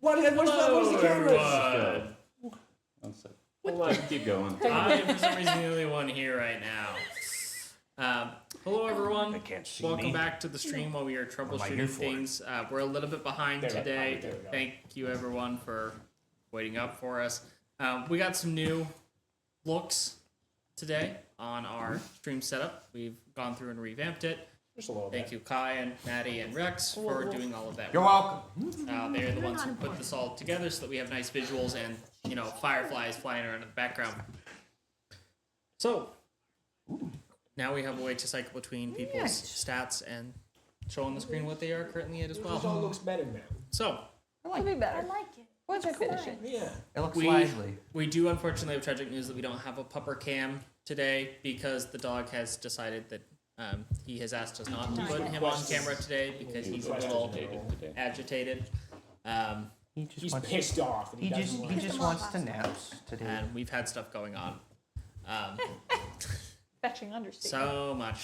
What's the camera? Keep going. I'm for some reason the only one here right now. Hello everyone. They can't see Welcome me. back to the stream while we are am I here troubleshooting for? things. We're a little bit behind today. There we go. Thank you everyone for waiting up for us. We got some new looks today on our stream setup. We've gone through and revamped it. Just a little Thank bit. you, Kai and Maddie and Rex, for doing all of that You're work. welcome. They're the ones who put this all together so that we have nice visuals and, fireflies flying around in the background. So, now we have a way to cycle between people's stats and show on the screen what they are currently at as This all well. looks better now. So, It'll be better. I like it. Once I finish it. Yeah. It looks We- lively. we do unfortunately have tragic news that we don't have a pupper cam today because the dog has decided that he has asked us not to put him on camera today because he's a little agitated. He just He's wants. pissed off. And He doesn't just want he to- just wants to naps today. And we've had stuff going on. Fetching understatement.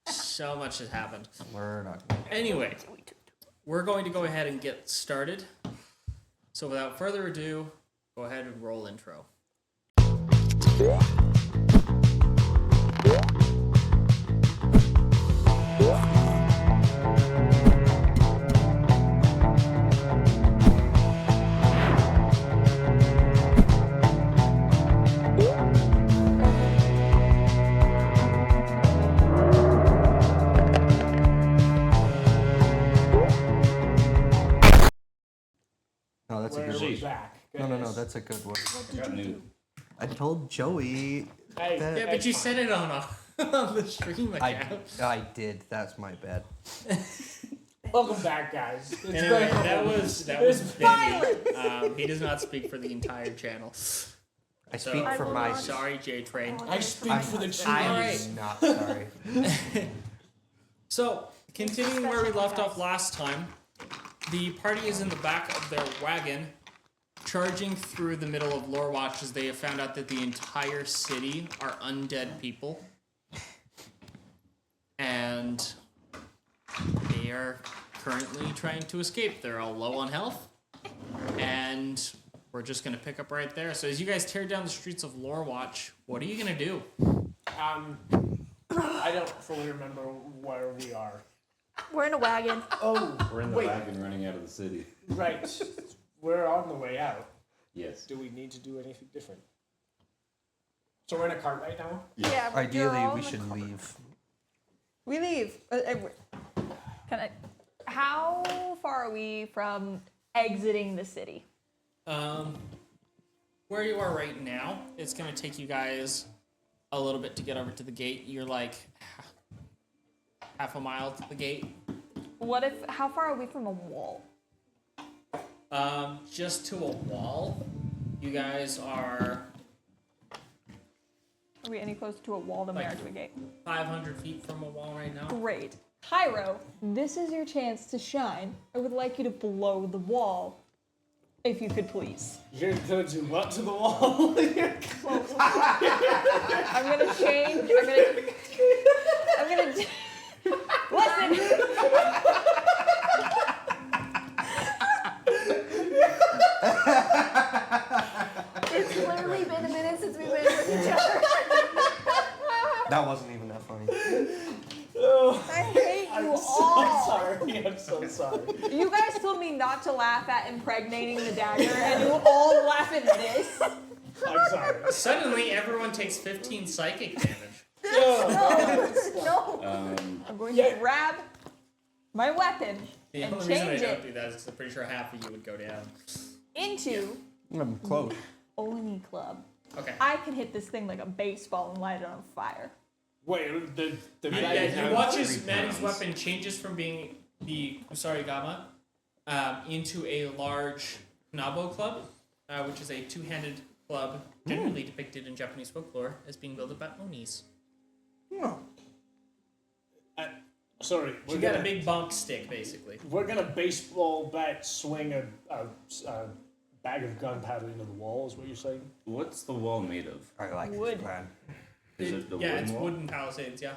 So much has happened. We're not. Anyway, we're going to go ahead and get started. So without further ado, go ahead and roll intro. No, that's a Where good we're one. back. No, Goodness. that's a good one. Got new. I told Joey. Hey, that- Yeah, but you said it on the stream account. I did. That's my bad. welcome back, guys. It's Anyway, been a couple that weeks. was Benny. He does not speak for the entire channel. I speak for my. Sorry, J Train. I speak for the I'm Alright. not sorry. So, continuing where we left off last time, the party is in the back of their wagon, charging through the middle of Lorewatch as they have found out that the entire city are undead people. And they are currently trying to escape. They're all low on health. And we're just going to pick up right there. So as you guys tear down the streets of Lorewatch, what are you going to do? I don't fully remember where we are. We're in a wagon. Oh, We're in the wait. wagon running out of the city. Right. We're on the way out. Yes. Do we need to do anything different? So we're in a cart right now? Yeah. you're Ideally, all we in the should car. leave. We leave. Can I? How far are we from exiting the city? Where you are right now, it's going to take you guys a little bit to get over to the gate. You're like half a mile to the gate. What if? How far are we from a wall? Just to a wall. You guys are Are we any closer to a wall than we Like- are to a gate? 500 feet from a wall right now. Great. Hyro, this is your chance to shine. I would like you to blow the wall, if you could please. You're going to what to the wall? I'm gonna change. I'm gonna. Listen. It's literally been a minute since we've been with each other. That wasn't even that funny. I hate you I'm all. sorry. I'm so sorry. You guys told me not to laugh at impregnating the dagger, and you all laugh at this. I'm sorry. Suddenly, everyone takes 15 psychic damage. No. I'm going to Yeah. grab my weapon The and only reason I change don't it do that is because I'm pretty sure half of you would go down. into I'm close. Oni Club. Okay. I can hit this thing like a baseball and light it on fire. Wait, the Yeah, you watch as 3 Manny's pounds. weapon changes from being the Kusarigama into a large Nabo club, which is a two-handed club generally depicted in Japanese folklore as being wielded by Onis. Sorry, You got a big bonk stick, basically. we're gonna baseball bat swing a bag of gunpowder into the wall. Is what you're saying? What's the wall made of? I like Wood. this plan. Is it the Yeah, wooden it's wall? wooden palisades, yeah.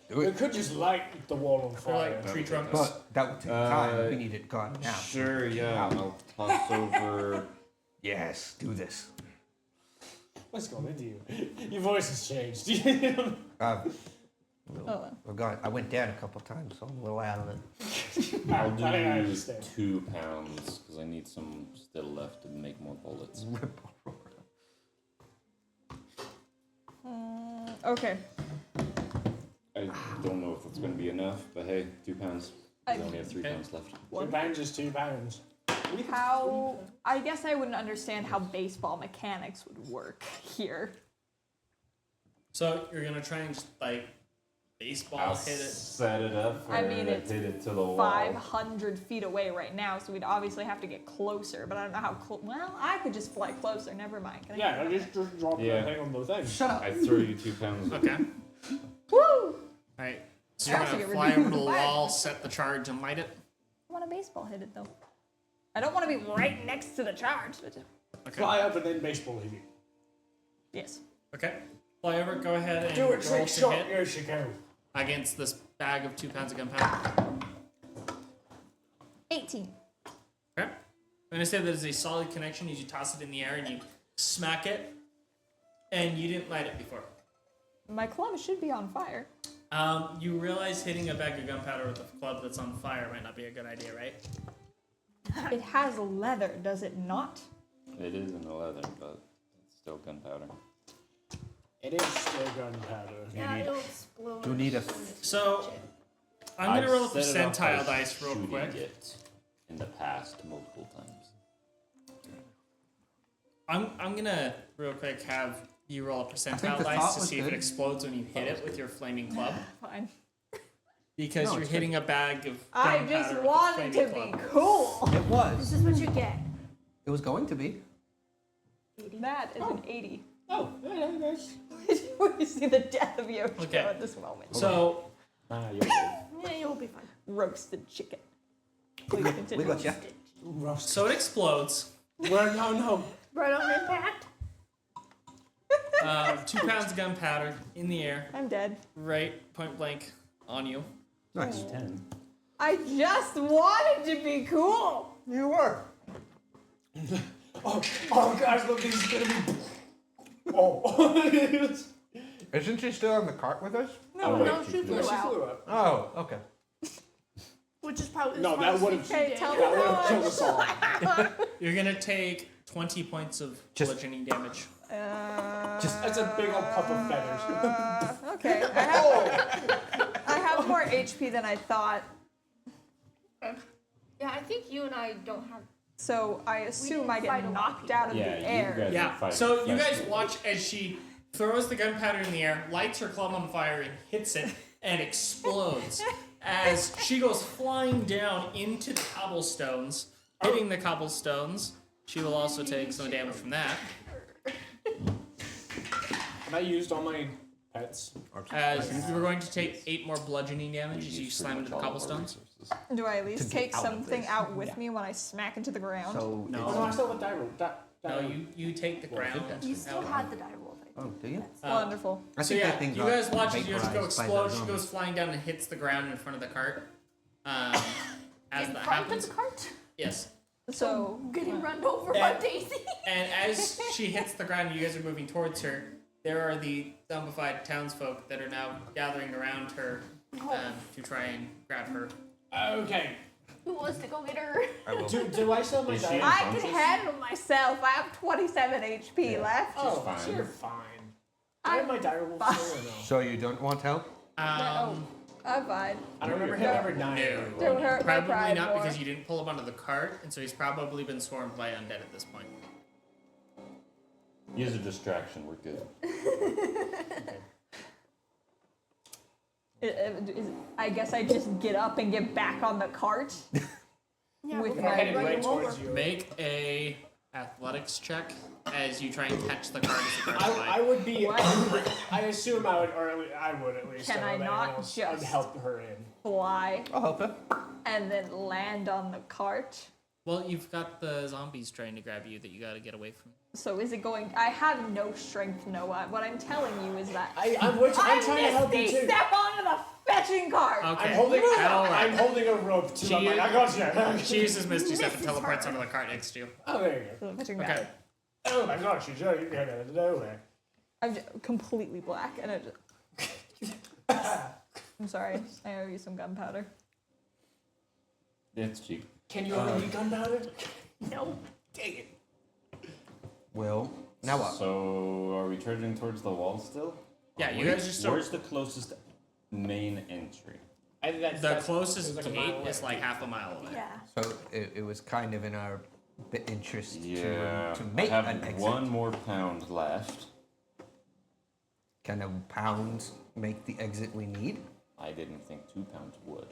Do We it. could just light the wall on Or fire. like tree trunks. But that would take time. We need it gone now. Sure, yeah. I'll toss over. Yes, do this. What's going into you? Your voice has changed. We're gone. I went down a couple times, so I'm a little out of it. I'll I do understand. 2 pounds because I need some still left to make more bullets. Okay. I don't know if it's going to be enough, but hey, 2 pounds. I only have 3 Okay. pounds left. 2 pounds is 2 pounds. How? I guess I wouldn't understand how baseball mechanics would work here. So you're gonna try and just like baseball I'll hit it. set it up for I mean, to it's hit it to the wall. 500 feet away right now, so we'd obviously have to get closer. But I don't know how close. Well, I could just fly closer. Never mind. Can I Yeah, I just drop Yeah. the thing on the thing. Shut up. I throw you 2 pounds. Okay. Woo! Alright. So you're I also gonna get fly redeemed over to the for fire. wall, set the charge, and light it. I want a baseball hit it though. I don't want to be right next to the charge. But Okay. Fly up and then baseball hit you. yes. Okay. Fly over, go ahead and Do a roll trick to shot. hit Here she go. against this bag of 2 pounds of gunpowder. 18. Okay. I'm gonna say that is a solid connection as you toss it in the air and you smack it, and you didn't light it before. My club should be on fire. You realize hitting a bag of gunpowder with a club that's on fire might not be a good idea, right? It has leather, does it not? It is in the leather, but it's still gunpowder. It is still gunpowder. Yeah, it'll explode. Do you need a? So, I'm gonna I've roll a set it up percentile by dice real shooting quick. it in the past multiple times. I'm gonna real quick have you roll a percentile the dice thought to was see if it good. explodes when you hit it with your flaming club, Fine. because No, you're it's hitting a bag of I gunpowder just with a wanted to flaming be club. cool. It was. This is what you get. It was going to be. That is an 80. Oh, yeah, nice. We see the death of Yoshiko Okay. at this moment. So, Ah, you're good. Yeah, you'll be fine. Roasted chicken. Please We continue. got you. Roast. so it explodes. Well, no. Right on impact. 2 pounds of gunpowder in the air, I'm dead. right point blank on you. Nice. 10. I just wanted to be cool. You were. Oh, guys, look, this is gonna be. Oh. Isn't she still on the cart with us? No, wait, no, she she flew flew She out. flew up. Oh, okay. Which is probably the No, that smartest would've- thing she Okay, did. tell me That would have how killed much. us all. You're gonna take 20 points of Just- bludgeoning damage. That's a big old puff of feathers. Okay, I have more HP than I thought, Yeah, I think you and I don't have. so I assume didn't I fight get a lot knocked of out of Yeah, the you air. guys- Yeah. Fight So you flesh guys wounds. watch as she throws the gunpowder in the air, lights her club on fire, and hits it, and explodes. As she goes flying down into the cobblestones, hitting the cobblestones, she will also take some damage from that. Have I used all my pets? As you were going to take 8 more bludgeoning damage as you Use slam pretty into the much all of our cobblestones. resources. Do I at least To get take out of something this. out with me when I smack into the ground? So No. Oh, no, I still have die roll. No, you take the ground. You still out. had the die roll. I Oh, think. do you? Wonderful. I So think yeah, that thing you got guys watch as Yoshiko vaporized by explode. the She goes zombies. flying down and hits the ground in front of the cart. As In that front happens, of the cart. yes. So Getting run over Yeah. by Daisy. And as she hits the ground, you guys are moving towards her. There are the zombified townsfolk that are now gathering around her to try and grab her. Okay. Who wants to go get her? I will. Do I still have my Is she die in roll? I can Unconscious? handle myself. I have 27 HP Yeah. left. Oh, fine. you're fine. Do I have my die roll still or no? So you don't want help? I'm fine. I don't remember him ever dying. Don't hurt my Probably pride not more. because you didn't pull him onto the cart, and so he's probably been swarmed by undead at this point. Use a distraction. We're good. I guess I just get up and get back on the cart. Yeah, With we're my- gonna Headed run right him towards over. you. Make a athletics check as you try and catch the cart as it goes I by. would be. What? I assume I would, or I would at least. Can I anyone not else, just- I'd help her in. Fly I'll help her. and then land on the cart. Well, you've got the zombies trying to grab you that you gotta get away from. So is it going? I have no strength, Noah. What I'm telling you is that I'm trying to help you too. Step onto the fetching cart. Okay. I'm holding a rope to She- I got you. She uses Misty Step and teleports onto the cart next to you. Oh, there you go. The fetching Okay. cart. Oh my gosh, you got out of nowhere. I'm completely black and it just... I'm sorry. I owe you some gunpowder. It's cheap. Can you owe me gunpowder? No. Dang it. Well, now what? So, are we charging towards the wall still? Yeah, you guys are still. Where's the closest main entry? The closest it was like a gate mile is away. like half a mile away. Yeah. So it was kind of in our interest Yeah, to make I have an exit. 1 more pound left. Can a pound make the exit we need? I didn't think 2 pounds would,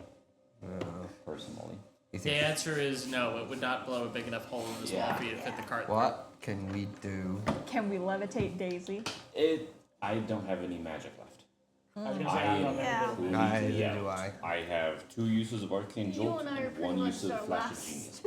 personally. You The think answer is no. It would not blow a big enough hole in this wall for you to fit the cart. what can we do? Can we levitate Daisy? I don't have any magic left. I was gonna say, I I am don't Yeah. know. completely Neither do out. I. I have 2 uses of Arcane You Jolt and I are and pretty 1 much use of our Flash of last. Genius.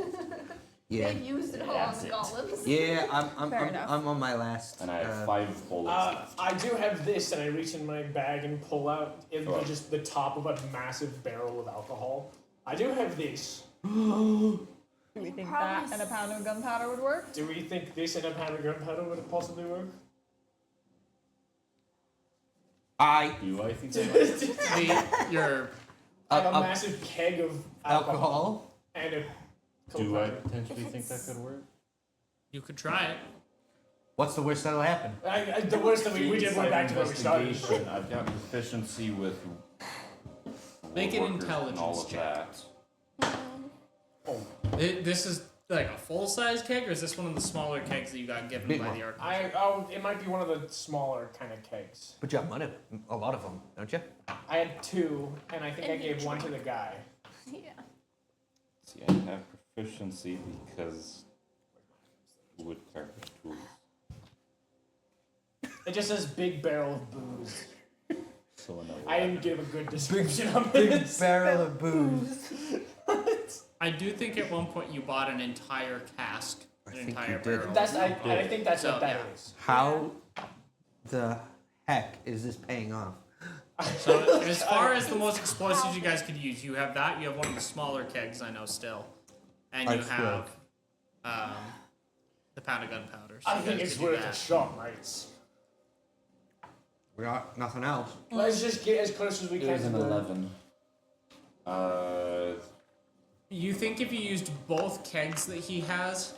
Yeah, They've used it all That's on it. golems. yeah. Fair enough. I'm on my last. And I have 5 bullets left. I do have this, and I reach in my bag and pull out Oh. just the top of a massive barrel of alcohol. I do have this. Do we think that Probably and a pound of gunpowder would work? Do we think this and a pound of gunpowder would possibly work? Do I think that Your I have a Uh, massive keg of alcohol? and a. Do I coke potentially think that could work? you could try it. What's the worst that'll happen? The worst that we did went back to where we started. Investigation, I've got proficiency with Make an woodworkers and all intelligence of check. that. Oh, This is like a full size keg, or is this one of the smaller kegs that you got given Big by one. the arc? it might be one of the smaller kind of kegs. But you have money, a lot of them, don't you? I had 2, and I think I And gave one to the guy. Yeah. See, I have proficiency because woodcarver tools. It just says big barrel of booze. So I didn't give a good description of this. Barrel of booze. I do think at one point you bought an entire cask, I an think entire you did. barrel. That's I think that's So, what that is. yeah. How the heck is this paying off? So as far as the most explosives you guys could use, you have that. You have one of the smaller kegs I know still, and you I swear. have the pound of gunpowder. So I you think guys it's could do worth a that. shot, mates. We got nothing else. Let's just get as close as we It can was to an the 11. You think if you used both kegs that he has,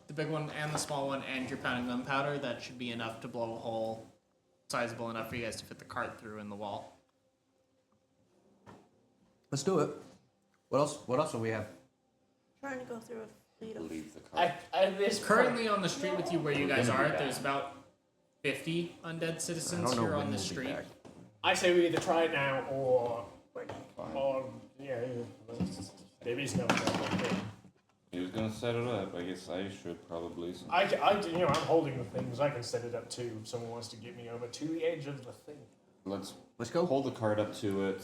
the big one and the small one, and your pound of gunpowder, that should be enough to blow a hole sizable enough for you guys to fit the cart through in the wall. Let's do it. What else? What else do we have? Trying to go through a fleet of. Leave the car. at this Currently on the street with you where you guys We're gonna are, be there's back. about 50 undead I citizens don't know here when on the we'll be street. back. I say we either try it now or Fine. yeah, maybe it's not. He was gonna set it up. I guess I should probably. I'm holding the things. I can set it up too. If someone wants to get me over to the edge of the thing. Let's Let's go. hold the cart up to it.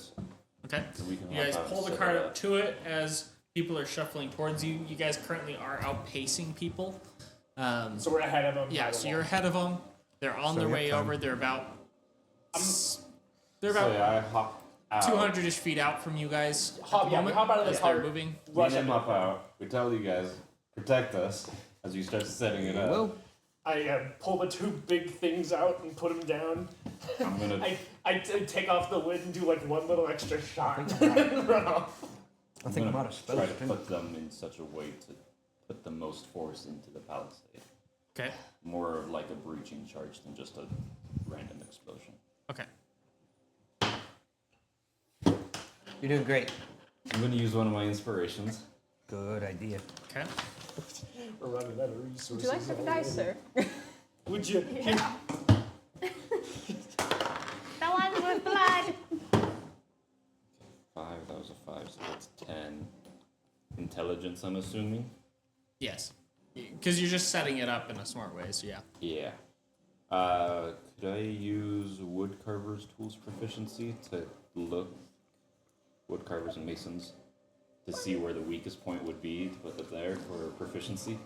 Okay. So we can You guys hop out pull and the set cart it up to it as people are shuffling towards you. You guys currently are outpacing people. So we're ahead of them. Yeah, by the so wall. you're ahead of them. They're on So their we way have time. over. They're about So about yeah, I hop out. 200-ish feet out from you guys. Hop- at the yeah, we moment, hop out of the as they're cart. moving. Me Rush and him into hop out. We tell you guys, protect us as we start setting it up. Well, I pull the 2 big things out and put them down. I'm gonna. I take off the lid and do like one little extra shot and run off. I think I'm gonna out of spells try to too. put them in such a way to put the most force into the palisade. Okay. More of like a breaching charge than just a random explosion. Okay. You're doing great. I'm gonna use one of my inspirations. Good idea. Okay. We're running out of resources. Would you like some dice, sir? Would you? Yeah. The ones with blood. 5. That was a 5, so that's 10. Intelligence, I'm assuming. Yes. Because you're just setting it up in a smart way, so yeah. Yeah. Could I use woodcarver's tools proficiency to look woodcarvers and masons to see where the weakest point would be to put it there for proficiency?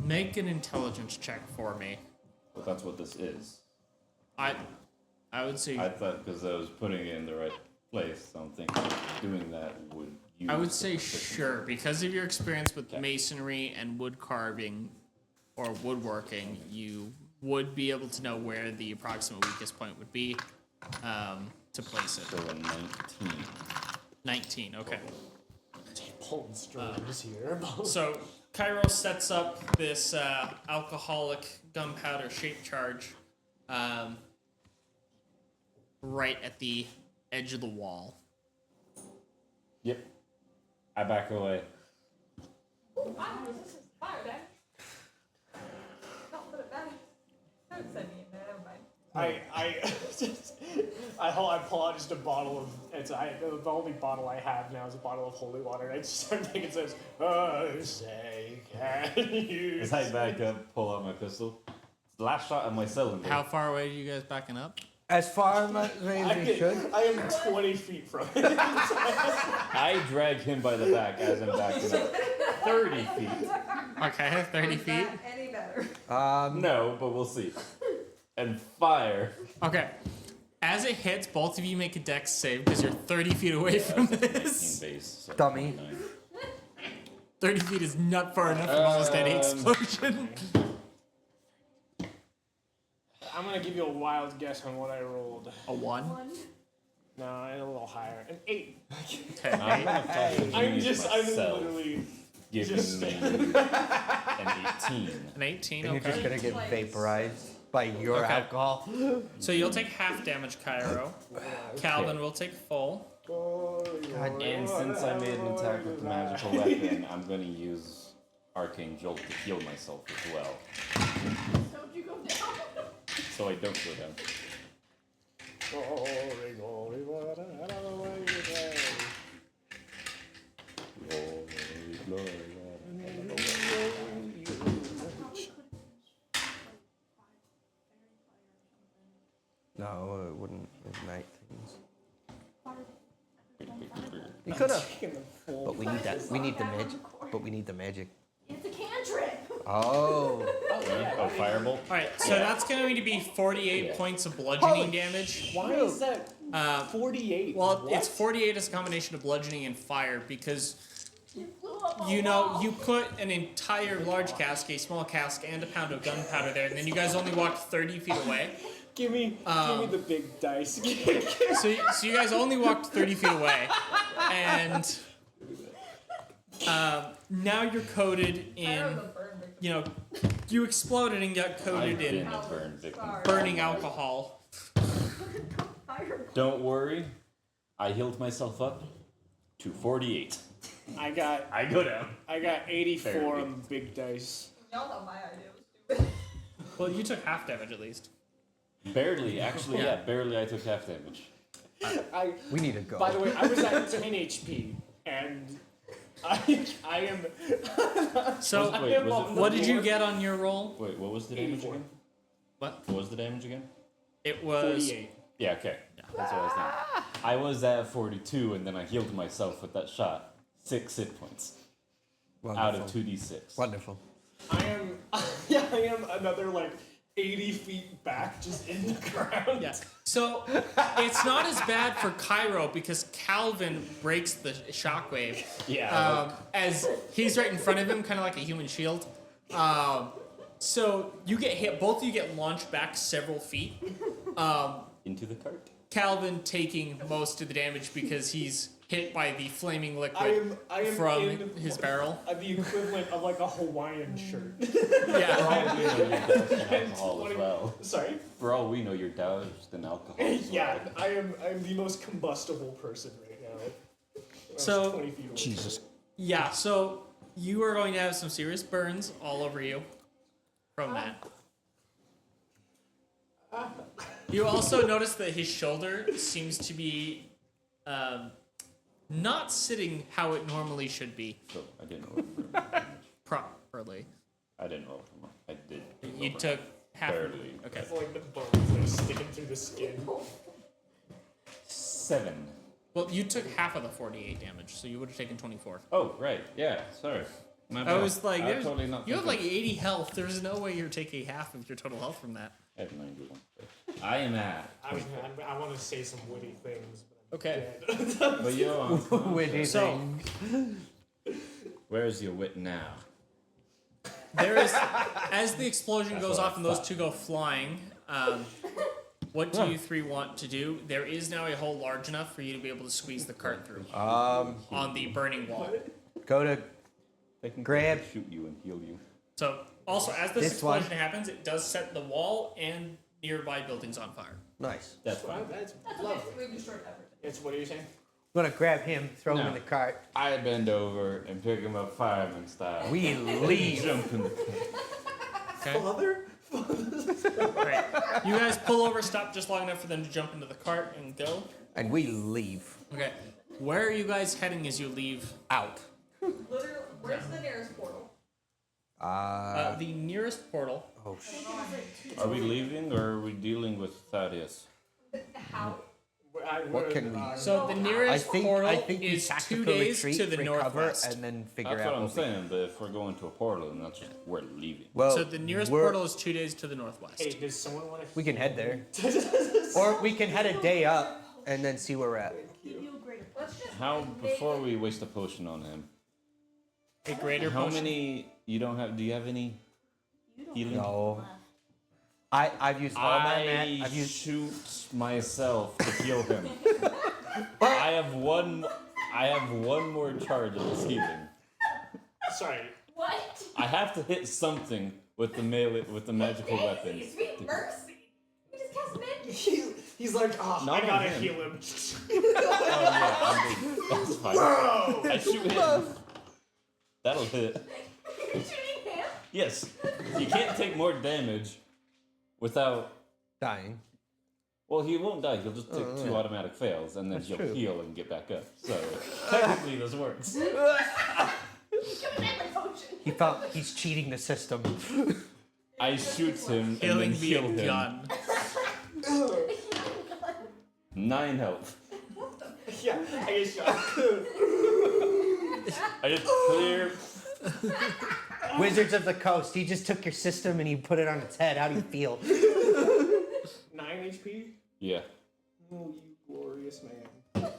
Make an intelligence check for me. But that's what this is. I would say I thought because I was putting it in the right place. I don't think doing that would. Use I would the say proficiency. sure, because of your experience with Okay. masonry and wood carving or woodworking, you would be able to know where the approximate weakest point would be to place it. So a 19. 19, okay. Pulling strings here. So Cairo sets up this alcoholic gunpowder shape charge right at the edge of the wall. Yep. I back away. I pull out just a bottle of the only bottle I have now is a bottle of holy water. And I just start thinking, it says, "Oh, say, can you?" As I back up, pull out my pistol. It's the last shot of my cylinder. How far away are you guys backing up? As far as we should. I am 20 feet from it. I drag him by the back as I'm backing up. 30 feet. Okay, 30 feet. Any better? No, but we'll see. And fire. Okay. As it hits, both of you make a dex save because you're 30 feet away from 19 this. base. So Dummy. 29. 30 feet is not far enough from almost any explosion. I'm gonna give you a wild guess on what I rolled. A 1? No, a little higher. An 8. Okay. I'm gonna fucking I'm genius I'm myself, literally giving just me saying. an 18. An 18, And you're just okay. gonna get vaporized by your Okay. alcohol. So you'll take half damage, Cairo. Calvin will take full. And since I made an attack with the magical weapon, I'm gonna use Arcane Jolt to heal myself as well. Don't you go down? So I don't go down. Glory, glory, what a way to go. Glory, glory, No, it wouldn't ignite things. You could have. But we need that. We need the magic. But we need the magic. It's a cantrip. Oh. Oh, firebolt? Alright, so that's going to be 48 points of bludgeoning damage. Why is that 48? Well, What? it's 48 as a combination of bludgeoning and fire because You blew up a you know, wall. you put an entire large cask, a small cask, and a pound of gunpowder there, and then you guys only walked 30 feet away. Give me the big dice. So you guys only walked 30 feet away, and now you're coated in, you know, you exploded and got I've coated been in a burn victim. burning alcohol. Don't worry, I healed myself up to 48. I got I go down. 84 Barely. on the big dice. Y'all thought my idea was stupid. Well, you took half damage at least. Barely, actually, yeah, barely I took half damage. We need to go. By the way, I was at 10 HP, and I am. So, Wait, was it what did you get on your roll? Wait, what was the damage 84. again? What? What was the damage again? It was 48. Yeah, okay. That's what I was thinking. I was at 42 and then I healed myself with that shot. 6 hit points out of 2d6. Wonderful. I am another like 80 feet back, just in the ground. Yeah. So it's not as bad for Cairo because Calvin breaks the shockwave Yeah. as he's right in front of him, kind of like a human shield. So you get hit. Both of you get launched back several feet. Into the cart. Calvin taking most of the damage because he's hit by the flaming liquid I am from in his barrel. the equivalent of like a Hawaiian shirt. Yeah. For all we know, you're doused in alcohol as well. Sorry. For all we know, you're doused in alcohol as Yeah, well. I'm the most combustible person right now. I was So- 20 feet away. Jesus. Yeah. So you are going to have some serious burns all over you from that. You also notice that his shoulder seems to be not sitting how it normally should be So I didn't roll for damage. properly. I didn't roll for I did. You took half. Barely. Okay. It's like the bones like sticking through the skin. 7. Well, you took half of the 48 damage, so you would have taken 24. Oh, right. Yeah, sorry. My I bad. was like, I'm there's- totally not you have like thinking. 80 health. There's no way you're taking half of your total health from that. I have 91. I am at. I want to say some witty things, Okay. But yo, Witty So thing. where's your wit now? there is, as the explosion goes off and those two go flying. What do you three want to do? There is now a hole large enough for you to be able to squeeze the cart through on the burning wall. Go to They can Grab. shoot you and heal you. So, also, as this This one. explosion happens, it does set the wall and nearby buildings on fire. nice. That's fine. Wow, that's lovely. It's what are you saying? I'm gonna grab him, throw him No. in the cart. I bend over and pick him up fireman style. We leave. Jump in the Okay? Father? Right. You guys pull over, stop just long enough for them to jump into the cart and go. And we leave. Okay. Where are you guys heading as you leave? Out. Literally, where's the nearest portal? The nearest portal. Oh shit. Are we leaving or are we dealing with Thaddeus? How? What can we- So the I nearest think portal we is 2 tactical days retreat, to the recover, northwest. and then figure That's out what I'm what we- saying, but if we're going to a portal, then that's just we're leaving. Well, So the nearest we're- portal is 2 days to the northwest. Hey, does someone want to? We can head there, or we can head a day up and then see where we're at. How before we waste a potion on him? A greater How potion. many you don't have? Do you have any healing? No. I've used all my mana. I've used. shoot myself to heal him. I have one. I have one more charge of this healing. Sorry. What? I have to hit something with the melee with the magical weapon. Sweet mercy. You just cast magic. He's like, oh, Not I gotta on him. heal him. Oh yeah, that's fine. I shoot him. That'll hit. You're shooting him? Yes. You can't take more damage without. Dying. Well, he won't die. He'll just take two yeah. automatic fails, and then That's he'll true. heal and get back up. So technically, this works. You got a deadly potion. He's cheating the system. I shoot him and then Healing heal via him. gun. 9 health. Yeah, I get shot. I just clear. Wizards of the Coast. He just took your system and he put it on its head. How do you feel? 9 HP? Yeah. Oh, you glorious man.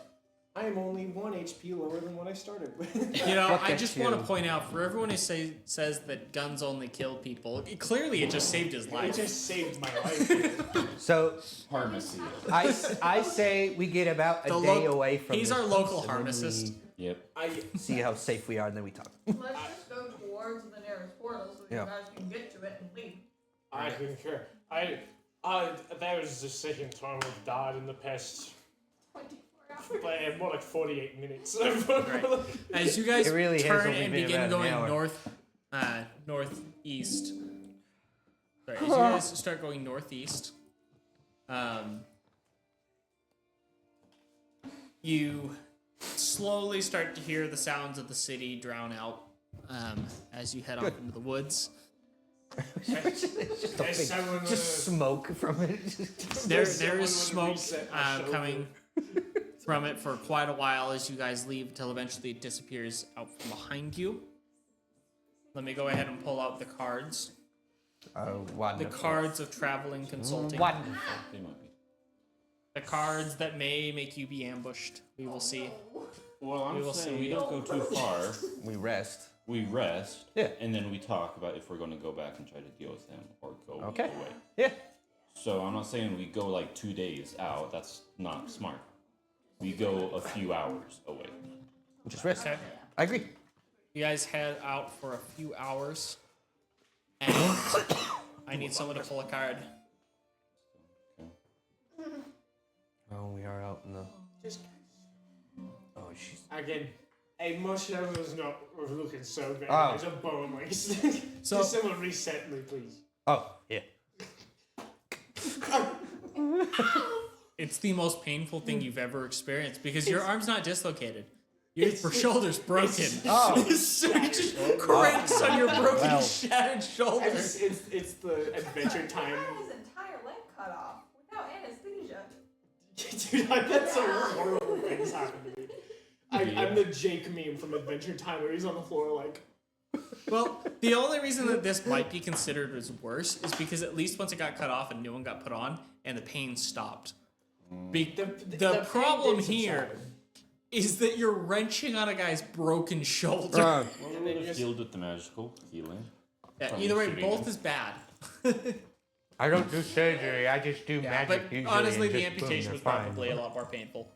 I am only 1 HP lower than what I started with. You know, Look I at just you. want to point out for everyone who says that guns only kill people, clearly it just saved his It life. just saved my life. So Pharmacy. I say we get about a The day lo- away from. He's this our place, local and then pharmacist. Yep. I we see how safe we are, and then we talk. Let's just go towards the nearest portal so Yeah. you guys can get to it and leave. I concur. That was the second time we've died in the past, 24 hours. but more like 48 minutes. Right. As you guys It really has turn only and been begin about an going hour. northeast. Sorry, as you guys start going northeast, you slowly start to hear the sounds of the city drown out as you head off into the woods. It's just a big, As someone just wanna- smoke from it. There Someone is would smoke reset my shoulder. coming from it for quite a while as you guys leave until eventually it disappears out from behind you. Let me go ahead and pull out the cards. Oh, The wonderful. cards of traveling consulting. Wonderful. They might be. The cards that may make you be ambushed. We will see. Well, We I'm will saying see. we don't go too far. We rest. We rest. Yeah. And then we talk about if we're going to go back and try to deal with them or go Okay. away. Yeah. So I'm not saying we go like 2 days out. That's not smart. We go a few hours away. Just rest. Okay. I agree. You guys head out for a few hours. And I need someone to pull a card. Oh, we are out in the. Just Oh, she's. again, a Martia was not looking so bad. Oh. There's a bone like. So- Just someone reset me, please. Oh, yeah. It's the most painful thing you've ever experienced because your arm's not dislocated. Your shoulder's broken. Oh. So it just cranks on your broken, Well. shattered shoulder. It's the adventure time. His entire leg cut off without anesthesia. Dude, I've had some horrible things happen to me. I'm the Jake meme from Adventure Time where he's on the floor like. Well, the only reason that this might be considered as worse is because at least once it got cut off, a new one got put on, and the pain stopped. The problem pain here inside. is that you're wrenching on a guy's broken shoulder. Well, we would have healed with the magical healing. Yeah, From either way, shooting both him. is bad. I don't do surgery. I just do Yeah, magic but usually. honestly, and the just boom, amputation they're was fine. probably a lot more painful.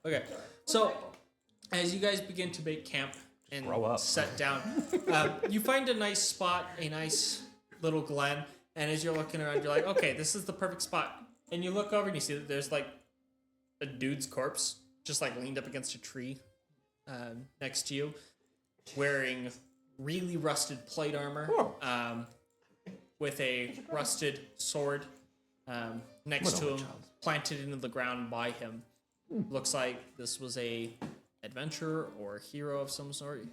Okay, so as you guys begin to make camp and Grow up. set down, you find a nice spot, a nice little glen, and as you're looking around, you're like, okay, this is the perfect spot. And you look over and you see that there's like a dude's corpse just like leaned up against a tree next to you, wearing really rusted plate armor, with a rusted sword next to him, planted into the ground by him. Looks like this was a adventurer or hero of some sort.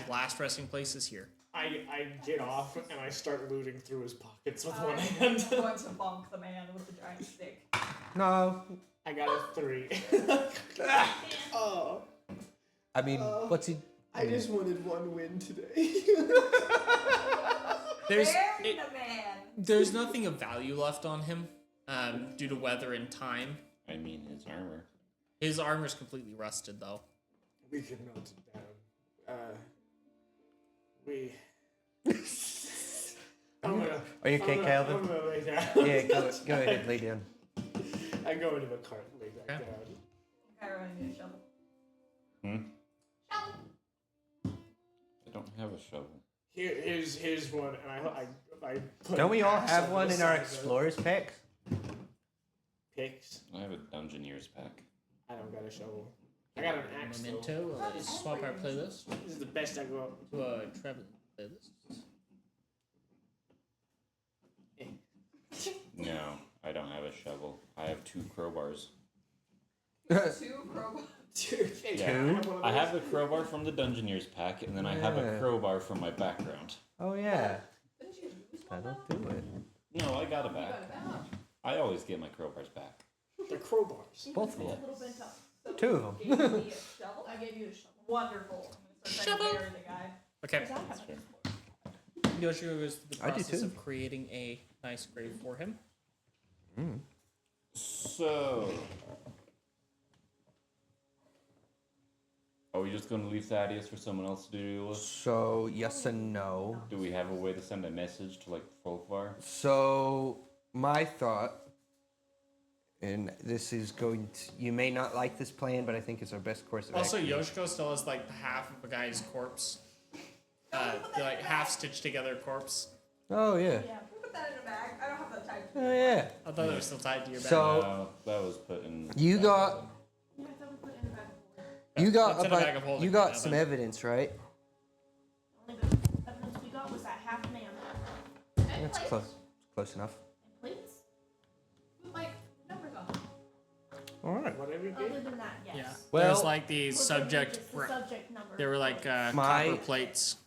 Last resting place is here. I get off and I start looting through his pockets with one hand. I'm going to bonk the man with the giant stick. No. I got a 3. Oh, I mean, what's he? I just wanted one win today. There's Bury the man. there's nothing of value left on him due to weather and time. I mean, his armor. His armor's completely rusted though. We can note it down. We. Are you okay, Calvin? I'm gonna lay down. Yeah, go ahead, lay down. I go into the cart and lay back Okay. down. Okay, we're gonna need a shovel. I don't have a shovel. Here's one, and I put Don't we all axe have on one the in our sides of it. explorers packs? Picks. I have a Dungeoneer's pack. I don't got a shovel. I got an axe though. Memento. Let's swap our playlist This is the best I got. to a traveling playlist. No, I don't have a shovel. I have 2 crowbars. 2 crowbars. Dude, hey, Yeah. one of I those. have a crowbar from the Dungeoneer's pack, and then I have a Yeah. crowbar from my background. Oh yeah. Didn't you lose one? That'll do it. No, I got it back. Got it back. I always get my crowbars back. The crowbars. Both of A them. little bit tough. So 2 of them. gave me a shovel. I gave you a shovel. Wonderful. I'm gonna start trying to bury the guy. Okay. Does that have fair. Yoshio goes through the I do process too. of creating a nice grave for him. So. Are we just going to leave Thaddeus for someone else to deal with? So yes and no. Do we have a way to send a message to, like, Folkvar? So my thought, and this is going to, you may not like this plan, but I think it's our best course of Also, action. Yoshiko still has like the half of a guy's corpse. The, like half stitched together corpse. Oh yeah. Yeah, put that in a bag. I don't have that tied. Oh yeah. I thought it was still tied to your back. So- No, that was put in. You got Yeah, I thought we put it in a bag of holding. you got It's in a bag of holding you got for some Evan. evidence, right? The only bit of evidence we got was that half man. And That's plates. close. Close enough. And plates. With, like, numbers on them. All right. Whatever you Other get. than that, yes. Yeah. Well- There's like the Literally subject. just the subject number. There were like My- copper plates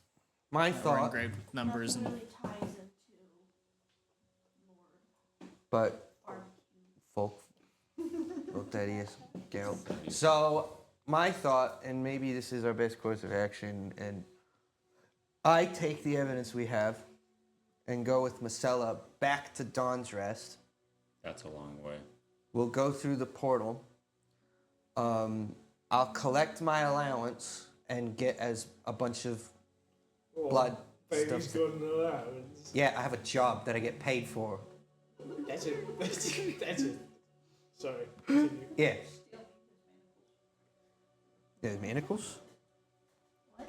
My that were thought, engraved with numbers and Nothing really ties into Lord but Barbecue. folk, little Thaddeus, Geralt. So my thought, and maybe this is our best course of action, and I take the evidence we have and go with Marcella back to Dawn's Rest. That's a long way. We'll go through the portal. I'll collect my allowance and get as a bunch of blood Baby's stuff. got an allowance. Yeah, I have a job that I get paid for. That's it. That's it. Sorry. Continue. Yeah. Yeah, manacles? What?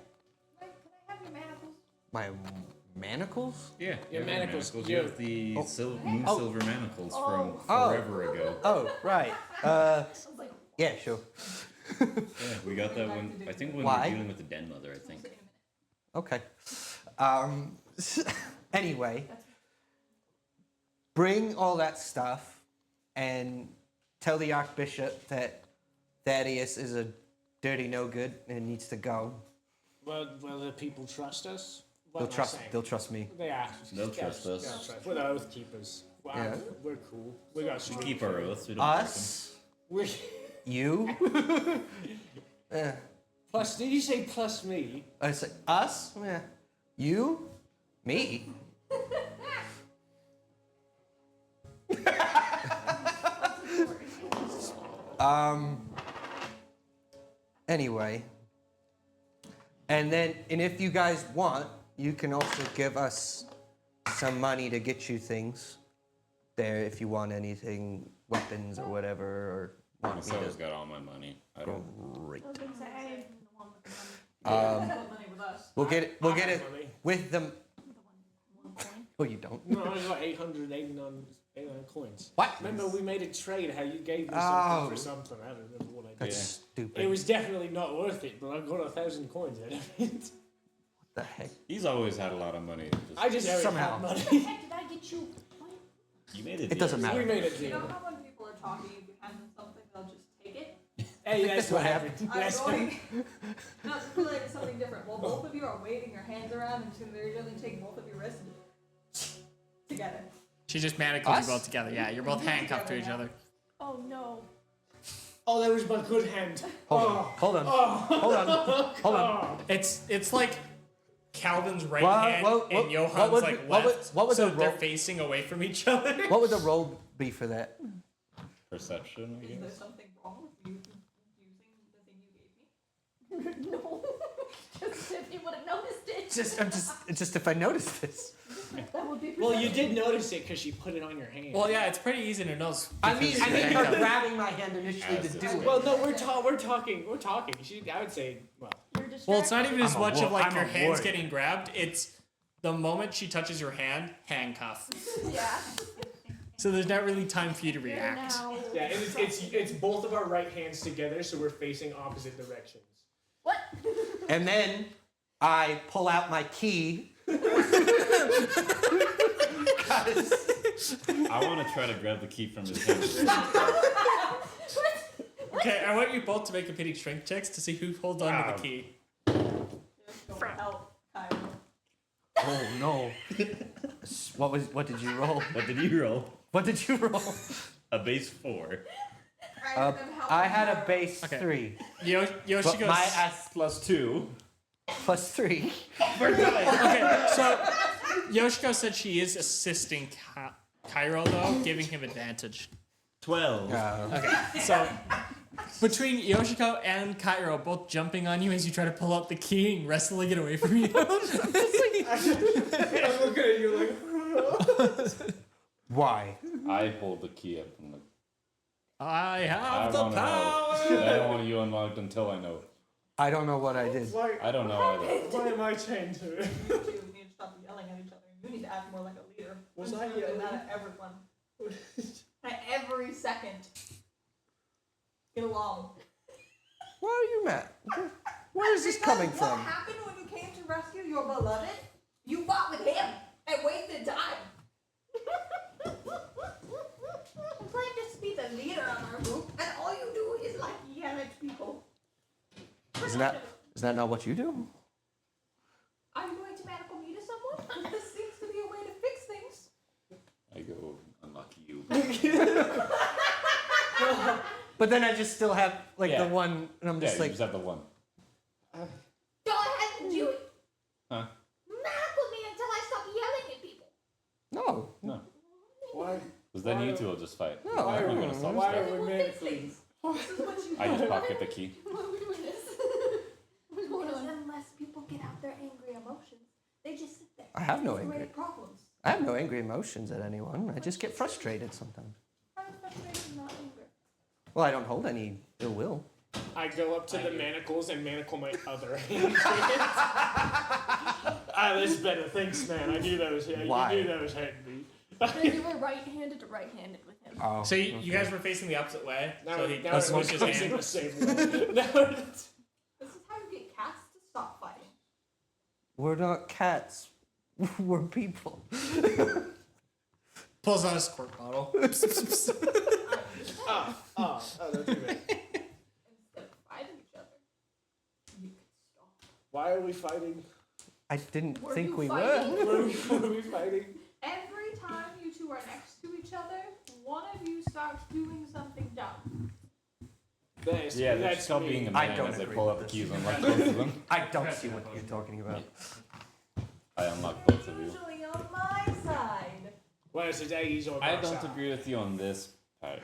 Can I have your manacles? My manacles? Yeah, Yeah, you have manacles. You Yeah. have the Oh. moon Oh. silver manacles from Oh. forever ago. Oh, right. I was like, Yeah, sure. Yeah, we got that when I think when Why? we were dealing with the den mother. I think. Okay. Anyway, bring all that stuff and tell the Archbishop that Thaddeus is a dirty no good and needs to go. Well, the people trust us. What They'll am I trust. saying? They'll trust me. They are. They'll trust us. They'll trust. We're the oath keepers. Wow, Yeah. we're cool. We got We strong keep our faith. oaths. We don't break them. Us, We you. plus. Did you say plus me? I say us. Yeah. You, me. Anyway. And if you guys want, you can also give us some money to get you things there if you want anything, weapons or whatever, or want me Masao's to. got all my money. I don't. Great. I was gonna say, I ain't the one with the money. Money with us. We'll get it. We'll I get have it money. with them. One coin. Oh, you don't. No, I got 889 coins. What? Remember we made a trade how you gave me Oh. something for something. I don't remember what I did. That's stupid. It was definitely not worth it, but I got 1,000 coins out of it. What the heck? He's always had a lot of money. I just always Somehow. had What money. the heck did I get you? What? You made it. It doesn't matter. We made a You know deal. how when people are talking, if you hand them something, they'll just take it? Hey, that's what happened. I'm That's going. Not to relate to something different. While both of you are waving your hands around and to immediately take both of your wrists together. She just manacled Us? you both together. Yeah, you're both handcuffed to each other. Oh no. Oh, that was my good hand. Hold on. Hold on. It's like Calvin's right What- hand what- and what- Johan's what would like be- what would- left. what would so the they're roll- facing away from each other. What would the roll be for that? Perception, I Is there guess. something wrong with you using the thing you gave me? No. Just if you would have noticed it. It's just if I notice this. That would be Well, you perception. did notice it because she put it on your hand. Well, yeah, it's pretty easy to know. I mean because her you're handcuffed. grabbing my hand initially to As do is. it. Well, no, we're talking. I would say, well, You're distracted. Well, it's not even as I'm a much war- of like I'm your a hands warrior. getting grabbed. It's the moment she touches your hand, handcuff. Yeah. So there's not really time for you to You're react. now. yeah, and it's both of our right hands together, so we're facing opposite directions. What? And then I pull out my key. I want to try to grab the key from his hand. Okay, I want you both to make competing strength checks to see who holds on to the key. Help, Kyle. Oh no. What did you roll? What did you roll? What did you roll? A base 4. I had a base Okay. 3. Yoshi But goes. my ass Plus 2. plus 3. Okay, so Yoshiko said she is assisting Cairo though, giving him advantage. 12. Okay, so between Yoshiko and Cairo both jumping on you as you try to pull out the key and wrestling it away from you. I'm looking at you like. Why? I pulled the key up from the. I I have the want to know. power. I don't want you unlocked until I know. I don't know what I did. Why, I don't know either. why am I chained to it? You two need to stop yelling at each other. You need to act more like a leader. Was I'm I doing yelling? that at everyone. At every second. Get along. Why are you mad? Where is this coming What from? happened when you came to rescue your beloved? You fought with him and wasted time. I'm trying to be the leader of our group, and all you do is like yell at people. Isn't that not what you do? Are you going to medical me to someone? This seems to be a way to fix things. I go, unlucky you. But then I just still have like Yeah. the one, and I'm Yeah, just you like, just have the one. Go ahead and do it. Huh? Manacle me until I stop yelling at people. no, No. Why? Because then you two will just fight. No. Why I'm are gonna stop why fighting. are we manacling? This is what you I just pocket the key. Why are we doing this? What's going on? Unless people get out their angry emotions, they just sit there. I have no Create angry. problems. I have no angry emotions at anyone. I just get frustrated sometimes. How is frustration not anger? Well, I don't hold any ill will. I go up to the manacles and manacle my other hand. That's better. Thanks, man. I knew that was hit. Why? You knew that was hitting me. Then you were right-handed to right-handed with him. Oh. So you guys were facing the opposite way. Now, So he now switched everyone's his facing hand. the same way. Now it's- This is how you get cats to stop fighting. We're not cats. We're people. Pulls out a squirt bottle. don't do that. Instead of fighting each other, you can stop. Why are we fighting? I didn't Were think you we fighting? were. Why are we fighting? Every time you two are next to each other, one of you starts doing something dumb. That's, Yeah, that's that's called me. being a I man don't as they agree pull with out the this. keys and unlock both of them. I don't see what you're talking about. I unlock both of you. Usually on my side. Well, today he's on I our don't side. agree with you on this part.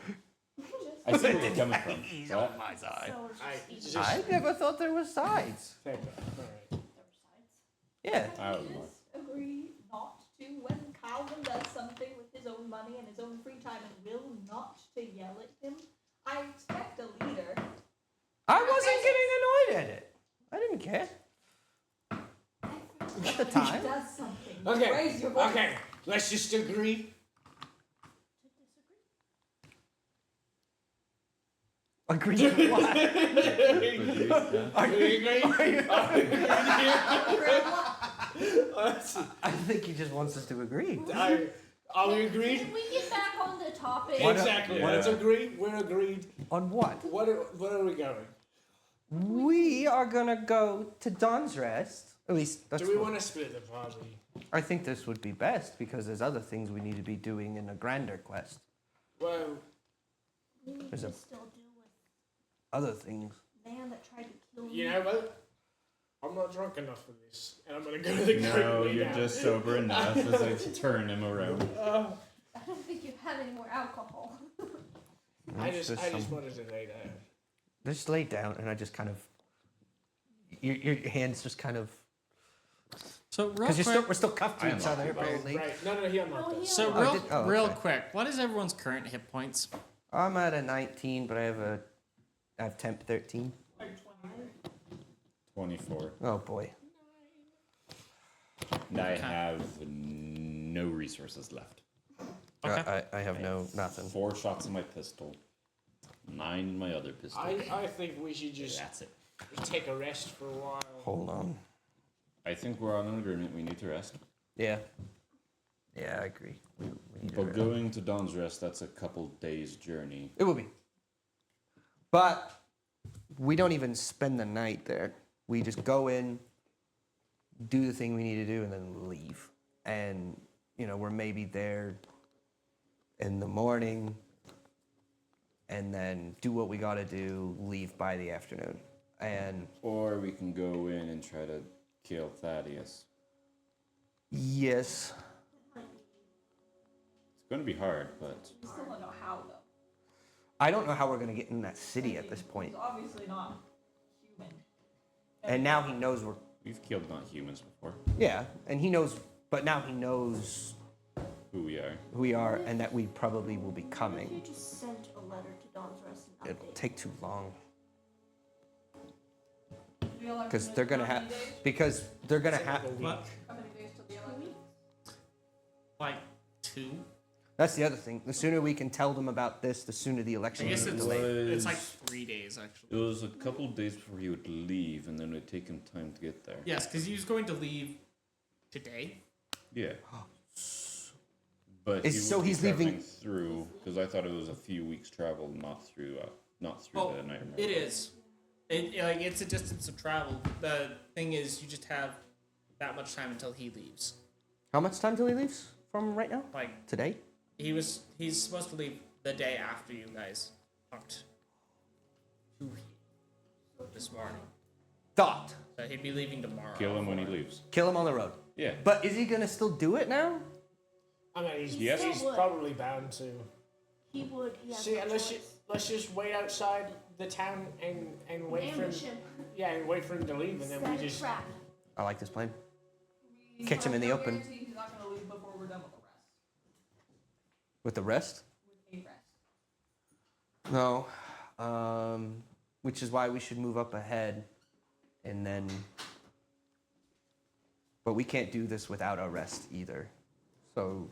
Just I see where you're coming from. He's What? on my side. So it's I just just I never thought there was sides. Fair enough. All right. Yeah. I don't know. Agree not to when Calvin does something with his own money and his own free time and will not to yell at him. I expect a leader. I wasn't getting annoyed at it. I didn't care. At the time. Does something. Okay. Raise your voice. Okay. Let's just agree. Agree with what? Are you agree? I think he just wants us to agree. Are we agreed? Can we get back on the topic? What- Exactly. Yeah. Let's agree. We're agreed. On what? What are we going? We are gonna go to Dawn's Rest. At least that's Do we what want to split the party? I think this would be best because there's other things we need to be doing in a grander quest. Well, We need There's to a- still deal with Other things. the man that tried to kill me. you know what? I'm not drunk enough for this, and I'm gonna go to the No, creek you're now. just sober enough as I turn him around. I don't think you have any more alcohol. I There's just some- wanted to lay down. Just lay down and I just kind of your hands just kind of So real because quick, we're still cuffed to I each unlocked other it. apparently. Right. No, he unlocked No, us. he so Oh, real, did- oh, real okay. quick, what is everyone's current hit points? I'm at a 19, but I have temp 13. 24. Oh boy. And I have no resources left. Okay. I have nothing. 4 shots in my pistol. 9 in my other pistol. I think we should just That's it. take a rest for a while. Hold on. I think we're on an agreement. We need to rest. Yeah. Yeah, I agree. We need to But rest. going to Dawn's Rest, that's a couple days' journey. It will be. But we don't even spend the night there. We just go in, do the thing we need to do, and then leave. And, we're maybe there in the morning and then do what we got to do, leave by the afternoon. And Or we can go in and try to kill Thaddeus. yes, It's going to be hard, but We still don't know how though. I don't know how we're going to get in that city at this point. He's obviously not human. And now he knows we're, we've killed non-humans before. yeah, and he knows, but now he knows Who we are. who we are and that we probably will be If you coming. just sent a letter to Dawn's Rest and It'll update. take too long. Because they're gonna have, because they're gonna have. What? How many days till the election? Like 2? That's the other thing. The sooner we can tell them about this, the sooner the I election guess will be it's delayed. it's like 3 days actually. It was a couple days before he would leave, and then it would take him time to get there. Yes, because he was going to leave today. Yeah. But Is- he so would be he's leaving- traveling through, because I thought it was a few weeks travel, not through Oh, the Nightmare. it is. It's a distance of travel. The thing is, you just have that much time until he leaves. How much time till he leaves from right now? Like Today? he's supposed to leave the day after you guys talked to him this morning. Thought. So he'd be leaving tomorrow. Kill him when he leaves. Kill him on the road. Yeah. But is he gonna still do it now? I mean, he's, Yes. he's would. probably bound to. He would. He has See, no let's choice. let's just wait outside the town and wait for him. Ambush him. Yeah, and wait for him to leave, and then Set we a just. trap. I like this plan. Catch him in the open. He's not gonna leave before we're done with the rest. With the rest? With a rest. No. Which is why we should move up ahead and then. But we can't do this without a rest either. So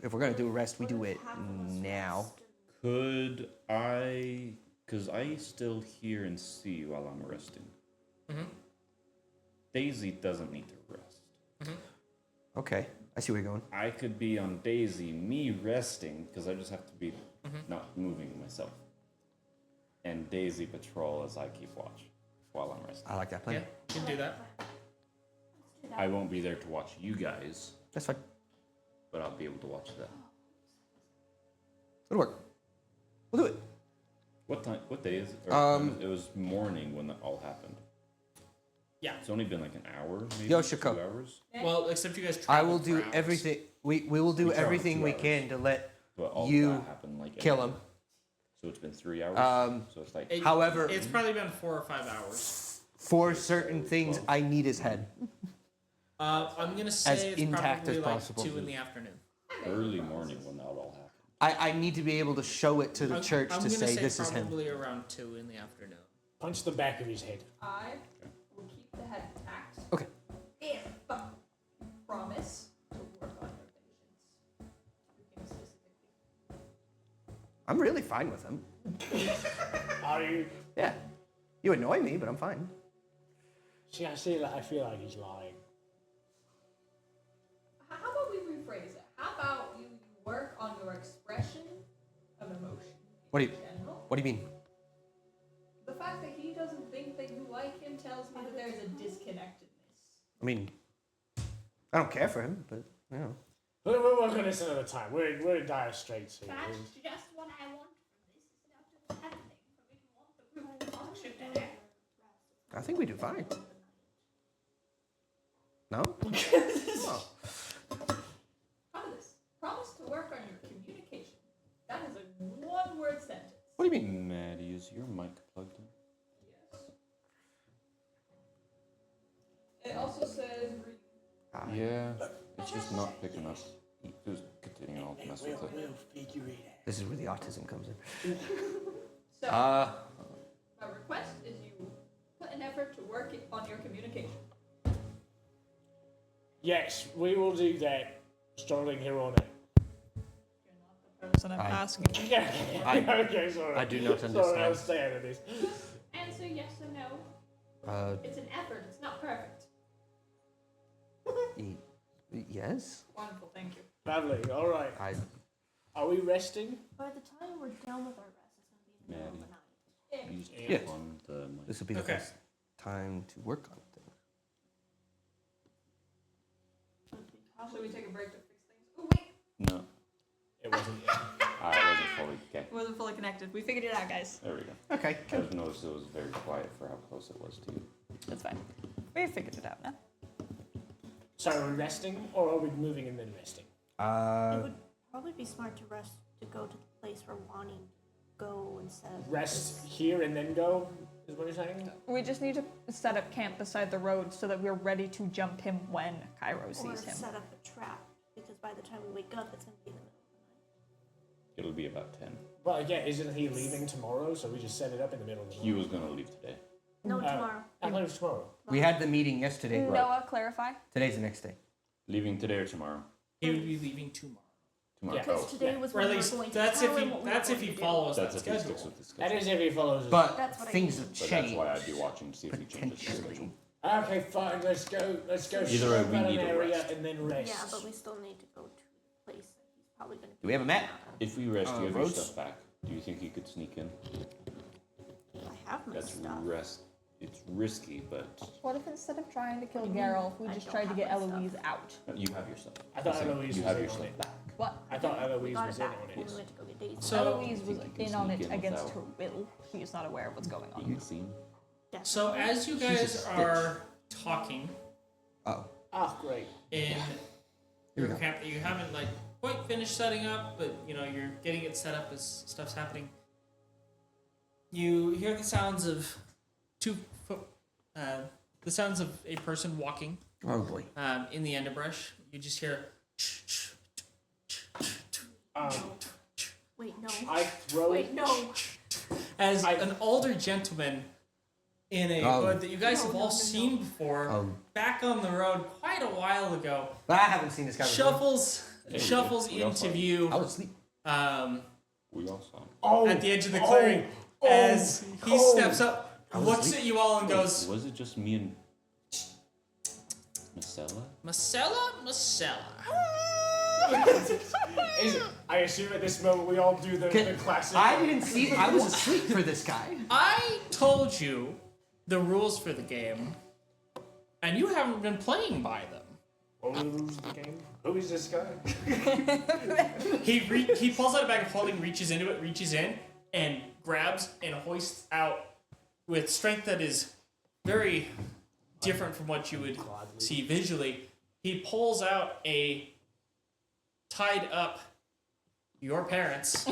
if we're gonna do a rest, we do it now. Could I? Because I still hear and see while I'm resting. Mhm. Daisy doesn't need to rest. Okay, I see where you're going. I could be on Daisy, me resting, because I just have to be not moving myself. And Daisy patrol as I keep watch while I'm resting. I like that Yeah, plan. you can do that. Let's do that. I won't be there to watch you guys, That's fine. but I'll be able to watch that. It'll work. We'll do it. What time? What day is it? It was morning when that all happened. Yeah. It's only been like an hour, maybe Yoshiko. 2 hours. Well, except you guys. I will traveled do for hours. everything. We will do We traveled everything 2 we hours. can to let But all you that happened like kill him. So it's been 3 hours. So it's like However, It's probably been 4 or 5 hours. for certain things, I need his head. I'm gonna say it's intact probably as like possible. 2 in the afternoon. early morning when that all happened. I need to be able to show it to the church I'm to gonna say this is him. probably around 2 in the afternoon. Punch the back of his head. I will keep the head intact. Okay. If you promise to work on your patients. Speaking specifically. I'm really fine with him. Are you? Yeah. You annoy me, but I'm fine. See, I feel like he's lying. How about we rephrase it? How about you work on your expression of emotion What do in you general? What do you mean? The fact that he doesn't think that you like him tells me that there's a disconnectedness. I mean, I don't care for him, but you know. We'll work on this another time. We're in dire straits here. That's just what I want from this. Is not just happening for me to want the group to function today. I think we do fine. No? Oh. Promise to work on your communication. That is a one-word sentence. What do you mean? Maddie, is your mic plugged in? Yes. It also says. Yeah, it's just not picking up. Just continue, I'll mess with it. We'll figure it out. This is where the autism comes in. So, my request is you put an effort to work on your communication. Yes, we will do that. Starting here on it. You're not the person I'm I- asking. Yeah. I- Okay, sorry. I do not Sorry, understand. I'll stay out of this. Answer yes or no. It's an effort. It's not perfect. Yes? Wonderful. Thank you. Lovely. All right. Are we resting? By the time we're done with our rest, it's going to be in the middle of the night. You just Yeah. tap on the mic. This will be the Okay. best time to work on things. Should we take a break to fix things? Oh wait, No, It wasn't. I wasn't fully. Okay, it wasn't fully connected. We figured it out, guys. there we go. Okay. I just noticed it was very quiet for how close it was to you. That's fine. We figured it out now. So are we resting, or are we moving and then resting? It would probably be smart to rest to go to the place we're wanting to go instead of Rest here and then go, is what you're saying? We just need to set up camp beside the road so that we're ready to jump him when Cairo or sees him. set up a trap because by the time we wake up, it's going to be in the middle of the night. It'll be about 10. Well, yeah, isn't he leaving tomorrow? So we just set it up in the middle of the He night. was gonna leave today. No, tomorrow. I thought it was tomorrow. We had the meeting yesterday. Right. Noah, clarify. Today's the next day. Leaving today or tomorrow? He would be leaving tomorrow. Tomorrow. Yeah. Because Oh, today yeah. was Or when at we were least going to that's tell if he him what we that's were if he going to do. follows that's that if he schedule. sticks with the That schedule. is if he follows. But That's what I things mean. have But changed. that's why I'd be watching to see if he changes the schedule. Potentially. Okay, fine. Let's go. Let's go. Either way, scope we out need an to area rest. and then rest. Yeah, but we still need to go to the place that he's probably going to Do we have a map? If we rest, you have your roads? stuff back. Do you think you could sneak in? I have my That's stuff. rest. It's risky, but What if instead of trying to kill What do you mean? Geralt, we I just don't tried to have get my stuff. Eloise out? you have your stuff. I thought I'm saying Eloise you was have in your on stuff it. back. What? I thought We Eloise got was it in back on when it. we went to go get Daisy. So- Eloise was Think you can in on sneak it in against without- her will. She is not aware of what's going on. You seen? So as you guys are talking Oh. Oh, great. in Here your we go. camp that you haven't like quite finished setting up, but you know you're getting it set up as stuff's happening. You hear the sounds of the sounds of a person walking Oh boy. in the underbrush. You just hear Wait, no. I throw. Wait, no. as an older gentleman in a Oh. hood that you guys have all seen before Oh. back on the road quite a while ago I haven't seen this guy before. shuffles We all into saw him. view I was asleep. We all saw him. Oh, at the edge of the clearing as he steps up, I was looks asleep. at you all and goes, Was it just me and Marcella? Marcella. I assume at this moment we all do the classic. I didn't see. I was asleep for this guy. I told you the rules for the game, and you haven't been playing by them. What were the rules of the game? Who is this guy? He pulls out a bag of holding, reaches into it, reaches in, and grabs and hoists out with strength that is very different from what you would see visually. He pulls out a tied up your parents.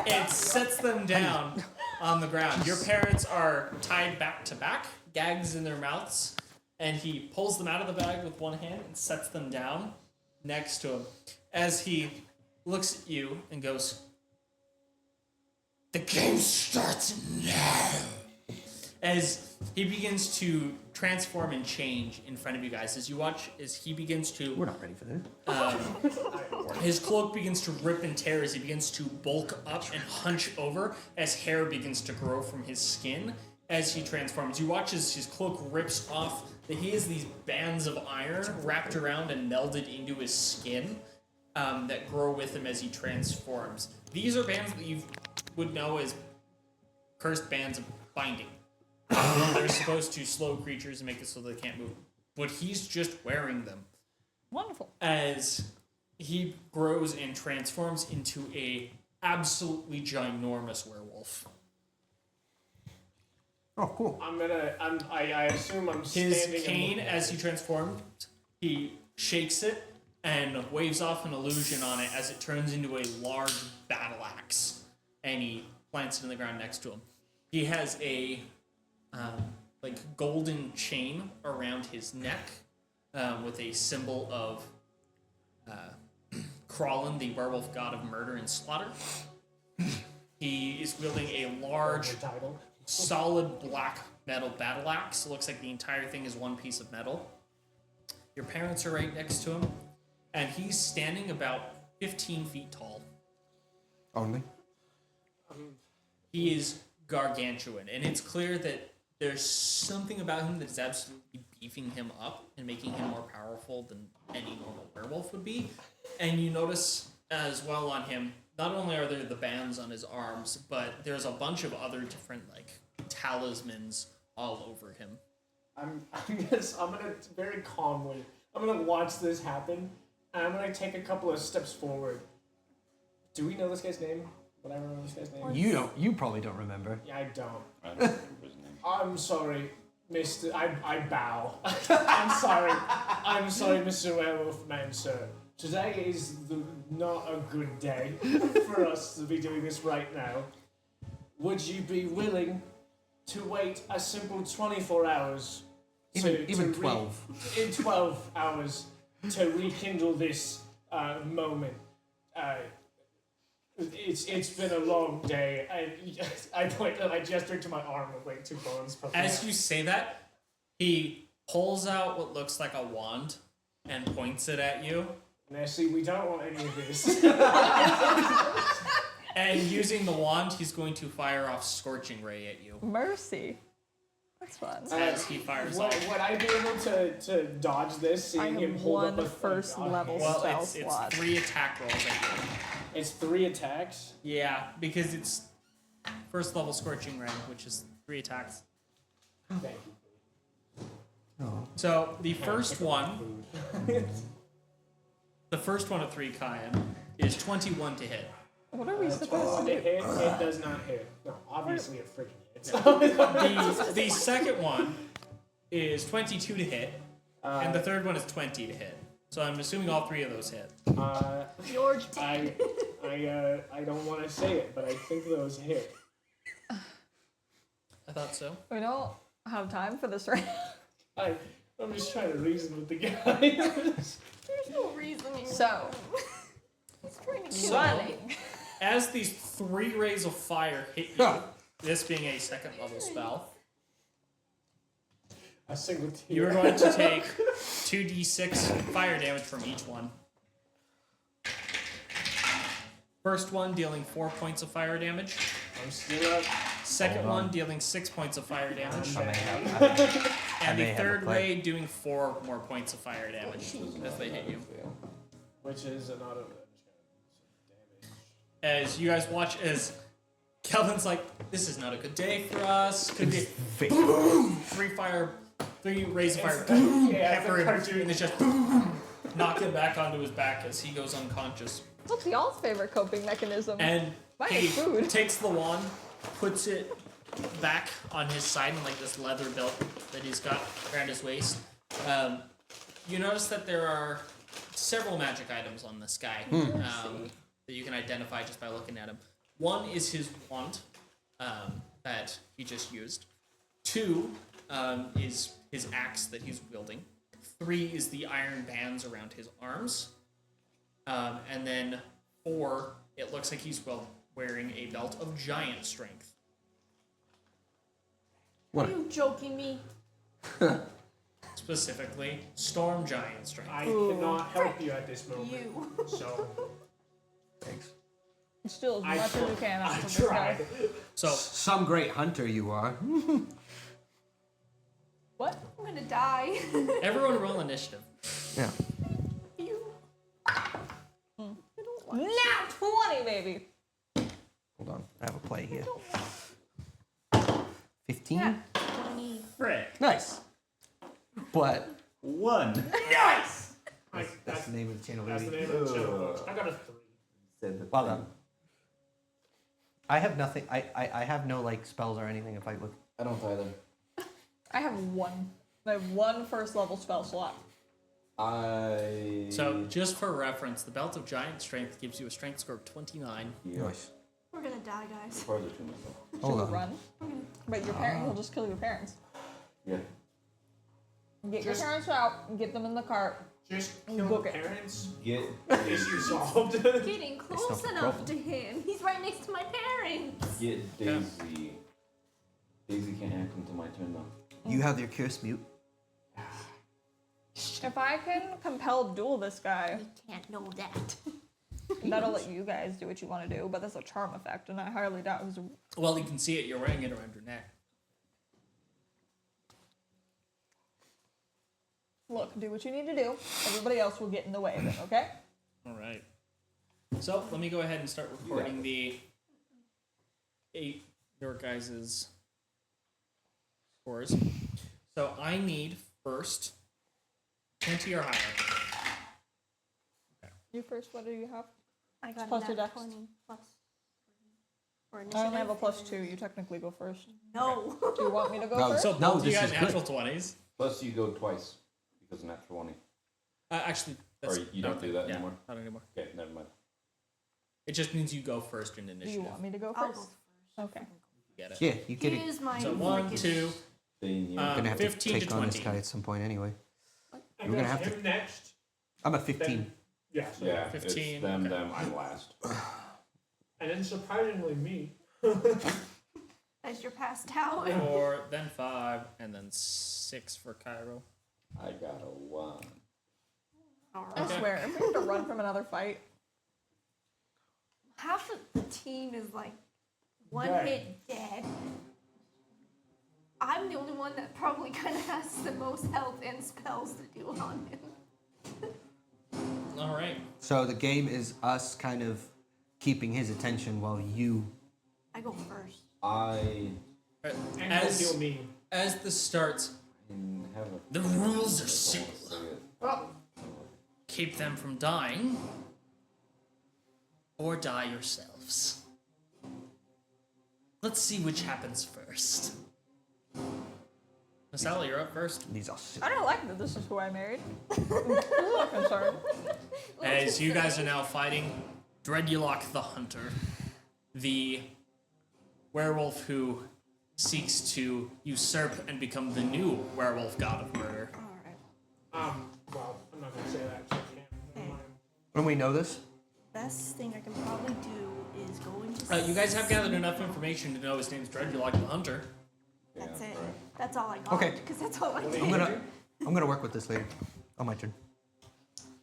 It sets them down on the ground. Your parents are tied back to back, gags in their mouths, and he pulls them out of the bag with one hand and sets them down next to him. As he looks at you and goes, "The game starts now." As he begins to transform and change in front of you guys, as you watch, as he begins to... We're not ready for this. His cloak begins to rip and tear as he begins to bulk up and hunch over as hair begins to grow from his skin as he transforms. You watch as his cloak rips off, that he has these bands of iron wrapped around and melded into his skin that grow with him as he transforms. These are bands that you would know as cursed bands of binding. They're supposed to slow creatures and make it so they can't move. But he's just wearing them. Wonderful. As he grows and transforms into a absolutely ginormous werewolf. Oh, cool. I assume I'm His standing. cane, as he transforms, he shakes it and waves off an illusion on it as it turns into a large battle axe. And he plants it in the ground next to him. He has a golden chain around his neck with a symbol of Kralin, the werewolf god of murder and slaughter. He is wielding a large, solid black metal battle axe. It looks like the entire thing is one piece of metal. Your parents are right next to him, and he's standing about 15 feet tall. Only? He is gargantuan, and it's clear that there's something about him that is absolutely beefing him up and making him more powerful than any normal werewolf would be. And you notice as well on him, not only are there the bands on his arms, but there's a bunch of other different talismans all over him. I'm gonna very calmly. I'm gonna watch this happen, and I'm gonna take a couple of steps forward. Do we know this guy's name? Would I remember this guy's name? You don't. You probably don't remember. Yeah, I don't. I don't remember his name. I'm sorry, Mr. I bow. I'm sorry, Mr. Werewolf Man, sir. Today is not a good day for us to be doing this right now. Would you be willing to wait a simple 24 hours? Even 12. In 12 hours to rekindle this moment. It's been a long day. I gestured to my arm with two bones. As you say that, he pulls out what looks like a wand and points it at you. Now, see, we don't want any of this. And using the wand, he's going to fire off Scorching Ray at you. Mercy. That's fun. As he fires off. Would I be able to dodge this, seeing him hold up a first level Well, spell it's slot. 3 attack rolls at you. It's 3 attacks? Yeah, because it's first level Scorching Ray, which is 3 attacks. Thank you. Oh. So the first one, of 3 Cayenne, is 21 to hit. What are we supposed to do? It does not hit. No, obviously it freaking hits. The second one is 22 to hit, and the third one is 20 to hit. So I'm assuming all 3 of those hit. George. I don't want to say it, but I think those hit. I thought so. We don't have time for this right now. I'm just trying to reason with the guy. There's no reasoning. So, He's trying to kill So- me. As these 3 rays of fire hit you, this being a second level spell, A single tear. you are going to take 2d6 fire damage from each one. First one dealing 4 points of fire damage. I'm still up. Second one dealing 6 points of fire damage. I may And the have a third play. ray doing 4 more points of fire damage as they hit you. Which is an auto damage. As you guys watch as Kelvin's like, this is not a good day for us. Could be boom, 3 rays of fire, boom, Yeah, pepper the him, cartoon. and it's just boom, knock him back onto his back as he goes unconscious. what's y'all's favorite coping mechanism? And Mine he is food. takes the wand, puts it back on his side in like this leather belt that he's got around his waist. You notice that there are several magic items on this guy. that you can identify just by looking at him. One is his wand that he just used. 2 is his axe that he's wielding. 3 is the iron bands around his arms. And then 4, it looks like he's wearing a belt of giant strength. What? Are you joking me? Specifically, storm giant strength. I cannot help you at this moment. You. So Thanks. Steal as much as you can out I of this guy. tried. So, Some great hunter you are. What? I'm gonna die. everyone roll initiative. Yeah. You. Now 20, baby. Hold on. I have a play here. 15? Yeah. 20. Frick. Nice. But 1. Nice. that's the name of the channel, That's the baby. name of the channel, folks. I got a 3. Said the Well done. I have nothing. I have no like spells or anything to fight with. I don't either. I have 1. I have 1 first level spell slot. So, just for reference, the belt of giant strength gives you a strength score of 29. Yeah. Nice. We're gonna die, guys. Farther to myself. Should Hold we on. run? But your parents will just kill your parents. Yeah. Get your Just- parents out, get them in the cart. Just kill Book the it. parents. Get Issue solved. Getting close not the enough problem. to him. He's right next to my parents. Get Daisy. Daisy can't act until my turn though. You have your curse mute. If I can compel duel this guy, We can't know that. that'll let you guys do what you want to do, but that's a charm effect, and I highly doubt it was Well, you can see it. You're wearing it around your neck. Look, do what you need to do. Everybody else will get in the way of it, okay? All right. So let me go ahead and start recording the 8 your guys' scores. So I need first 20 or higher. You first, what do you have? I got Plus a your nat dex. 20 plus. For I only have a initiative. plus 2. You technically go first. No. Do you want me to go No. first? So No, both you this got is good. natural 20s. Plus you go twice because of natural 20. Actually, that's, Or you don't do that yeah, anymore? Not anymore. Okay, never mind. It just means you go first in Do initiative. you want me to go I'll go first? first. Okay. Get it? Yeah, you get it. Here's my So 1, freaking- 2. Then you I'm gonna have to 15 to take on this 20. guy at some point anyway. I We're gonna got have to- him next. I'm at 15. Then, yeah. So, yeah, 15, it's them, okay. them, I'm last. And then surprisingly me. As you're passed out. 4, then 5, and then 6 for Cairo. I got a 1. I Okay. swear, if we have to run from another fight, Half of the team is like one Dead. hit dead. I'm the only one that probably kind of has the most health and spells to do on him. All right. So the game is us kind of keeping his attention while you. I go first. I And As, he'll heal me. as this starts, have a. the rules are I simple. don't wanna say it. Oh, Keep them from dying, or die yourselves. Let's see which happens first. Sally, you're up first. These are. I don't like that this is who I married. I'm a little concerned. As you guys are now fighting Dreadulok the Hunter, the werewolf who seeks to usurp and become the new werewolf god of murder. Alright. well, I'm not gonna say that. 'cause I can't. Never mind. When we know this, Best thing I can probably do is go into. You guys have gathered enough information to know his name's Dreadulok the Hunter. That's Yeah, it. right. That's all I got. Okay. Because that's all I What did. do I'm you gonna work with this later. On my turn.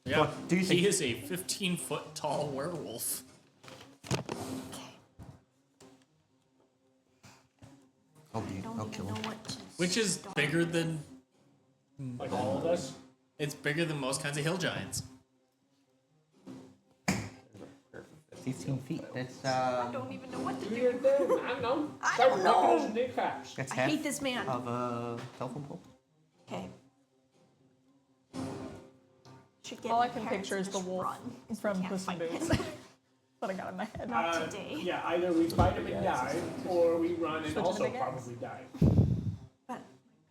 Yeah, What do you think? he is a 15-foot tall werewolf. Oh, dude, I don't I'll even kill know him. what to Which is start. bigger than Like all of us? it's bigger than most kinds of hill giants. 15 feet. That's I don't even know what to Do do. your thing. I know. I Start don't working know. those kneecaps. that's I half hate this man. of telephone pole. Okay. Should get All my I can parents picture to is the just wolf run. from Can't Puss in fight Boots. him. That I got in my head. Not today. Yeah, either we fight him and die, or we run and Switch also it again. probably die. But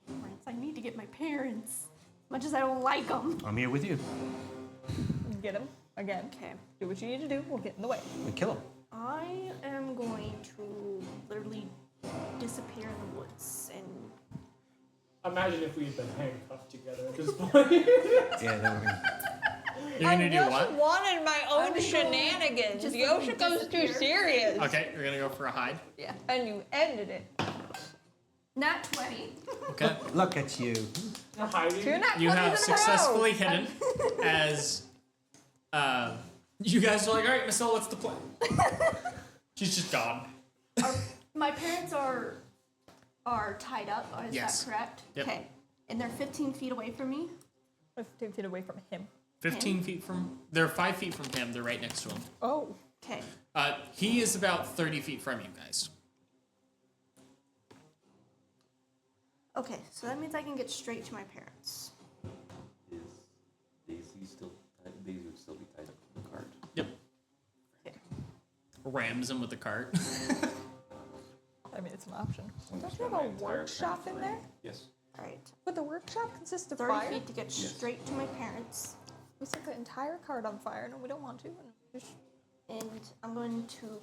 my parents, I need to get my parents. As much as I don't like them. I'm here with you. Get him. again, Okay. do what you need to do. We'll get in the way. We kill him. I am going to literally disappear in the woods and Imagine if we had been handcuffed together at this point. Yeah, then we're gonna. You're gonna do what? wanted my I'm own gonna shenanigans. just Yosha goes too disappear. serious. Okay, you're gonna go for a hide. Yeah. And you ended it. nat 20. Okay. Look at you. We're hiding. You're not You 20s have in a row. successfully hidden as you guys are like, all right, Miss L, what's the plan? She's just gone. My parents are tied up. Is Yes. that correct? Yep. Okay. And they're 15 feet away from me. 15 feet away from him. 15 feet from. They're 5 feet from him. They're right next to him. Oh. Okay. He is about 30 feet from you guys. Okay, so that means I can get straight to my parents. Is Daisy still? Daisy would still be tied up to the cart. Yep. Okay. Rams him with the cart. I mean, it's an option. Don't you Spend have my a entire workshop turn in there? flying. Yes. All right. Would the workshop consist of 30 fire? feet to get Yes. straight to my parents. We set the entire card on fire. No, we don't want to. And I'm going to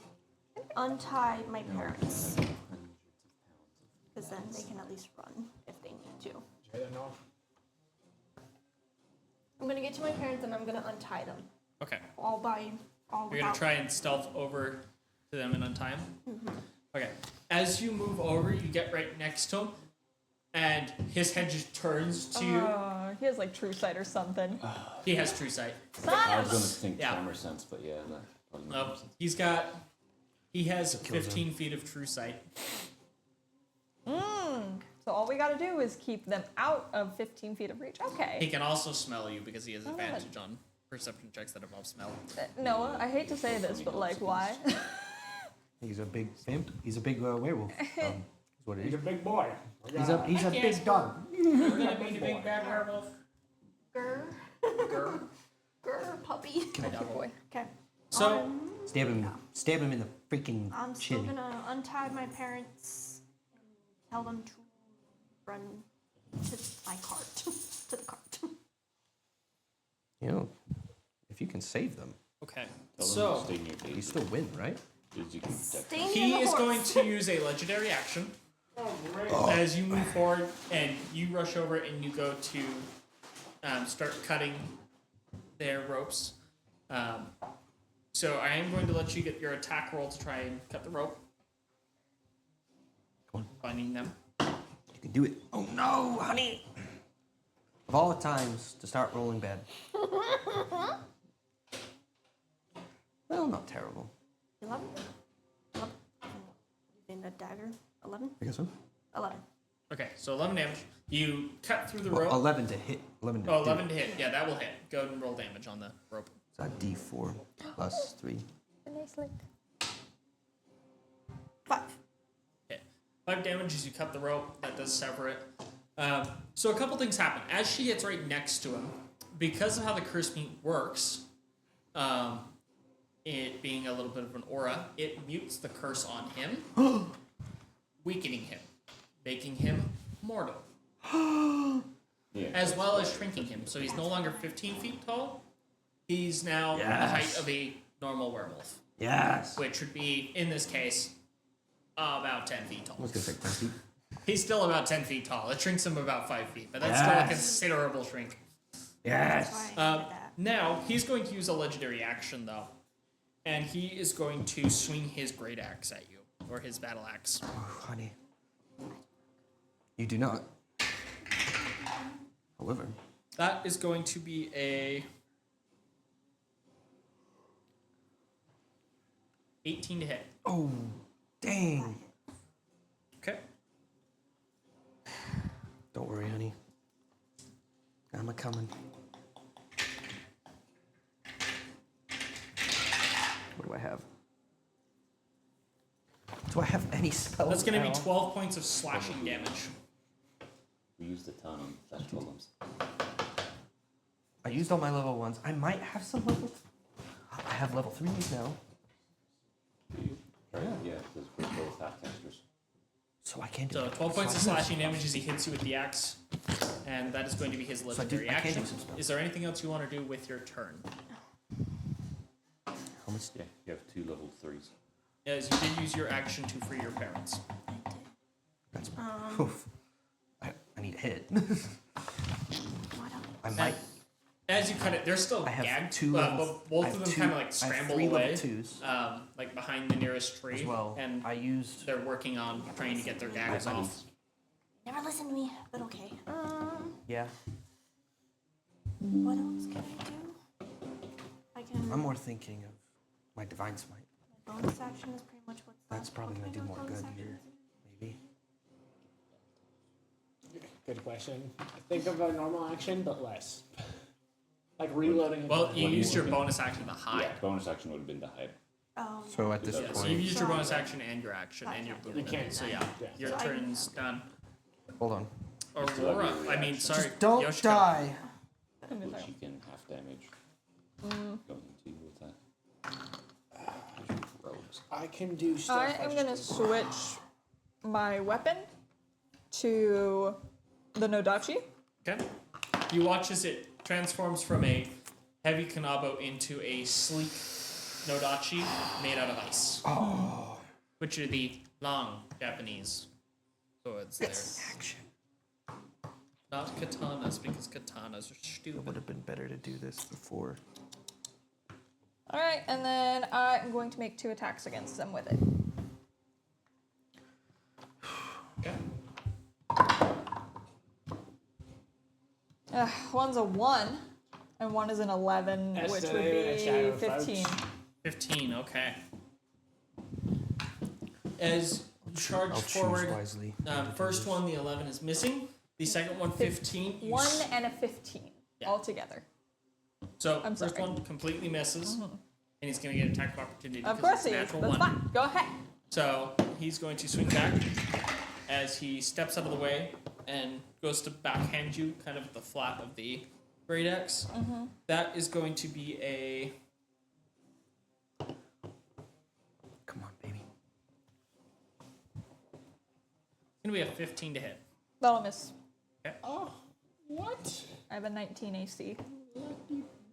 untie my parents. Because then they can at least run if they need to. I'm going to get to my parents and I'm going to untie them. Okay. All You're gonna about- try and stealth over to them and untie him? Okay. As you move over, you get right next to him, and his head just turns to you. He has like true sight or something. He has true sight. I was gonna think Yeah. tremor sense, but yeah, that probably makes No, more sense. he has 15 feet of true sight. So all we gotta do is keep them out of 15 feet of reach. He Okay. can also smell you because he has Oh, advantage on perception checks that involve smell. Noah, I hate to say this, but like, why? He's a big imp. He's a big werewolf. Is what it He's is. a big boy. He's a big dog. You're gonna be the big bad werewolf. Grr. Grr. Grr, puppy. My dog boy. Okay. So Stab him in the freaking I'm still chin. going to untie my parents and tell them to run to my cart. To the cart. You know, if you can save them, okay. Tell them So to stay near you Daisy. still win, right? Daisy can protect Stay near he the is horse. going to use a legendary action. Oh, great. As you move forward and you rush over and you go to start cutting their ropes. So I am going to let you get your attack roll to try and cut the rope. Come on. Binding them. You can do it. Oh no, honey! Of all the times to start rolling bad. Well, not terrible. 11? 11. Using a dagger. 11? I guess so. 11. Okay, so 11 damage. You cut through the Well, rope. 11 to hit. 11 to Oh, do 11 it. to hit. Yeah, that will hit. Go ahead and roll damage on the rope. It's a D4 plus 3. A nice link. 5. Hit. 5 damage as you cut the rope. That does sever it. So a couple things happen. As she gets right next to him, because of how the curse meat works, it being a little bit of an aura, it mutes the curse on him, weakening him, making him mortal, Yeah. as well as shrinking him. So he's no longer 15 feet tall. He's now the Yes. height of a normal werewolf, Yes! which would be, in this case, about 10 feet tall. I was going to say 10 feet. He's still about 10 feet tall. It shrinks him about 5 feet, but that's still a Yes. considerable shrink. Yes! That's why I needed that. Now, he's going to use a legendary action, though. And he is going to swing his great axe at you, or his battle axe. Oh, honey. You do not. However, That is going to be a 18 to hit. oh, dang. Okay. Don't worry, honey. I'm a-coming. What do I have? Do I have any spells? That's going to be at all? 12 points of slashing damage. We used a ton on flesh golems. I used all my level 1s. I might have some level... I have level 3s now. Do you? Right? Yeah, because we're both half casters. So I can't do So it. 12 points of So I- slashing damage as he hits you with the axe. And that is going to be his I legendary can do action. some spells. Is there anything else you want to do with your turn? Almost. Yeah, you have 2 level 3s. As you did use your action to free your parents. That's oof. I need a hit. I might. As you cut it, they're still I have gagged, 2 but level. both I of have them two- kind of like I have scramble 3 away, level 2s like behind the nearest tree, as well. and I used. they're working on trying to get their gags I- off. Never listen to me, but okay. Yeah. What else can I do? I can. I'm more thinking of my divine smite. My bonus action is pretty much what's That's left. probably What gonna do kind of more bonus good action here. is it? Maybe. Good question. Think of a normal action, but less. Like reloading. Well, you When used you- your bonus action to hide. Yeah, bonus action would have been to hide. Oh. So at this Yeah, Yeah, point, so you've used your Sorry. bonus action and your action and your You movement. can't So hide. yeah, Yeah. your So I- turn's done. hold on. still have Aurora, your I mean, reaction. sorry, Don't Yoshiko. die. Which you can half damage. Going to you with that. Rogues. I can do stuff. I am gonna switch my weapon to the Nodachi. Okay. You watch as it transforms from a heavy kanabo into a sleek Nodachi made out of ice. Oh. Which are the long Japanese swords there. Action. Not katanas, because katanas are It stupid. would have been better to do this before. All right, and then I'm going to make 2 attacks against them with it. Okay. One's a 1, and one is an 11, which would Estimated be shadow 15. 15, okay. As you charge I'll choose forward, wisely. first one, the 11 is missing. The second one, 15. you 1 s- and a 15 Yeah. altogether. So I'm first sorry. one completely misses, and he's going to get attack of opportunity. Of because course it's he a is. natural That's one. fine. Go ahead. So he's going to swing back as he steps out of the way and goes to backhand you, kind of at the flat of the great axe. That is going to be a Come on, baby. going to be a 15 to hit. That'll miss. Oh, what? I have a 19 AC.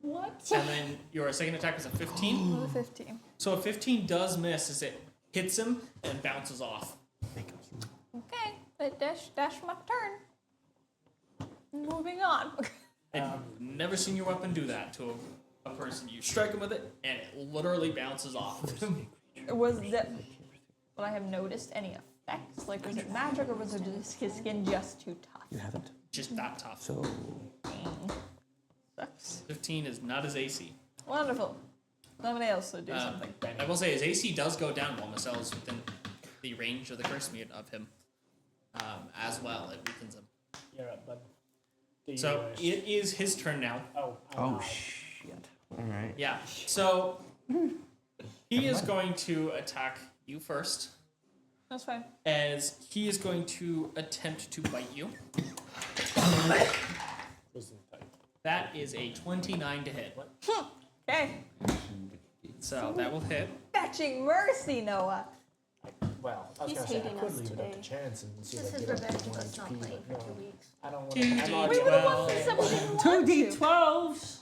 What? And then your second attack is a 15. With a 15. So a 15 does miss as it hits him and bounces off. Make him human. Okay, but dash my turn. Moving on. And you've never seen your weapon do that to a person. You strike him with it, and it literally bounces off of him. Was that? Would I have noticed any effects? Like, was it magic, or was it just his skin just too tough? You haven't. Just that tough. So Dang. Sucks. 15 is not his AC. Wonderful. Somebody else would do something. I will say his AC does go down while Marcel is within the range of the curse mute of him. As well, it weakens him. You're up, bud. Do So you it is his turn now. oh shit. All right. Yeah. So he is going to attack you first, That's fine. as he is going to attempt to bite you. Wisdom type. That is a 29 to hit. Okay. So that will hit. Fetching mercy, Noah. Well, I was He's gonna say I hating could us leave it up today. to chance and see This if I is get up revenge to of 1 us not HP, playing but for no. 2 weeks. I don't want 2D12. to. I'm We were the already ones that said we didn't want to. 2d12s.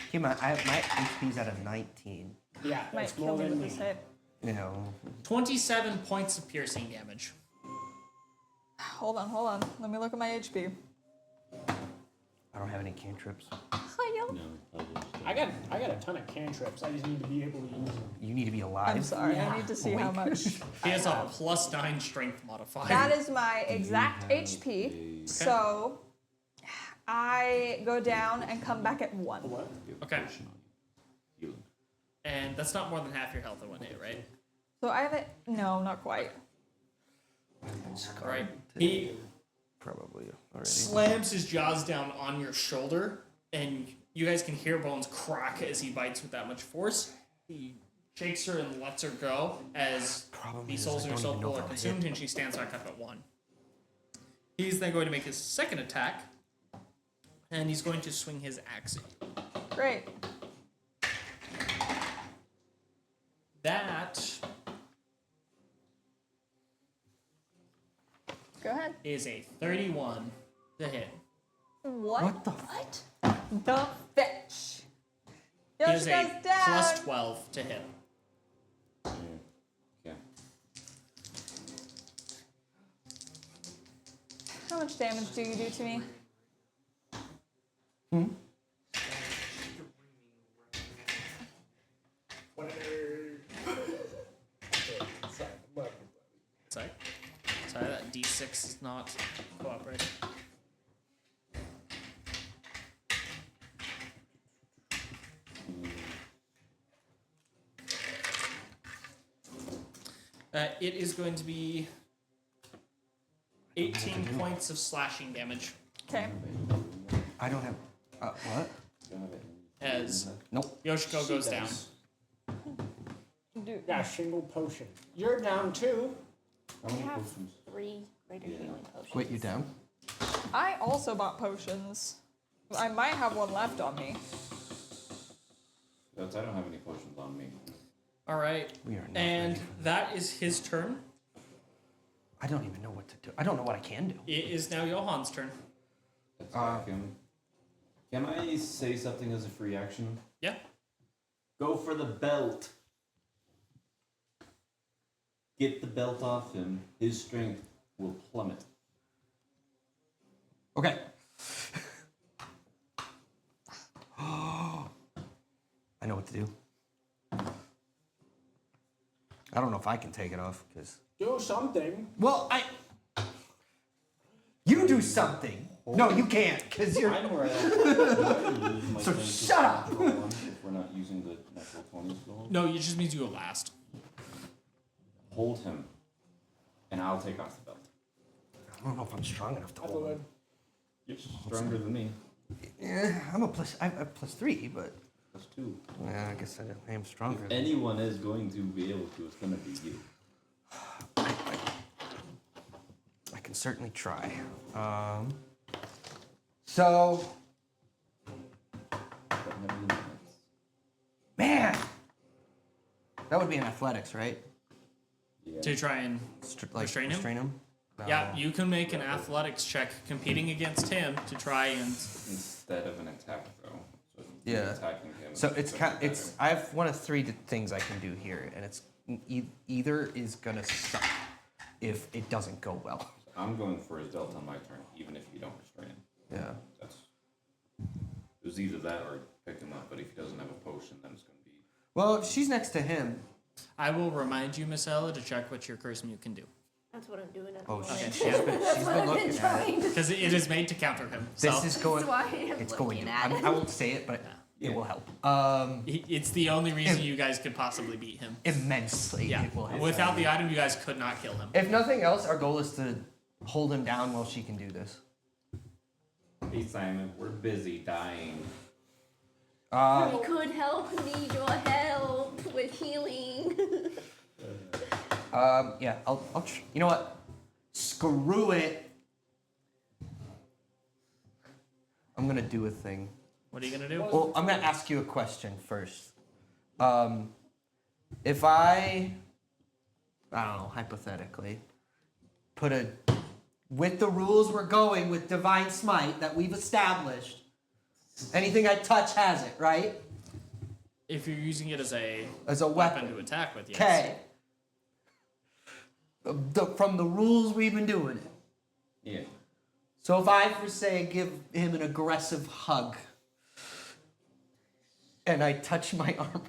Okay, my HP's at a 19. Yeah, Might that's kill more me than with me. this hit. You know. 27 points of piercing damage. Hold on. Let me look at my HP. I don't have any cantrips. No, I got a ton of cantrips. I just need to be able to use them. You need to be alive. I'm sorry. I need to see how Awake. much. He has a +9 strength modifier. That is my exact HP. So I go down and come back at 1. What? Okay. And that's not more than half your health in one hit, right? So I have it. No, not quite. Alright. He Probably already. slams his jaws down on your shoulder, and you guys can hear bones crack as he bites with that much force. He shakes her and lets her go as Problem the is, souls I in her don't soul even know pool if are I'll consumed, hit. and she stands back up at 1. He's then going to make his second attack, and he's going to swing his axe at you. Great. That Go ahead. is a 31 to hit. What? What the? The fetch. He is a Yoshiko's down. plus 12 to hit. Yeah. How much damage do you do to me? Sorry, that D6 is not cooperating. It is going to be 18 points of slashing damage Okay. I don't have. What? as Nope. Yoshiko goes down. Yeah, shingle potion. You're down too. How many have potions? 3 greater healing potions. Wait, you down? I also bought potions. I might have one left on me. I don't have any potions on me. All right, We are not and ready for that is his turn. I don't even know what to do. I don't know what I can do. It is now Johan's turn. Attack him. Can I say something as a free action? Yeah. Go for the belt. Get the belt off him. His strength will plummet. Okay. I know what to do. I don't know if I can take it off because. Do something. Well, you do something. No, you can't because you're. I'm where I lose my So strength shut up. to natural one if we're not using the natural 20 skill. No, it just means you go last. Hold him, and I'll take off the belt. I don't know if I'm strong enough to I hold. believe. Him. You're stronger than me. Yeah, I'm a plus. I'm a +3, but Plus 2. yeah, I guess I am stronger. If anyone is going to be able to, it's going to be you. I can certainly try. So, man, that would be an athletics, right? Yeah. To try and Restrain him? Restrain him? No. yeah, you can make an athletics check competing against him to try and Instead of an attack, though. So Yeah. attacking him. So it's it's. I have one of 3 things I can do here, and it's either is gonna suck if it doesn't go well. I'm going for his belt on my turn, even if you don't restrain him. Yeah. That's. It was either that or pick him up, but if he doesn't have a potion, then it's going to be. Well, if she's next to him. I will remind you, Miss Ella, to check what your curse mute can do. That's what I'm doing at the Oh, moment. Okay, she's yeah. been, That's she's what been I've looking been at it. trying to. Because it is made to counter him. So This is going. That's why I'm It's going looking to. at it. I won't say it, but Yeah. it will help. it's the only reason you guys could possibly beat him. Immensely. Yeah. It will help. Without the item, you guys could not kill him. If nothing else, our goal is to hold him down while she can do this. Hey, Simon, we're busy dying. You could help. Need your help with healing. Yeah, I'll you know what? Screw it. I'm gonna do a thing. What are you gonna do? Well, I'm gonna ask you a question first. If I don't know, hypothetically, with the rules we're going with Divine Smite that we've established, anything I touch has it, right? If you're using it as a weapon. to attack with, yes. Okay. From the rules we've been doing it. Yeah. So if I, for say, give him an aggressive hug, and I touch my armor.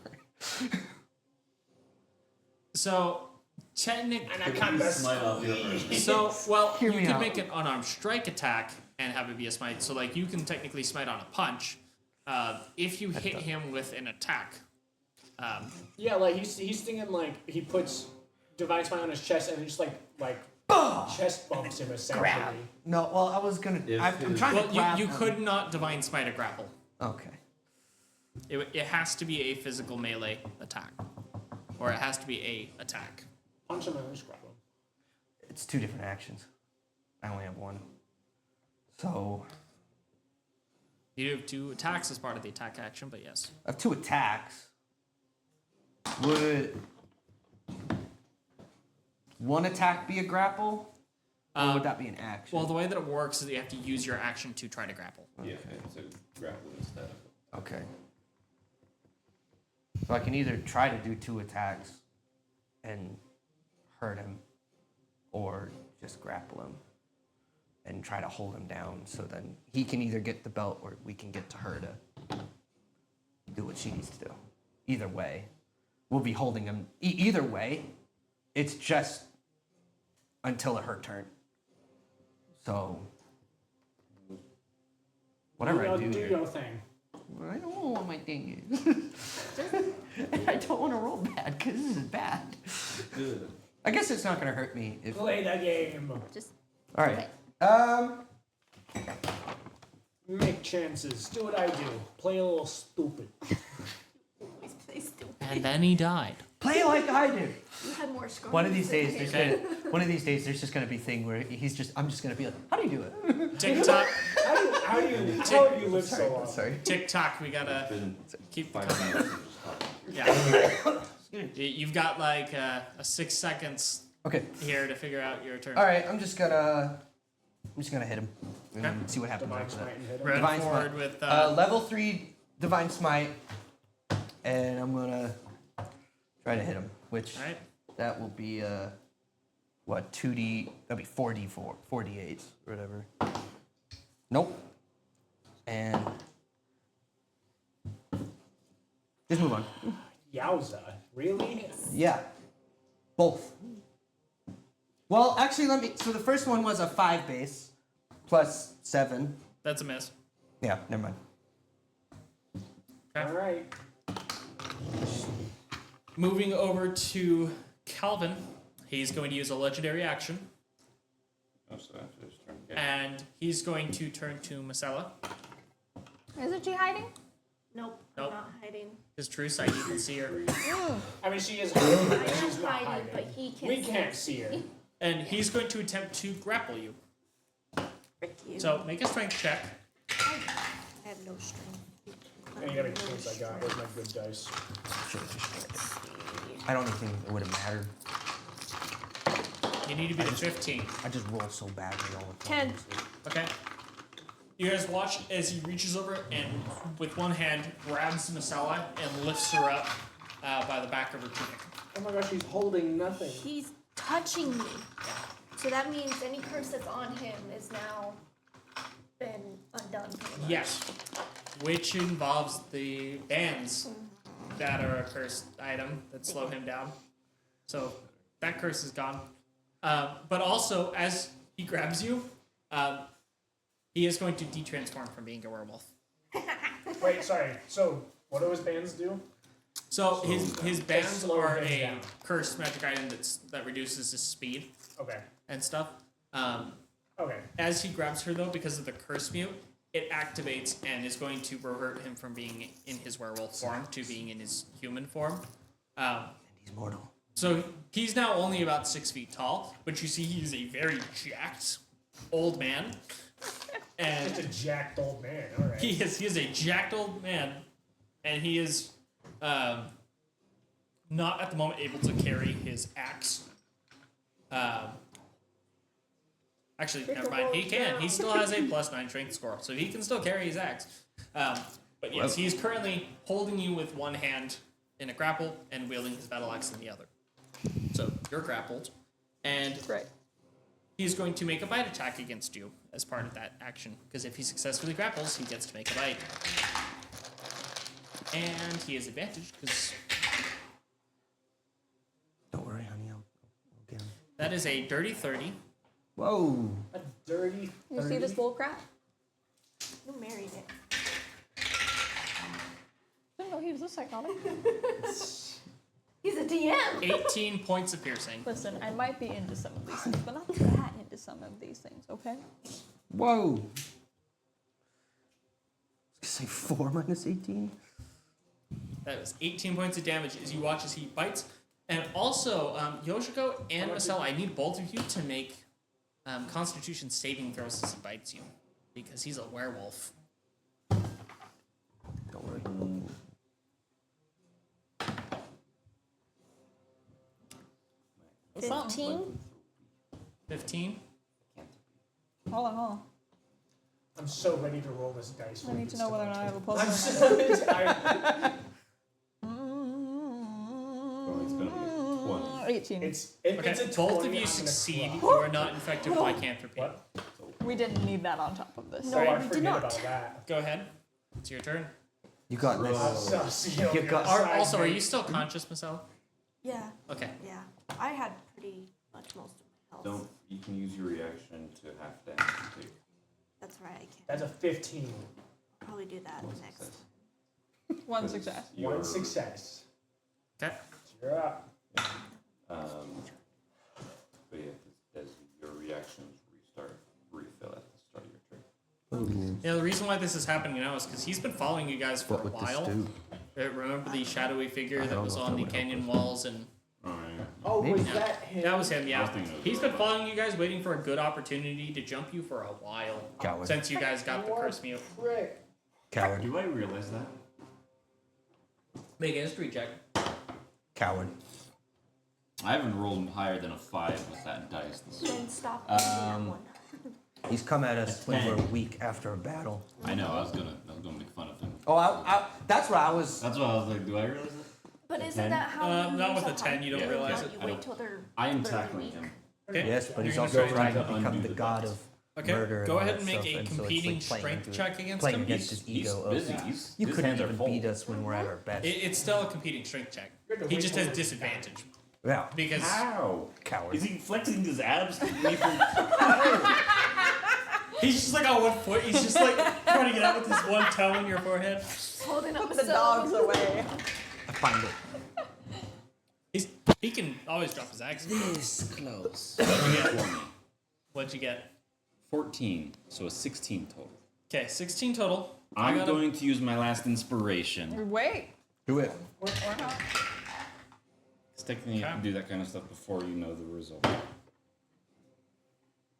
So technically, And I kind of Smite off your armor. so well, Hear you me can out. make an unarmed strike attack and have it be a smite. So like you can technically smite on a punch. If you hit him with an attack, Yeah, like he's thinking like he puts Divine Smite on his chest and just like chest bumps him essentially. Grab. No, well, I was gonna. If I'm his- trying to well, grab you him. could not divine smite a grapple. Okay. It has to be a physical melee attack, or it has to be a attack. Punch him and just grab him. It's 2 different actions. I only have 1. So You have 2 attacks as part of the attack action, but yes. I have 2 attacks. Would one attack be a grapple, or would that be an action? Well, the way that it works is that you have to use your action to try to grapple. Yeah, so grapple instead of. Okay. So I can either try to do 2 attacks and hurt him, or just grapple him and try to hold him down, so then he can either get the belt or we can get to her to do what she needs to do. Either way, we'll be holding him. Either way, it's just until her turn. So whatever I do Do here. your thing. I don't know what my thing is. I don't want to roll bad because this is bad. I guess it's not going to hurt me if. Play the game. Just All right. Make chances. Do what I do. Play a little stupid. always play stupid. And then he died. Play like I do. You had more scars. One of these days, Okay. there's just gonna be a thing where I'm just gonna be like, how do you do it? TikTok. How do you live so long? Sorry. TikTok. We gotta Been keep. 5 minutes. Yeah. You've got like 6 seconds Okay. here to figure out your turn. All right. I'm just gonna hit him and Okay. see what happens Divine after smite that. and hit him. Run Divine forward Smite. with Level 3 divine smite, and I'm gonna try to hit him. Which all right. that will be 2d. That'll be 4d4, 4d8, or whatever. Nope. And just move on. Yowza. Really? Yeah. Both. Well, actually, so the first one was a 5 base plus 7. That's a miss. Yeah, never mind. Okay. All right. Moving over to Calvin. He's going to use a legendary action, Oh, so after his turn. Okay. and he's going to turn to Masella. Isn't she hiding? Nope. Nope. I'm not hiding. His true sight, you can see her. I mean, she is hiding, I but she's am not hiding, hiding. but he can't. We can't see her. And he's going to attempt to grapple you. Frick you. So make a strength check. I have no strength. And you gotta chance I got. Where's my good dice? I don't even think it would have mattered. You need to beat a 15. I just roll so badly all the time. 10. Okay. You guys watch as he reaches over and with one hand grabs Masella and lifts her up by the back of her tunic. Oh my gosh, she's holding nothing. He's touching me. So that means any curse that's on him is now been undone. pretty much. Yes. Which involves the bands that are a cursed item that slow him down. So that curse is gone. But also, as he grabs you, he is going to de-transform from being a werewolf. Wait, sorry. So, what do his bands do? So his bands slow are him a down. cursed magic item that reduces his speed Okay. and stuff. Okay. As he grabs her, though, because of the curse mute, it activates and is going to revert him from being in his werewolf form to being in his human form. And he's mortal. So he's now only about 6 feet tall, but you see he's a very jacked old man. It's a And jacked old man. All right. he is a jacked old man, and he is not at the moment able to carry his axe. Actually, never mind. He can. He still has a +9 strength score, so he can still carry his axe. But yes, he's currently holding you with one hand in a grapple and wielding his battle axe in the other. So you're grappled, and Right. he's going to make a bite attack against you as part of that action. Because if he successfully grapples, he gets to make a bite. And he has advantage because Don't worry, honey. I'll get him. that is a dirty 30. Whoa. A dirty. You see this bull crap? You married it. Didn't know he was a psychotic. He's a DM. 18 points of piercing. Listen, I might be into some of these things, but not that into some of these things, okay? Whoa. I was gonna say 4 minus 18. That was 18 points of damage as you watch as he bites. And also, Yoshiko and Marcel, I need both of you to make Constitution saving throws as he bites you. Because he's a werewolf. Don't worry. 15. 15. Hold on. I'm so ready to roll this dice. I need to know whether or not I have a I'm plus. so tired. 18. It's Okay, a both 20, of I'm you gonna succeed. cry. You are not infected with lycanthropy. What? We didn't need that on top of this. No, Sorry, I we did forget not. about that. Go ahead. It's your turn. You got this. I'm so see on You the got- other side, Also, are mate. you still conscious, Miss Ella? Yeah, Okay. yeah. I had pretty much most of my health. Don't. You can use your reaction to half damage too. That's right, I can. That's a 15. Probably do that One next. success. One success. One success. Okay. You're up. But yeah, as your reactions refill at the start of your turn. Yeah, the reason why this is happening now is because he's been following you guys for What a would this while. do? Remember the shadowy figure that don't was know if on that the would help canyon us. walls and Alright. Oh, Maybe. was that him? that was him, I yeah. was thinking it was He's been Rob. following you guys, waiting for a good opportunity to jump you for a while. Coward. Since you guys got the You are curse mute. prick. Coward. Do I realize that? Make a history check. Coward. I haven't rolled higher than a 5 with that dice. This Then stop using that one. He's come at us when we're weak after a battle. I know. I was gonna make fun of him. Oh, that's what I was. That's why I was like, do I realize that? But isn't 10? that how you Not use with a 10, you don't Yeah, realize yeah. it. You I wait don't- till they're I am literally tackling weak. him. Okay. Yes, but You're he's gonna also try trying to to become undo the the god dice. of Okay, murder. go and ahead all and that make stuff, a and so it's competing like playing strength into check against playing him. against his ego. Of, busy. Yeah. He's, you his couldn't hands are even full. beat us when we're at our best. It's still a competing strength check. You're the He way just has forward. disadvantage Yeah, because How? coward. Is he flexing his abs to me from? he's just like on one foot. He's just like trying to get out with his one toe in your forehead. Holding up Put the dogs away. I find it. He can always drop his axe. This close. What'd you get? 14, so a 16 total. Okay, 16 total. I'm got a- going to use my last inspiration. Wait. Do it. Or not. It's technically you have Okay. to do that kind of stuff before you know the result.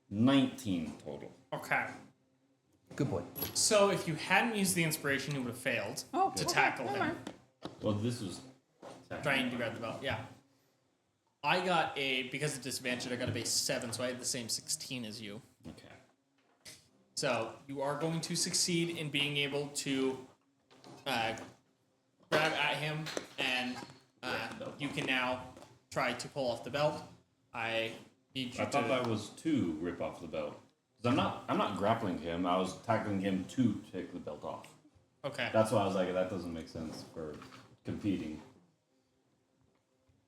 19 total. Okay. Good boy. So if you hadn't used the inspiration, you would have failed Oh, to okay, tackle never him. mind. Well, this was. Trying to grab the belt. Yeah. I got because of disadvantage, I got a base 7, so I had the same 16 as you. Okay. So you are going to succeed in being able to grab at him, and you can now try to pull off the belt. I need you I thought to. that was to rip off the belt. 'Cause I'm not grappling him. I was tackling him to take the belt off. Okay. That's why I was like, that doesn't make sense for competing.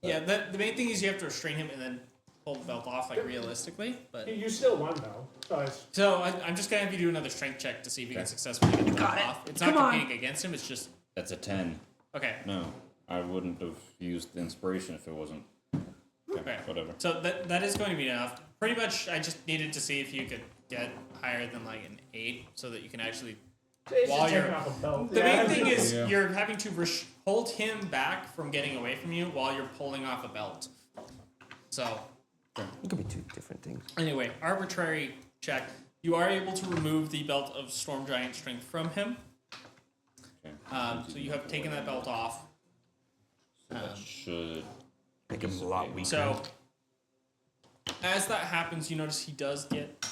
Yeah. The main thing is you have to restrain him and then pull the belt off, like realistically. But You still won though. So it's so I'm just gonna have you do another strength check to see if you can successfully get the belt off. It's not competing against him. It's just That's a 10. okay. No, I wouldn't have used the inspiration if it wasn't. Okay. Whatever. So that is going to be enough. Pretty much, I just needed to see if you could get higher than like an 8, so that you can actually. it's While just you're- taking off a belt. The main thing is Yeah. you're having to hold him back from getting away from you while you're pulling off a belt. So It could be two different things. anyway, arbitrary check. You are able to remove the belt of Storm Giant Strength from him. Okay. So you have taken that belt off. So that should. Make him a lot weaker. So as that happens, you notice he does get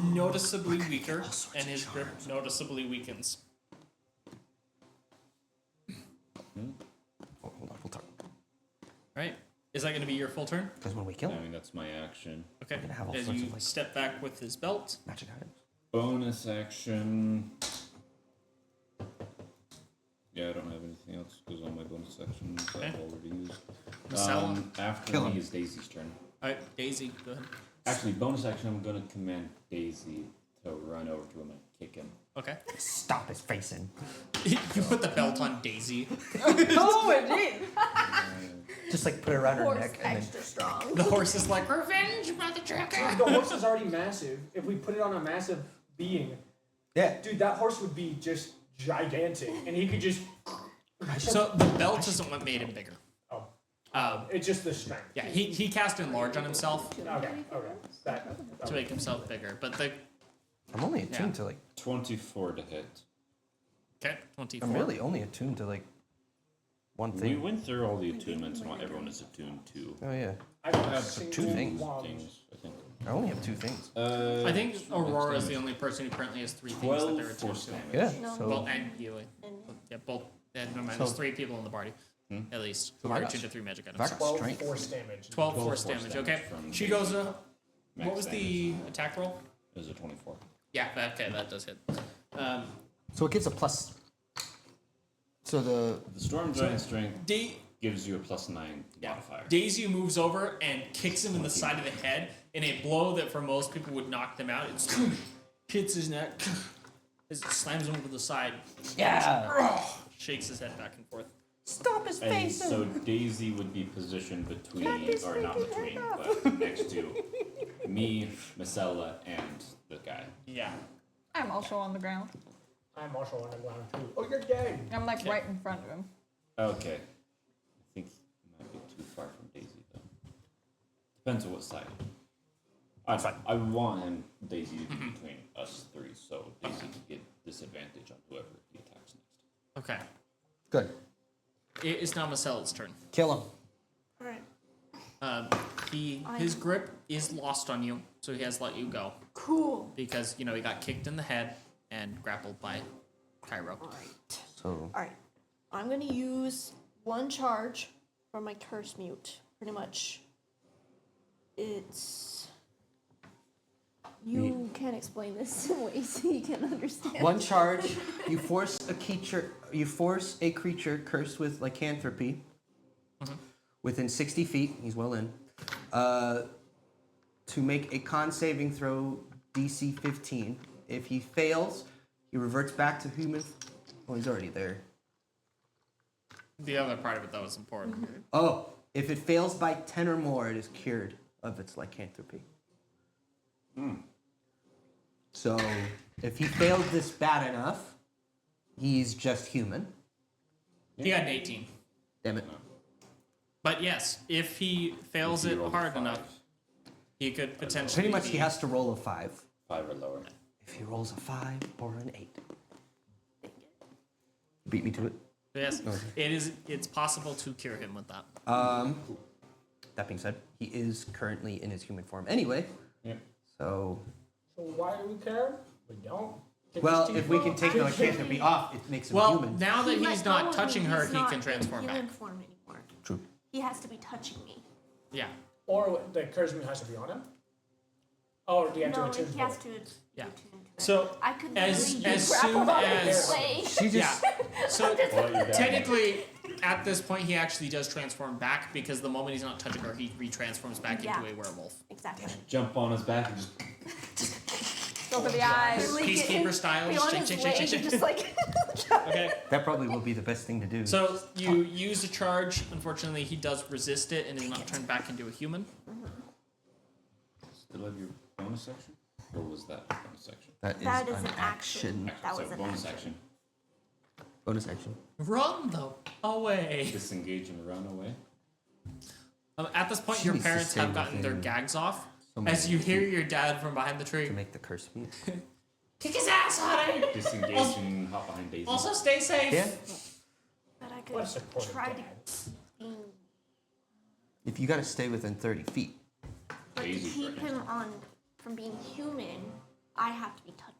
noticeably weaker, and his grip noticeably weakens. Oh, hold on, we'll talk. Right? Is that going to be your full turn? Because when we kill I him, mean, that's my action. Okay. gonna have all As sorts you of, like- step back with his belt. magic items. Bonus action. Yeah, I don't have anything else because all my bonus actions Okay. I've already used. Masala. After Kill me him. is Daisy's turn. All right, Daisy, go ahead. Actually, bonus action, I'm gonna command Daisy to run over to him and kick him. Okay. Stop his face in. You put the belt on Daisy. Oh, jeez. Just like put it around her Horse neck and then extra strong. The horse is like, revenge, mother trucker. The horse is already massive. If we put it on a massive being, yeah. dude, that horse would be just gigantic, and he could just. So the belt isn't what made him bigger. Oh, it's just the strength. Yeah, he cast enlarge on himself Okay. to make himself bigger. But the I'm only attuned to like. 24 to hit. okay, 24. I'm really only attuned to like one We thing. went through all the attunements and what everyone is attuned to. Oh yeah. I I have two things. things, I think. I only have two things. I think Aurora is the only person who currently has 3 things that 12 they're force attuned to. damage. Yeah. No. So Well, and healing. And Yeah, both. Yeah, never mind. There's So- 3 people in the party. at least. So I Or got 2 to 3 magic items. Vax. 12 Strength. force damage. 12 12 force force damage. damage Okay. from She Daisy. goes. Max What was the attack roll? It was a 24. Yeah. Okay, that does hit. So it gets a plus. So the The Storm Giant Strength Da- gives you a +9 modifier. Daisy moves over and kicks him in the side of the head in a blow that for most people would knock them out. It hits his neck, it slams him over the side, shakes his head back and forth. Stop his And face. so Daisy would be positioned between, or not between, but next to me, Marcella, and the guy. Yeah. I'm also on the ground. I'm also on the ground too. Oh, you're dead. I'm like right in front of him. Okay. I think it might be too far from Daisy, though. Depends on what side. I want him, Daisy, to be between us three, so Daisy can get disadvantage on whoever he attacks next. Okay. good. It is now Marcella's turn. Kill him. Alright. His grip is lost on you, so he has let you go Cool. because he got kicked in the head and grappled by Cairo. Alright. So Alright. I'm gonna use one charge for my curse mute. Pretty much. It's. You can't explain this in ways you can understand. one charge, you force a creature cursed with lycanthropy within 60 feet. He's well in. To make a con saving throw DC 15. If he fails, he reverts back to human. Oh, he's already there. The other part of it, though, is important. Oh, if it fails by 10 or more, it is cured of its lycanthropy. So, if he failed this bad enough, he's just human. He got an 18. Damn it. But yes, if he fails If he it rolled hard 5, enough, he could potentially. Pretty much he be- has to roll a 5. 5 or lower. If he rolls a 5 or an 8. Beat me to it. Yes, Okay. it's possible to cure him with that. That being said, he is currently in his human form anyway. Yeah. So, So why do we care? We don't. Get well, his if teeth we off. can take the lycanthropy off, it makes him Well, human. now that He he's let not go of touching me, her, he's he not can transform in back. human form anymore. True. He has to be touching me. Yeah, Or the curse mute has to be on him. Or do you have No, to attune he to has it? to. Yeah. attune to it. So I could as literally soon as way. She just. yeah, so Well, you're down. technically at this point he actually does transform back because the moment he's not touching her, he retransforms back Yeah. into a werewolf. Exactly. Jump on his back and just. Go for the eyes. Literally get Peacekeeper him- style. be on Shake, his shake, leg shake, and shake, just like. Okay. That probably will be the best thing to do. So you use a charge. Unfortunately, he does resist it and is not turned back into a human. Still have your bonus section? Or was that a bonus section? That is an action. That so was an bonus action. action. Bonus action. Run though away. Disengage and run away. At this point, She your needs to parents stay have gotten their within gags off. so As many you hear feet your dad from behind the tree, to make the curse mute. kick his ass, honey. Disengage Also- and hop behind Daisy. Also, stay safe. Yeah. But I What a could supportive try to. dad. If you gotta stay within 30 feet. But to Daisy, keep for him on from being human, I have to be touching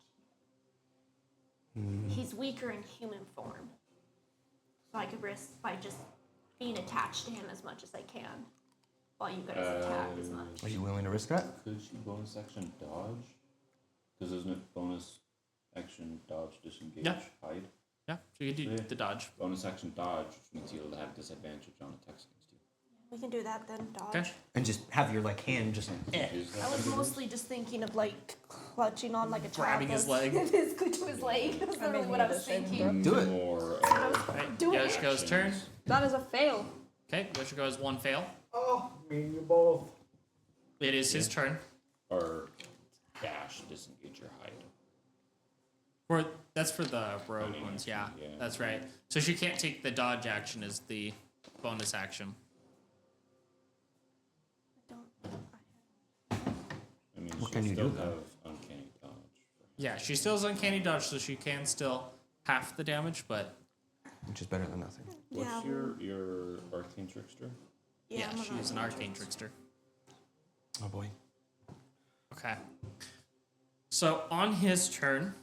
him. He's weaker in human form. So I could risk by just being attached to him as much as I can. While you guys attack as much. Are you willing to risk that? Could she bonus action dodge? Because there's no bonus action dodge, disengage, Yeah. hide. Yeah, so you can do Yeah. the dodge. Bonus action dodge, which means you'll have disadvantage on attacks against you. We can do that then, dodge. Okay. And just have your like hand just. Is that I was what it is? mostly just thinking of like clutching on like a child. Grabbing his leg. to his leg. That's I mean, literally what I need was a saving thinking. Do it. More Right, Do it. Yoshiko's turn. That is a fail. Okay, Yoshiko has one fail. Oh, me and you both. It is his turn. or dash, disengage, or hide. That's for the rogue Running ones, action, yeah, yeah. that's right. So she can't take the dodge action as the bonus action. I mean, What she can you still do, though? have uncanny dodge. Yeah, she still has uncanny dodge, so she can still half the damage, but Which is better than nothing. What's Yeah. your arcane trickster? yeah, I'm she is an arcane trickster. Oh boy. Okay. So on his turn,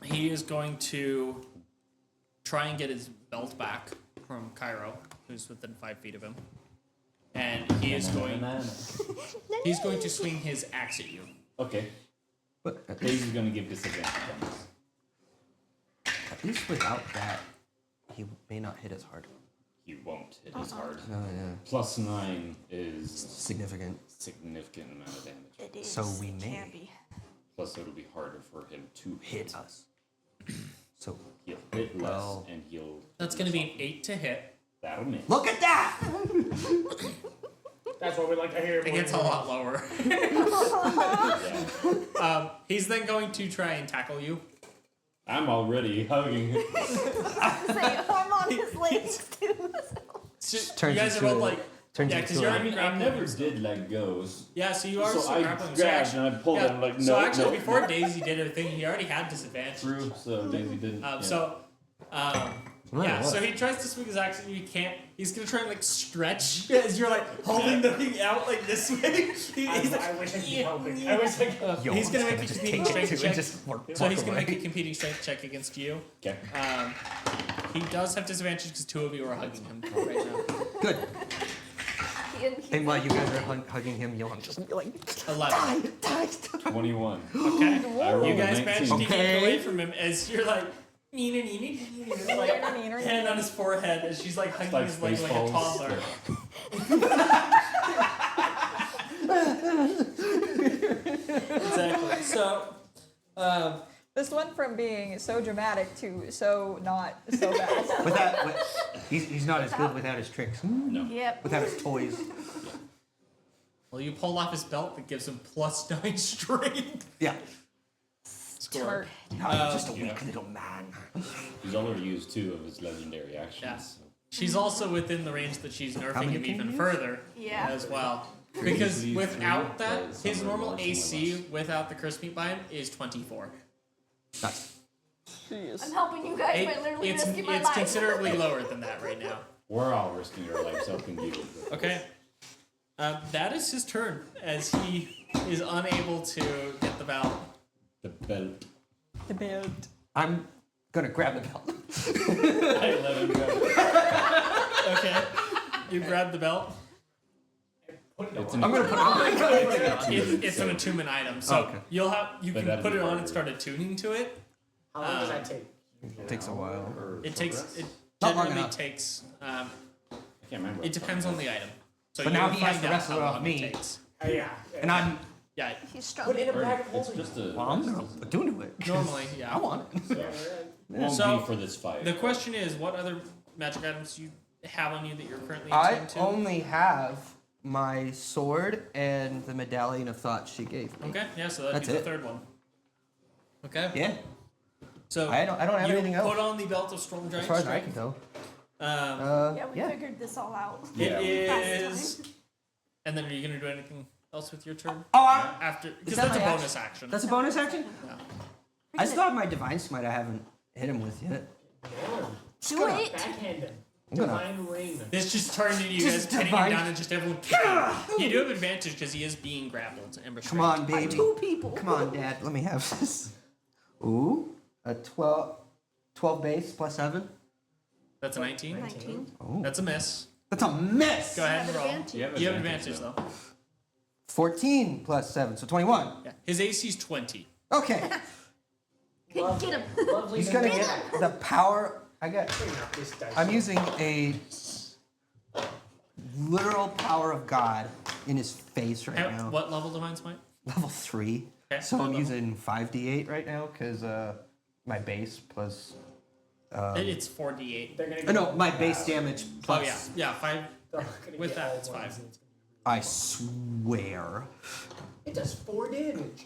he is going to try and get his belt back from Cairo, who's within 5 feet of him, and he's going to swing his axe at you. Okay. But Daisy's gonna give disadvantage on this. at least without that, he may not hit as hard. He won't hit as hard. Oh, yeah. Plus 9 is Significant. significant amount of damage. It is. So we It may. can be. Plus it'll be harder for him to Hit us. So, He'll hit less, Well- and he'll. That's going to be an 8 to hit. That'll miss. look at that! That's what we like to hear. It gets a lot lower. Yeah. He's then going to try and tackle you. I'm already hugging him. Say, I'm on his legs too. Turns You guys are into both a- like, turns yeah, into because you're a- I already mean, I grappling. never did let go. Yeah, so you are So still I grappling. grabbed and I pulled him like, So no, actually, no, before no. Daisy did her thing, he already had disadvantage. True, so Daisy didn't. Yeah. Yeah, so he tries to swing his axe and you can't. He's gonna try and like stretch as you're like holding the thing out like this way. He's like, I wish I could help it. I wish I could. Yo, he's gonna I'm make a just competing take it strength too and check. just So he's gonna walk make a away. competing strength check against you. Okay. He does have disadvantage because 2 of you are hugging him right now. Good. He And while you guys are hugging him, I'm just like, 11. 21. Okay. I rolled You a guys 19. managed to Okay. get away from him as you're like, like hand on his forehead as she's like hugging Like his leg like a Spaceballs. toddler. Exactly. So, This went from being so dramatic to so not so bad. he's not as good without his tricks. No. Yep. Without his toys. well, you pull off his belt that gives him +9 strength. Yeah. Score. No, he's just a weak little man. He's already used 2 of his legendary actions. Yeah. So. She's also within the range that she's nerfing many him can even you use? further Yeah. as well. Because Usually without 3, that, but his some are normal more, some are AC less. without the curse meat by him is 24. Nice. I'm helping you guys by literally It's risking my life. considerably lower than that right now. We're all risking our lives helping you. Okay. That is his turn as he is unable to get the belt. The belt. The belt. I'm gonna grab the belt. I let him go. Okay. You grab the belt. It's I'm gonna put it on. It's an attunement item, so Okay. you But can that'd put be it on and harder. start attuning to it. How long does that take? It takes a while. It Not long generally enough. takes. I can't remember. It depends on the item. So But you'll now he has find to out wrestle how it off long me. it takes. Yeah. And I'm. Yeah, He's strong. Put it in a Or bag of it's holding. just a. Well, I'm gonna do it. normally, yeah. I want it. Yeah, right. Won't So, be for this fight. The question is, what other magic items do you have on you that you're currently I attuned to? only have my sword and the medallion of thought she gave me. Okay, yeah, so that'd That's be the it. third one. Okay. Yeah. So I don't have you anything put else. on the belt of strong As giant far as I can strength. tell. Yeah, we figured this all out. Yeah. It Last is. And then are you gonna do anything else with your turn Oh, after? Because that that's a my bonus action. that's a bonus action? Yeah. I still have my divine smite I haven't hit him with yet. Do it. Backhand him. I'm gonna- Divine ring. This just turned into you Just guys pinning him divine- down and just everyone kicking. You do have advantage because he is being grappled and Come on, baby. 2 people. Come on, Dad. Let me have this. Ooh, a 12 base plus 7. That's a 19. 19. Oh, That's a miss. that's a miss. Go ahead Have and roll. advantage. You have advantage though. 14 plus 7, so 21. Yeah. His AC is 20. Okay, Get him. Lovely. he's gonna get the power. I got. Bring up this dice. I'm using a literal power of God in his face right now. What level divine smite? Level 3. Okay, So what I'm level? using 5d8 right now because my base plus. It's 4d8. They're gonna Oh, no, my base damage Oh plus. yeah, 5. They're gonna With get that, all it's ones, 5. and it's I swear It does 4 damage.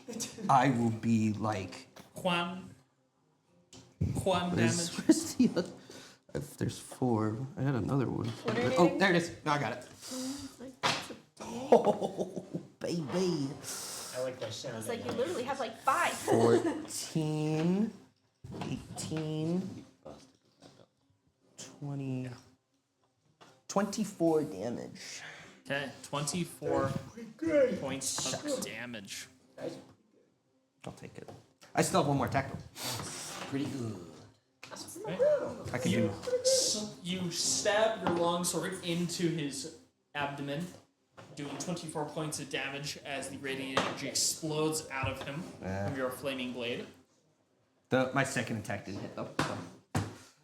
I will be like. Quan damage. Where's the other? If there's 4, I had another one. What are you Oh, needing? there it is. No, I got it. Oh, baby. I like that sound. It's like you literally have like 5. 14, 18, 20, 24 damage. Okay, 24 Good. points of damage. Guys, I'll take it. I still have one more attack though. Pretty good. I can You, do. you stab your longsword into his abdomen, doing 24 points of damage as the radiant energy explodes out of him from your flaming blade. My second attack didn't hit though. So.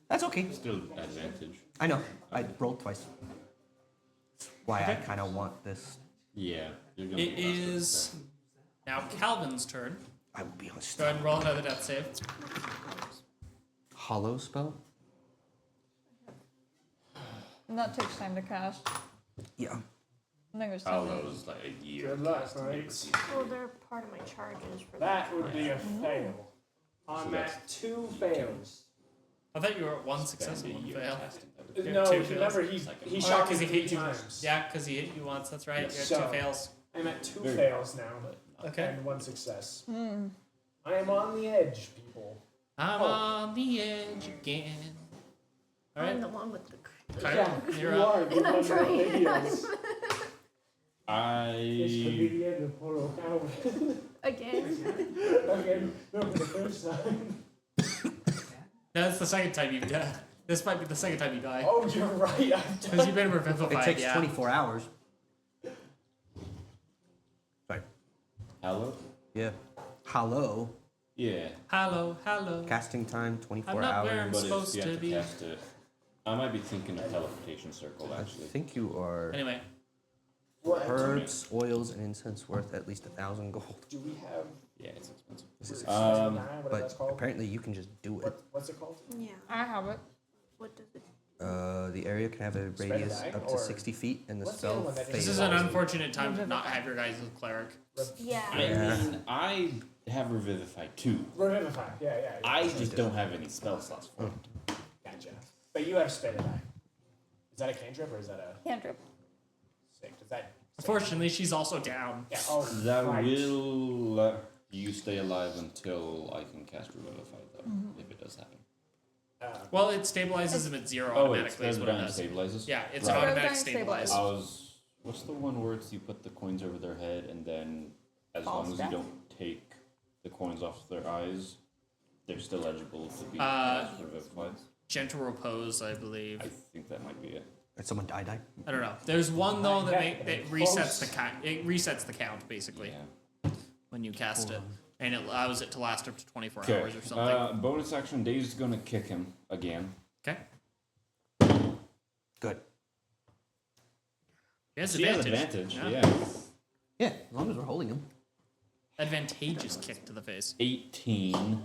That's okay. Still advantage. I know. I rolled twice. Why I kind of want this. Yeah. You're gonna It be faster. is now Calvin's turn. I will be honest. Go ahead and roll another death save. Hollow spell. And that takes time to cast. Yeah. I think it was Oh, 10 that days. was like a year. Good luck, casting it, mates. but Well, they're part of my charges for That would be a fail. I'm So that's- at 2 fails. I thought you were at one you success spend and a one year fail. casting that. Yeah, No, 2 fails. remember he Oh, shot me because he 3 hit you. times. Yeah, because he hit you once. That's right. Yes, You had so- 2 fails. I'm at 2 Very fails now, Okay. and 1 success. I am on the edge, people. I'm on the edge again. All I'm right. the one with the. Kyra, Yeah, you're you up. are. You're And I'm on the trying. videos. This could be I the end of Poro Calvin. Again. Again, no, for the first time. That's the second time you've done. This might be the second time you die. Oh, you're right. I've Because you've been It revivified, takes yeah. 24 hours. Sorry. hello. Yeah. Hollow. Yeah, Hello, hello. Casting time 24 I'm not where hours. I'm but supposed if you to have to be. cast it, I might be thinking of teleportation circle I actually. think you are. Anyway, What? Herbs, oils, and incense worth at least 1,000 gold. Do we have? Yeah, it's expensive. This is Um, what but that's called? apparently you can just do it. What's it called? Yeah. I have it. What does it? The area can have a Spend radius die, up to or- 60 feet, and the What's the other spell one that fades. this is an Phase. unfortunate time to not have your guys as cleric. Yeah. I mean, I have Revivify too. Revivify. Yeah. I just don't have any spell slots for it. Gotcha. But you have spend die. Is that a cantrip or is that a Cantrip. sick? Does that? Unfortunately, she's also down. Yeah. Oh, That right. will let you stay alive until I can cast Revivify, though, if it does happen. Well, it stabilizes him at 0 Oh, it automatically. Is spells what it down does. stabilizes? Yeah, it's Right. an automatic Spells down stabilize. I was. What's the one where it's you put the coins over their head and then as False long as death? you don't take the coins off their eyes, they're still eligible to be revivified? Gentle repose, I believe. I think that might be it. Did someone die? I don't know. There's one though that That resets the count. It resets the count basically Yeah. when you cast it, and it allows it to last up to 24 Okay. hours or something. Bonus action, Dave's gonna kick him again. Okay. Good. He has He has advantage. advantage, yeah. Yeah, as long as we're holding him. Advantageous kick to the face. 18.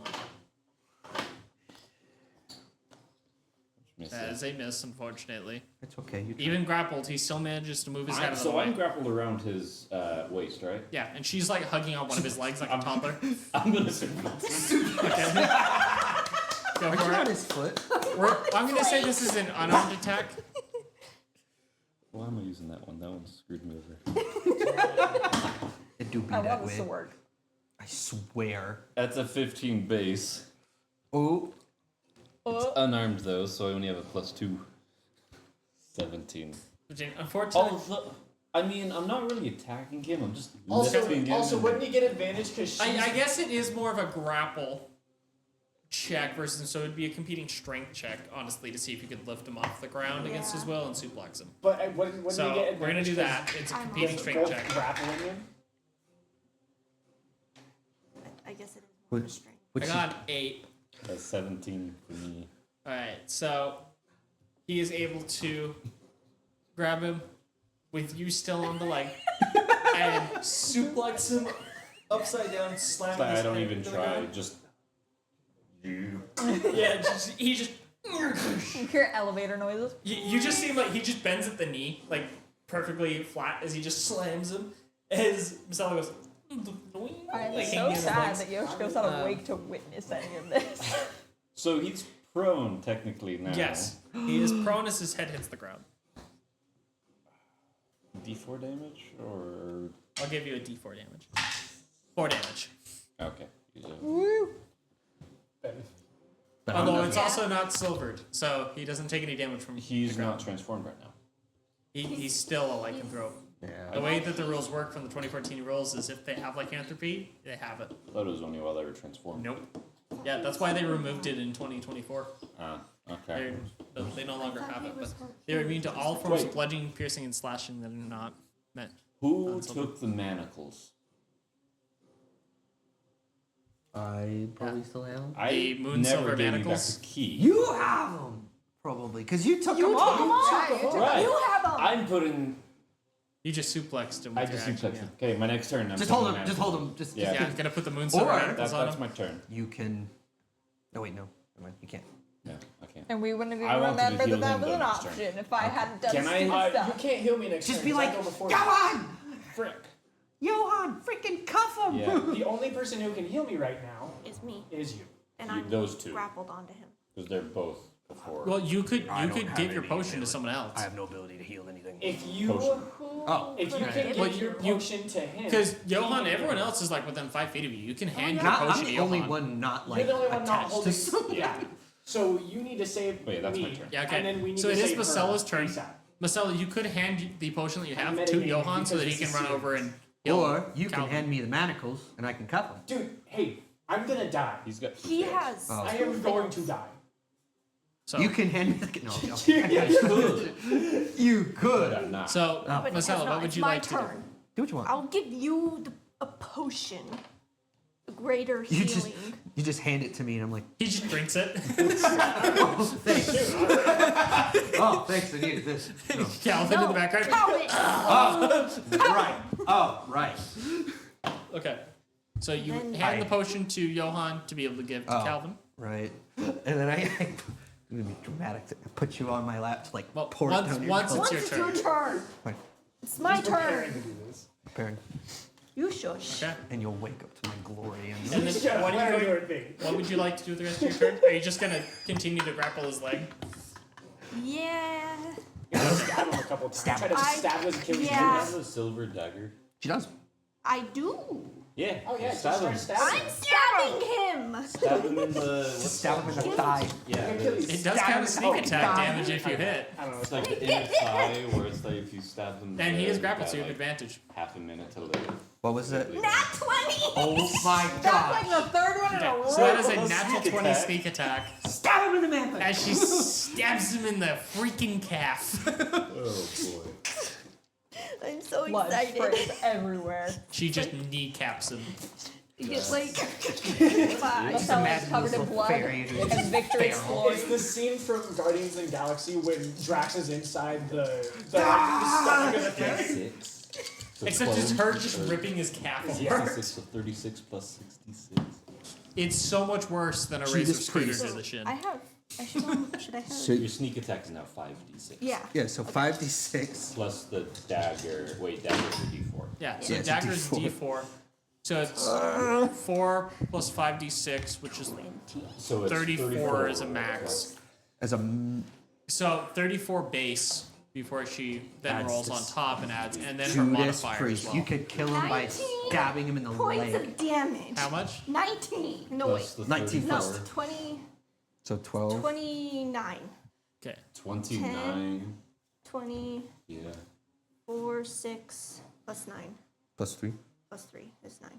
Which That misses. is a miss, unfortunately. It's okay. You Even grappled, he still manages to move his head out of the So way. I'm grappled around his waist, right? Yeah, and she's like hugging on one of his legs like a toddler. I'm gonna say Okay. Go Aren't you for on it. his foot? I'm gonna say this is an unarmed attack. Why am I using that one? That one screwed me over. It do be I that want this way. to work. I swear. That's a 15 base. Oh, Unarmed though, so I only have a +2. 17. Unfortunately, I mean, I'm not really attacking him. I'm just Also, lifting him. also, and- wouldn't you get advantage because I guess it is more of a grapple check versus, so it'd be a competing strength check, honestly, to see if you could lift him off the ground against his will and suplex him. But wouldn't So you get advantage? we're gonna do 'cause that. It's a I'm competing with strength both check. grappling him? I guess it is more Would- strength. I which got 8. That's 17 for me. Alright, so he is able to grab him with you still on the leg and suplex him upside down, slamming But his I don't head even into the try. ground. Just Yeah, he just. You hear elevator noises. You just see him like he just bends at the knee, like perfectly flat as he just slams him. As Marcelo goes. I'm like, so hanging in the sad legs. that Yoshiko's not awake to witness any of this. so he's prone technically now. Yes, he is prone as his head hits the ground. D4 damage or I'll give you a D4 damage. 4 damage. okay. Use it. but Although it's also not silvered, so he doesn't take any damage from. He's not transformed right now. He's still a lycanthrope. The yeah. way that the rules work from the 2014 rules is if they have lycanthropy, they have it. That was only while they were transformed. Nope. Yeah, that's why they removed it in 2024. Okay. They no longer have it, but was more they're immune to all forms of Wait. bludgeoning, piercing, and slashing that are not meant. Who took the manacles? I probably still have them. The moon never silver gave manacles? you back the key. You have them, probably, because you took them all. Right. You have them. I'm putting. You just suplexed him I with just your action. suplexed. Okay, my next turn. I'm Just putting hold them. Just manacles. hold them. Just Yeah. Yeah, gonna put the moon silver Or- manacles on That's him. my turn. You can. No, wait, no. Never mind. You can't. No, I can't. And we wouldn't have I even wanted to remembered heal that that him was an though next turn. option if I hadn't done Can I- stupid You stuff. can't heal me next Just turn. be 'cause I like, go before go you. on, Frick. Johan, freaking cuff him. Yeah. The only person who can heal me right now Is me, is you. and You- I'm those two. grappled onto him. Because they're both before. Well, you could I don't have give your any potion to ability. someone else. I have no ability to heal anything. If you Potion. Oh, if you Could can I give Well, your you- potion to him, Because Johan, he can everyone heal else is like within 5 feet of you. You can hand your not, potion I'm to the only Johan. one not You're like the only one not attached to holding. something. Yeah. So you need to save Wait, that's my me. turn. Yeah, okay. And then we need So to it is save her Macella's turn. ASAP. Marcella, you could hand the potion that you I'm have to mitigating Johan so that he because can this run is over and heal Or you can Calvin. hand me the manacles and I can cuff him. Dude, hey, I'm gonna die. He's got. He has. Oh. I am going to die. So, You can hand me the. No, okay. You could. I'm not. so Oh. But Marcella, it's not. what would It's you my like to do? turn. Do what you want. I'll give you a potion. A greater You healing. just hand it to me and I'm like, He just drinks it. oh, thanks. Oh, thanks. I needed this. No. Calvin in the background. Calvin! Right. Oh, right. Okay. So you Then- hand the potion to Johan to be able to give to Oh. Calvin. Right. And then I'm gonna be dramatic. To put you on my lap to like Well, pour once- it down once your Once your it's turn. your turn. Fine. It's my He's preparing turn. to do this. Preparing. You shush. Okay. And you'll wake up to my glory. And And then Yeah, what, are plan you your going, thing. what would you like to do with the rest of your turn? Are you just gonna continue to grapple his leg? Yeah. You gotta stab him a couple times. Stab Try to him. stab his Achilles. Yeah. Have a silver dagger. she does. I do. Yeah. Oh yeah, just Stab start him. stabbing. I'm stabbing him. Stab him in the. Just stab him in the thigh. Yeah. Achilles. It does Stab count him as in sneak the attack thigh. damage if you hit. I don't know. It's like the inner thigh, where it's like if you stab him. And he there, is grappled, so got, you have like, advantage. half a minute to live. What was it? Nat 20. Oh my That's like god. the third one in a row. So that is a Roll a natural sneak 20 attack. sneak attack Stab him in the man. as she stabs him in the freaking calf. Oh boy. I'm so Blood excited. sprays everywhere. She just kneecaps him. You get like Marcella's Imagine covered this in little blood fairy who's and victory's feral. glory. It's the scene from Guardians of the Galaxy when Drax is inside the stomach of the thing. 6. So Except it's 12, her just ripping his calf apart. 66, so 36 plus 66. It's so much worse than a She razor just scooter praised- to the shin. I have. Should I have? So- Your sneak attack is now 5d6. Yeah. Yeah, so 5d6. Plus the dagger. Wait, dagger's a d4. Yeah, so Yeah, it's a dagger's D4. D4. So it's 4 plus 5d6, which is So it's 34 is a max. As a. m- So 34 base before she then Adds rolls this on top and adds, and then her Judas modifier as Priest. well. You could kill him by 19 stabbing him in the Points leg. of damage. How much? 19. No Plus wait. the 19 No. 34. 20. So 12. 29. Okay. 29. 24, Yeah. 6 plus 9 Plus 3. plus 3 is 9.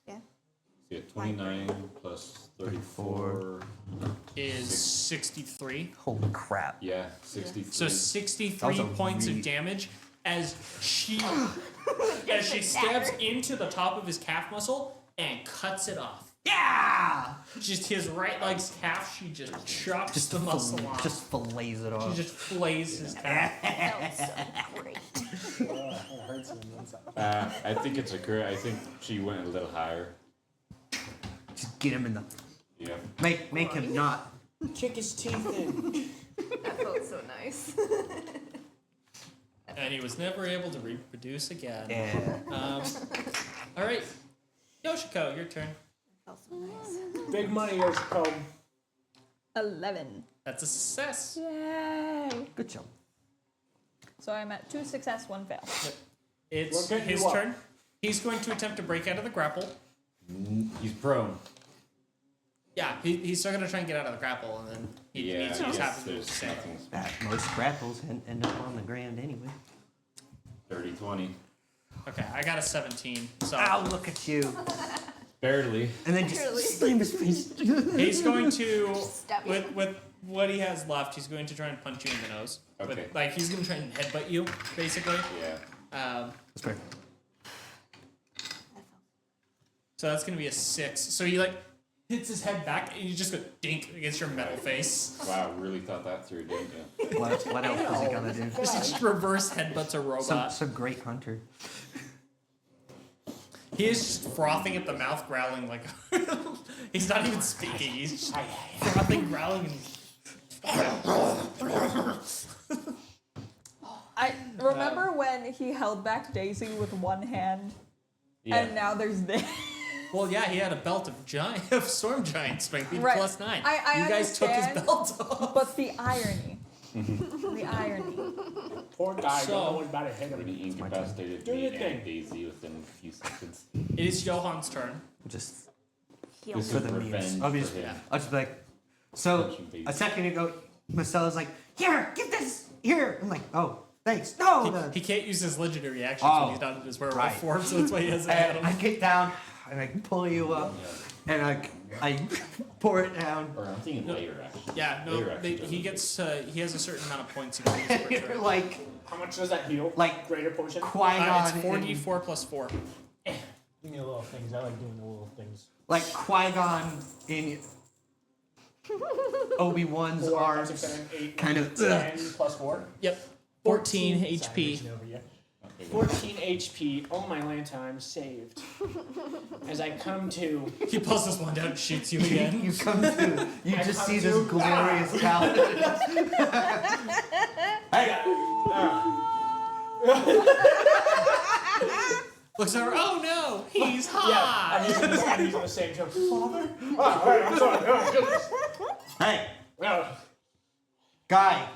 Yeah. So yeah, 29 plus 34. Is 63. Holy crap. Yeah, 63. So That 63 was a points really- of damage as she stabs into the top of his calf muscle and cuts it off. Yeah! Just his right leg's calf, she just chops Just the muscle off. Just fillets it She off. just flays his calf. Felt so great. Oh, it hurts on the inside. I think it's a crit. I think she went a little higher. Just get him in the. Yeah. Make him not. Kick his teeth in. That felt so nice. And he was never able to reproduce again. Yeah. All right. Yoshiko, your turn. Felt so nice. Big money, Yoshiko. 11. That's a success. Yay. Good job. So I'm at 2 success, 1 fail. It's We're getting his you up. turn. He's going to attempt to break out of the grapple. He's prone. Yeah, he's still going to try and get out of the grapple, and then he Yeah, needs to just yes, happen to there's stay. nothing. That most grapples end up on the ground anyway. 30, 20. Okay, I got a 17. So Ow, look at you. Barely. and then just slam his face. He's going to Stab you. with what he has left. He's going to try and punch you in the nose. Okay. Like he's going to try and headbutt you, basically. Yeah. That's fair. So that's going to be a 6. So he like hits his head back, and you just go dink against your metal face. Wow, really thought that through, didn't you? What else is he gonna do? Just reverse headbutts a robot. Some great hunter. He is just frothing at the mouth, growling like he's not even speaking. He's just frothing, growling. I remember when he held back Daisy with one hand, Yeah. and now there's this. Well, yeah, he had a belt of storm giant strength, Right. plus 9. I you guys took his understand. belt off. But the irony. The irony. Poor guy, So- no one about to hit When him. he incapacitated Do me your and thing. Daisy within a few seconds. It is Johan's turn. Just Heal. This for is the revenge memes. for Obviously, him. I'll just be like, so Punching Daisy. a second ago, Marcella's like, here, get this, here. I'm like, oh, thanks. No. He can't use his legendary actions Oh, when he's not in his werewolf right. form, so that's why he hasn't And had I him. get down and I pull you up and I pour it down. Or I'm thinking layer action. Yeah, no, Layer action he doesn't- gets he has a certain amount of points he can use per You're turn. like How much does that heal? Like Greater potion? Qui-Gon. It's 4d4 plus 4. Give me the little things. I like doing the little things. Like Qui-Gon in Obi-Wan's 4, 5, arms. 6, 7, 8, Kind of. 10 plus 4. Yep. 14 Sorry, HP. reaching over you. Okay, 14 HP. All my land time saved. As I come to. He pulls this one down and shoots you again. You come to, you I just come see to- this glorious paladin. Hey, Looks over, oh no, he's Yeah, hot! I'm using the same joke. Father? Oh, right, I'm sorry. Oh, goodness. hey, Oh. guy,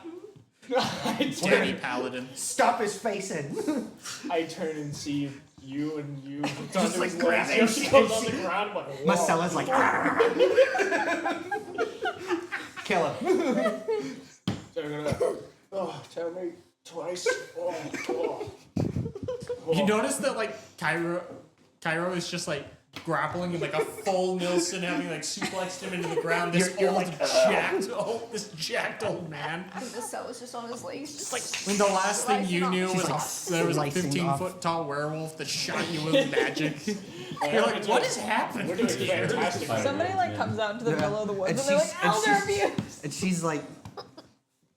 Danny Paladin. stop his face in. I turn and see you and you. Just, like, grabbing Just shit. goes on the ground. I'm like, whoa. Marcella's like, kill him. So I'm gonna, oh, tell me twice. Oh, oh. You notice that like Cairo is just like grappling in like a full Nilsson, having like suplexed him into the ground. This You're old like, this jacked old man. The cell was just on his legs, just like. When the last thing you Slicing knew off. was She's, like, there was a slicing 15-foot tall werewolf that shot you with magic. You're like, what is happening? We're doing fantastic. Somebody like comes out into the middle of the woods And and they're like, she's- and elder she's- abuse. And she's like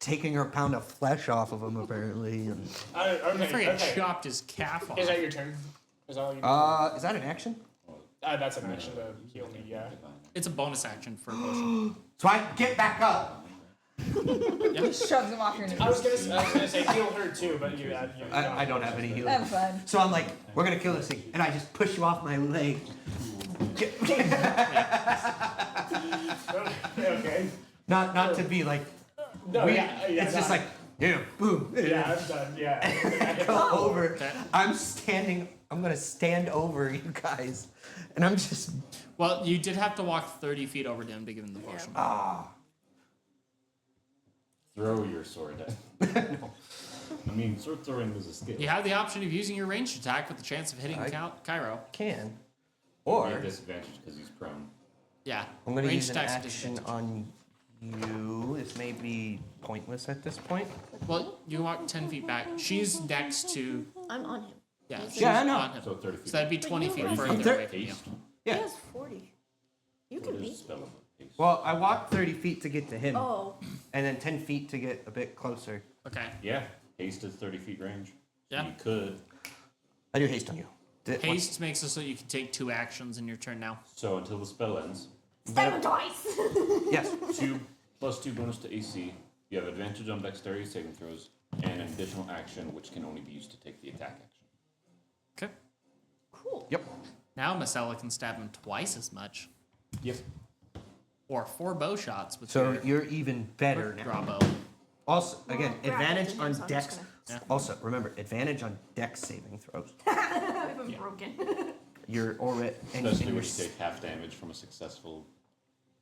taking her pound of flesh off of him, apparently. And, Okay, Freaking okay. chopped his calf off. Is that your turn? Is that all you is that an action? that's an action to heal me, yeah. It's a bonus action for a potion. So I get back up. Just shoves him off your knees. I was gonna say heal her too, but you I don't have any healing. I'm fine. So I'm like, we're gonna kill this thing, and I just push you off my leg. Okay. Not to be like, No, we- yeah, it's just like, yeah, boom. Yeah, I'm done. Yeah. Go over. Okay. I'm gonna stand over you guys, and I'm just Well, you did have to walk 30 feet over to him to give him the potion. Throw your sword at no. I mean, sword throwing is a skill. You have the option of using your ranged attack with the chance of hitting Cairo. can. Or Or disadvantage because he's prone. Yeah. I'm gonna ranged use an attack's a action disadvantage. on you. This may be pointless at this point. Well, you walk 10 feet back. She's next to. I'm on him. Yeah, she's Yeah, I know. on him. So 30 feet. So that'd be 20 feet Are you further thinking away from you. haste? Yeah. He has 40. You What can is beat. spell of haste? Well, I walked 30 feet to get to him, Oh, and then 10 feet to get a bit closer. Okay. Yeah, haste is 30 feet range. So Yeah. you could. I do haste on you. Haste makes it so you can take 2 actions in your turn now. So until the spell ends, stab him twice. Yes. 2 plus 2 bonus to AC. You have advantage on dexterity saving throws, and an additional action which can only be used to take the attack action. Okay. Cool. Yep. Now Marcella can stab him twice as much. Yep. Or 4 bow shots with So your you're even better now. draw bow. Also, again, Well, advantage grappled on to him, so I'm dex. just Yeah. Also, remember, advantage on dex saving throws. I'm broken. You're already and Especially you're when you take half damage from a successful,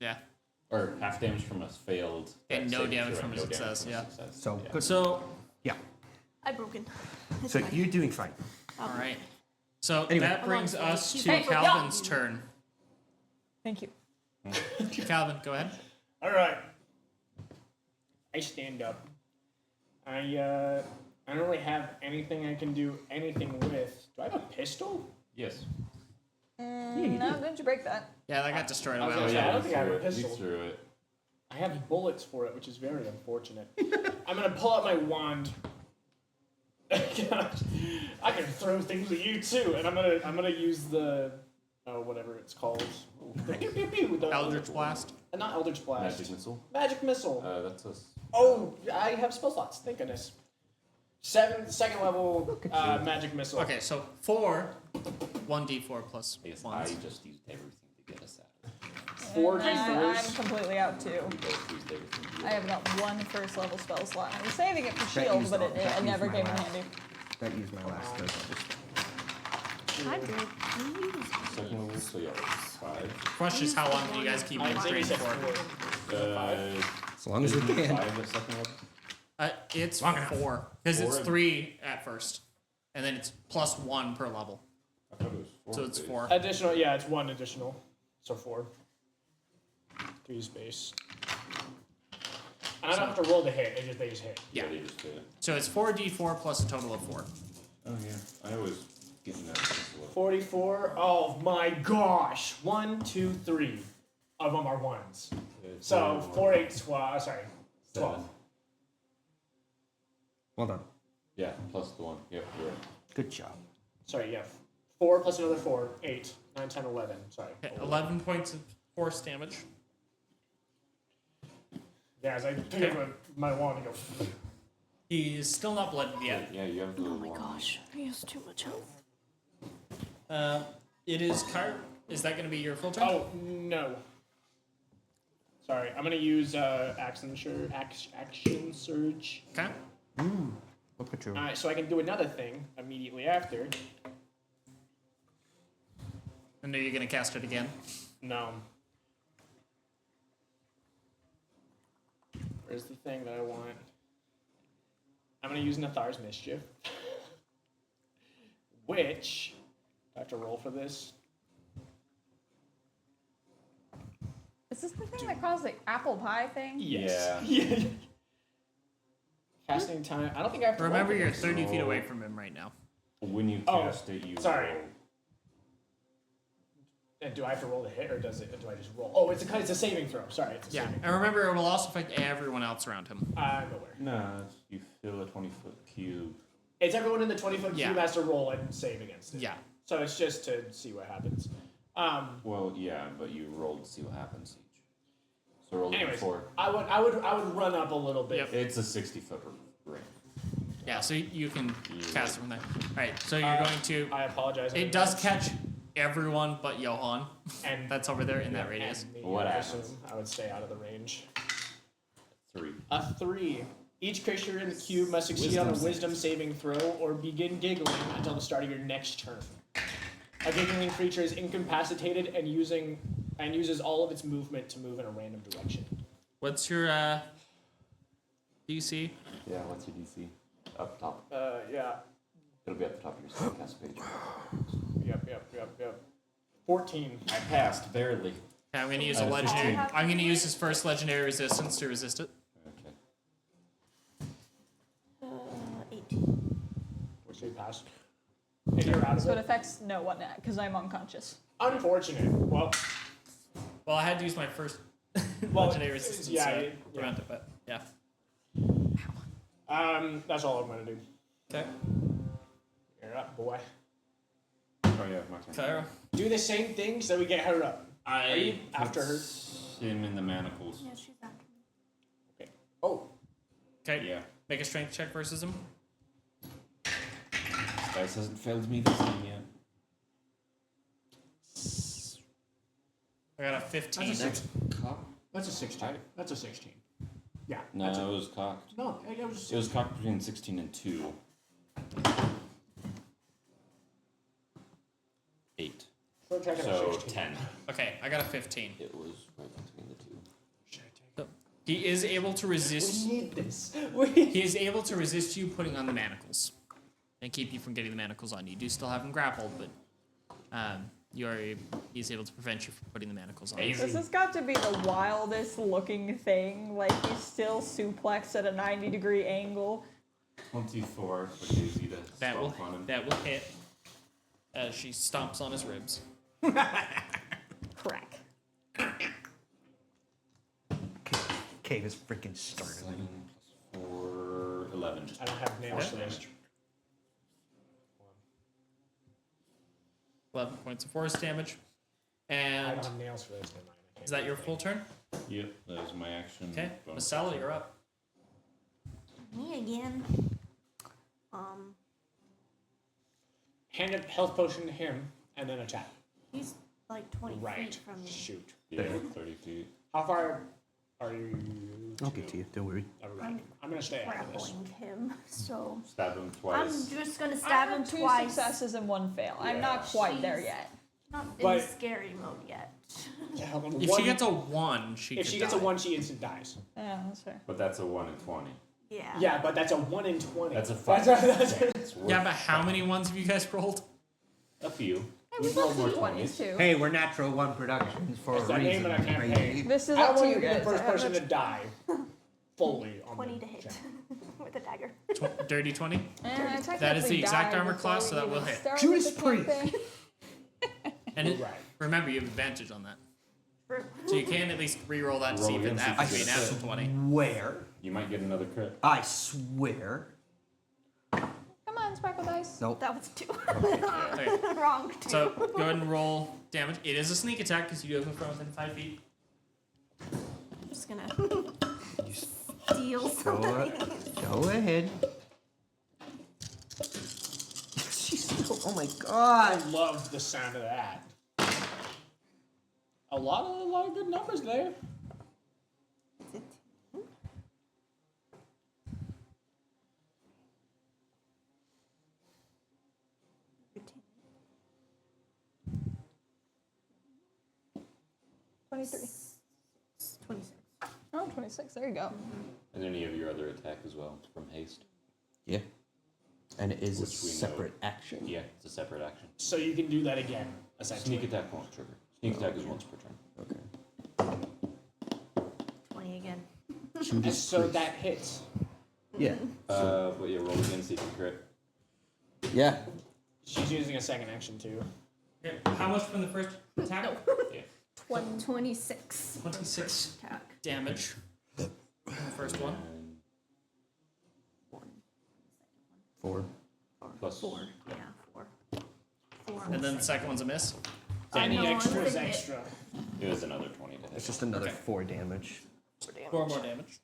Yeah. or half damage from a failed. And dex no saving damage throw from and a no damage success, from yeah. success. so Yeah. good. So, Yeah. I'm broken. It's So fine. you're doing fine. all right. So Anyway. that brings us to Hey, Calvin's turn. Thank you. Calvin, go ahead. All right. I stand up. I don't really have anything I can do anything with. Do I have a pistol? Yes. No, didn't you break that? Yeah, that got destroyed I was away. gonna say, I don't think I have a You pistol. threw it. I have bullets for it, which is very unfortunate. I'm gonna pull out my wand. I can throw things at you too, and I'm gonna use the whatever it's called. The pew, pew, pew, the Eldritch Blast. Not Eldritch Blast. Magic missile. Magic missile. That's us. Oh, I have spell slots. Thank goodness. Second level magic missile. Okay, so 4, 1d4 plus Yes, 1. I just used everything to get us out. 4 I'm d4s. completely out too. We both used everything. to I have not one first level spell slot. I was saving it for That shield, used but all- it that never used my came in last. handy. That used my last third level spell. I did. Second level, so yeah, 5. Question is, how long do you guys keep I being think trained it's for? 4. As long as we Isn't it can. 5 at second level? It's 4. Because it's Four. 3 at first. And then it's plus 1 per level. I thought it was 4. So it's 4. Additional, yeah, it's 1 additional. So 4. 3 space. And I don't have to roll the hit, they just hit. Yeah. They just did it. So it's 4d4 plus a total of 4. Oh yeah. I always get in that. 44. Oh my gosh. 1, 2, 3 of them are 1s. So 4, 8, 12. Sorry, 12. Well done. Yeah, plus the 1. Yep, you're right. Good job. Sorry, yeah. 4 plus another 4, 8, 9, 10, 11. Sorry. Okay, 11 points of force damage. Yeah, as I pick up my wand and go. He is still not blooded yet. Yeah, you have the Oh my one. gosh, he has too much health. It is Cart. Is that going to be your full turn? Oh no. Sorry, I'm gonna use action surge. Okay. Look at you. Alright, so I can do another thing immediately after. And are you going to cast it again? No. Where's the thing that I want? I'm gonna use Nathar's Mischief. Which I have to roll for this. Is this the thing that caused the apple pie thing? Yes. Yeah. Yeah. Casting time. I don't think I have to Remember, roll for you're this. 30 feet away from him right now. When you Oh, cast it, you sorry. roll. And do I have to roll the hit, or do I just roll? Oh, it's a saving throw. Sorry, it's a Yeah. saving And remember, it will also affect everyone else around him. throw. I'm aware. No, you fill a 20-foot cube. It's everyone in the 20-foot Yeah. cube has to roll and save against it. Yeah. So it's just to see what happens. Well, yeah, but you roll to see what happens each. So roll Anyways, before. I would run up a little bit. Yep. It's a 60-foot ring. Yeah, so you can cast it from there. Alright, so you're going to... I apologize. in It does advance. catch everyone but Johan. And That's over there in that radius. and me, What I happens? assume I would stay out of the range. 3. A 3. Each creature in the cube must succeed on a wisdom saving throw or begin giggling until the start of your next turn. A giggling creature is incapacitated and uses all of its movement to move in a random direction. What's your DC? Yeah, what's your DC? Up top. Yeah. It'll be at the top of your spellcast page. Yep. 14. I passed, barely. Okay, I'm going to use I a have legendary... 15. I'm going to use his first legendary resistance to resist it. Okay. 18. Which you passed. And you're out of So it it. affects no one because I'm unconscious. Unfortunate. Well, Well, I had to use my first Well, legendary resistance yeah, to yeah. prevent it, but yeah. that's all I'm gonna do. Okay. You're up, boy. Oh yeah, my turn. Clara. Do the same thing so we get her up. Are you after her? Him in the manacles. Yeah, she's after me. Okay. Oh, Okay. Yeah. Make a strength check versus him. This dice hasn't failed me this time yet. I got a 15. That's a six. Cocked? That's a 16. That's a 16. Yeah. No, That's it was cocked. no, it was. It was cocked between 16 and 2. 8. We're checking a So 16. 10. Okay, I got a 15. It was right between the 2. Should I take So he is able to resist. We need this. He is able to resist you putting on the manacles and keep you from getting the manacles on you. You do still have him grappled, but he's able to prevent you from putting the manacles on. This has got to be the wildest looking thing. Like he's still suplexed at a 90-degree angle. 24 for Daisy to That will stomp on him. hit as she stomps on his ribs. Crack. Cave is freaking started. 7 plus 4, 11. I don't have nails for Okay. this. 11 points of force damage. I And don't have nails for this. Never mind. I can't is that do your anything. full turn? Yep, that was my action. Okay, bonus Masala, action. you're up. Me again. Hand a health potion to him and then attack. He's like 20 Right. feet from me. Shoot. Yeah, 30 feet. How far are you? I'll get to you. Don't worry. Alright. I'm gonna stay out of this. Grappling him, so Stab him I'm twice. just gonna I stab him have 2 twice. successes and 1 fail. I'm not Yeah. quite there yet. Not in But- scary mode yet. Yeah, If she gets a 1, she if could she gets a die. 1, she instant dies. Yeah, that's fair. But that's a 1 in 20. Yeah. Yeah, but that's a 1 in 20. That's a 5. That's It's worth Yeah, but how many ones have you guys rolled? a few. Hey, We've we rolled more got 20s. 20s too. Hey, we're Natural One Productions for It's a the name reason. of the campaign. crazy. This is I up to want you to be the guys. first I have person no to die fully on 20 the to hit check. with a dagger. Dirty 20? And I That is the technically exact died armor before class, we so that will even hit. started Judas the Priest. campaign. And it, Right. remember, you have advantage on that. For- So you can at least re-roll that to see if Roll it again, happens to see be if an it's natural 20. Swear. You might get another crit. I swear. Come on, Sparkle Dice. Nope. That was 2. Okay. Wrong 2. So go ahead and roll damage. It is a sneak attack because you do have a from within 5 feet. I'm just gonna steal Go, something. go ahead. She's still. Oh my god. I love the sound of that. A lot of good numbers there. Is it 10? 23. 26. Oh, 26. There you go. And any of your other attack as well from haste. Yeah. And it is a Which we know. separate action. Yeah, it's a separate action. So you can do that again, essentially. Sneak attack won't trigger. Sneak attack is once per turn. Okay. 20 again. And so that hits. Yeah. But yeah, roll again, see if you crit. Yeah. She's using a second action too. Okay. How much from the first attack? Yeah. 26 26 attack. damage. The first one. And 4. plus 4. Yeah, 4. 4. And then the second one's a miss. Any know, extra I'm is thinking- extra. it was another 20 to hit. It's just another Okay. 4 damage. 4 more damage.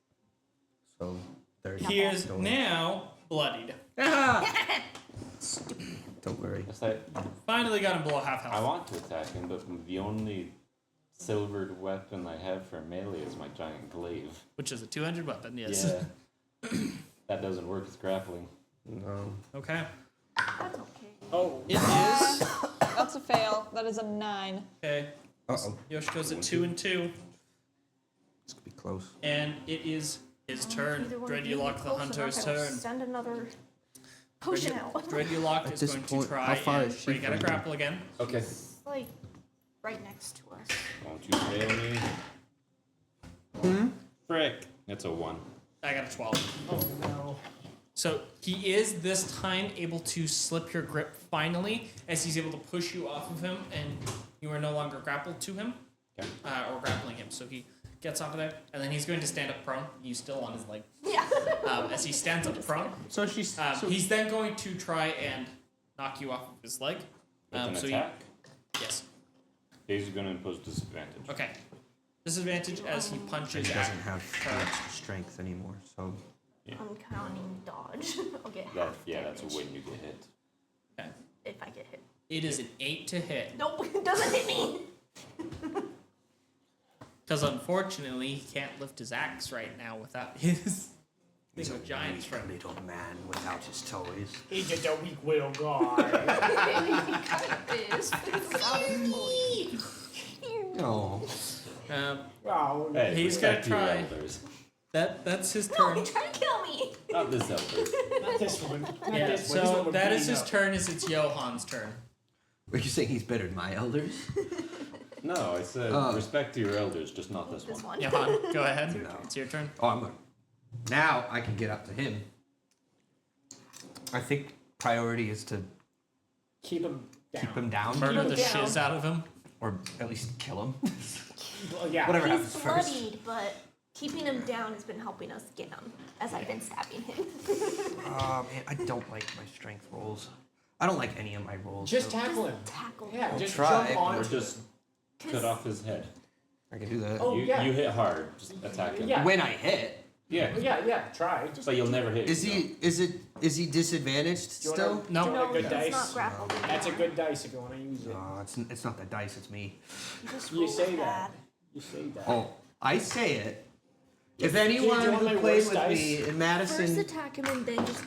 So 30. He is Don't- now bloodied. Don't worry. Yes, I Finally got him below half health. want to attack him, but the only silvered weapon I have for melee is my giant glaive. Which is a 200 weapon, yes. Yeah. That doesn't work with grappling. No. Okay. That's okay. Oh, It is. That's a fail. That is a 9. Okay. Uh-oh. Yoshiko's at 2 and 2. This could be close. And it is his turn. Either one of you Dreadulok get the close Hunter's enough, I'll turn. Send another potion out. Dreadulok At is this going point, to try how far and is she break out a from you? grapple again. Okay. It's like right next to us. Won't you fail me? Frick. That's a 1. I got a 12. oh no. So he is this time able to slip your grip finally, as he's able to push you off of him, and you are no longer grappled to him, Okay. or grappling him. So he gets off of there, and then he's going to stand up prone. He's still on his leg. Yeah. As he stands up prone, So she's. he's then going to try and knock you off of his leg. With an So attack, yes. Daisy's going to impose disadvantage. Okay. Disadvantage as he She punches doesn't at have her. extra strength anymore, so. I'm counting dodge. I'll get That, half yeah, damage that's when you get hit. Okay. if I get hit. It is an 8 to hit. Nope, it doesn't hit me. Because unfortunately, he can't lift his axe right now without his thing of giant strength. little man without his toys. He's just a weak will guy. This without a toy. Oh. Oh, Hey, He's gonna respect your try. elders. That's his No, turn. he's trying to kill me. Not this elder. not this one. Not Yeah, this one. This so one we're that is beating his up. turn. Is it's Johan's turn. Are you saying he's better than my elders? No, I said respect to your elders, just not this This one. one. Johan, go ahead. No. It's your turn. Oh, I'm good. Now I can get up to him. I think priority is to Keep him down. keep him down. Murder the down. shiz out of him. Or at least kill him. Well, yeah. Whatever He's happens first. bloodied, but keeping him down has been helping us get him as I've been stabbing him. Oh man, I don't like my strength rolls. I don't like any of my rolls. Just so tackle him. Tackle Yeah, him. just try, jump on. Or just cut off his head. I can do that. Oh, you, yeah. you hit hard, just attack him. Yeah. When I hit, Yeah, Yeah, try. Just but you'll do never it. hit. is he disadvantaged Do you still? wanna, No. do you want a good he's dice? not grappled anymore. That's a good dice if you want to use it. No, it's not the dice. It's me. He just You rolls say bad. that. You say that. Oh, I say it. If do you anyone want my who played worst with me dice? in First Madison, attack him and then just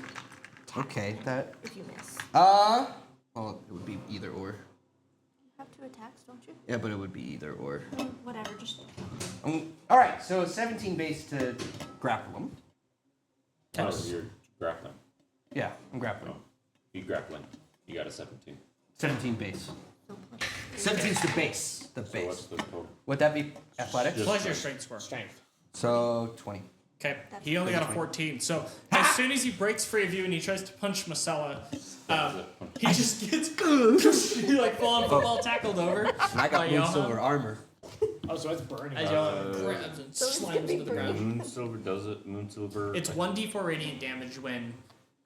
okay, that if you miss. well, it would be either or. You have 2 attacks, don't you? Yeah, but it would be either or. Whatever, just All right, so 17 base to grapple him. Oh, you're grappling. Yeah, I'm grappling. Oh, you grappling. You got a 17. 17 base. so plus 17 is the base. The So what's base. the total? Would that be athletics? Just Plus your like- strength score. Strength. So 20. Okay, That's he only got a 14. So as soon as he breaks free of you and he tries to punch Marcella, he just gets he like full on football tackled over. And I got by moon Johan. silver armor. Oh, so it's burning. As Johan grabs and So it's slams gonna into the be ground. Moon silver does it. Moon silver. It's 1d4 radiant damage when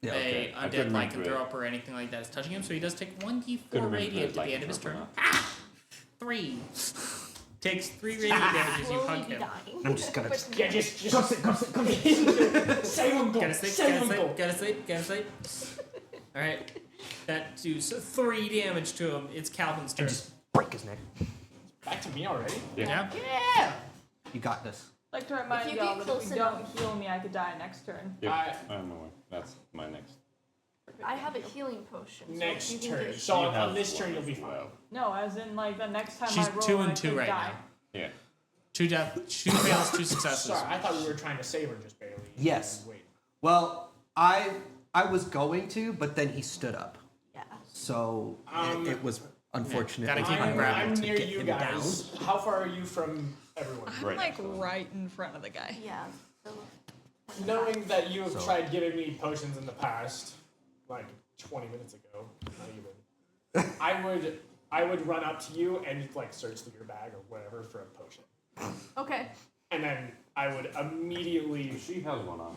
Yeah, a okay. I undead couldn't lycanthrope remember or anything like that is touching him, so he does take 1d4 Couldn't remember radiant it at the end of his turn. lycanthrope 3. Takes 3 radiant damage as you slowly hug be him. dying. I'm just gonna. Yeah, just save him, go. Gotta sleep, Save gotta him, sleep, go. gotta sleep, gotta sleep. Alright. That does 3 damage to him. It's Calvin's turn. Just break his neck. Back to me already. Yeah? You got this. Like to remind If you y'all get that if close you don't enough. heal me, I could die next turn. Yep, I- I'm aware. That's my next. I have a healing potion. So Next you can turn. get- So You on have this turn one you'll be as fine. well. No, as in like the next time She's I roll, 2 I and 2 could right die. now. Yeah. 2 fails, 2 successes. Sorry, I thought we were trying to save her just barely. Yes. Wait. Well, I was going to, but then he stood up. Yeah. So it was unfortunate. gotta keep him I'm, grappled I'm to near get you him guys. How far are you from everyone? I'm Right. like right in front of the guy. Yeah. So Knowing that you have So- tried giving me potions in the past, like 20 minutes ago, not even, I would run up to you and like search through your bag or whatever for a potion, okay. and then I would immediately. She has one on.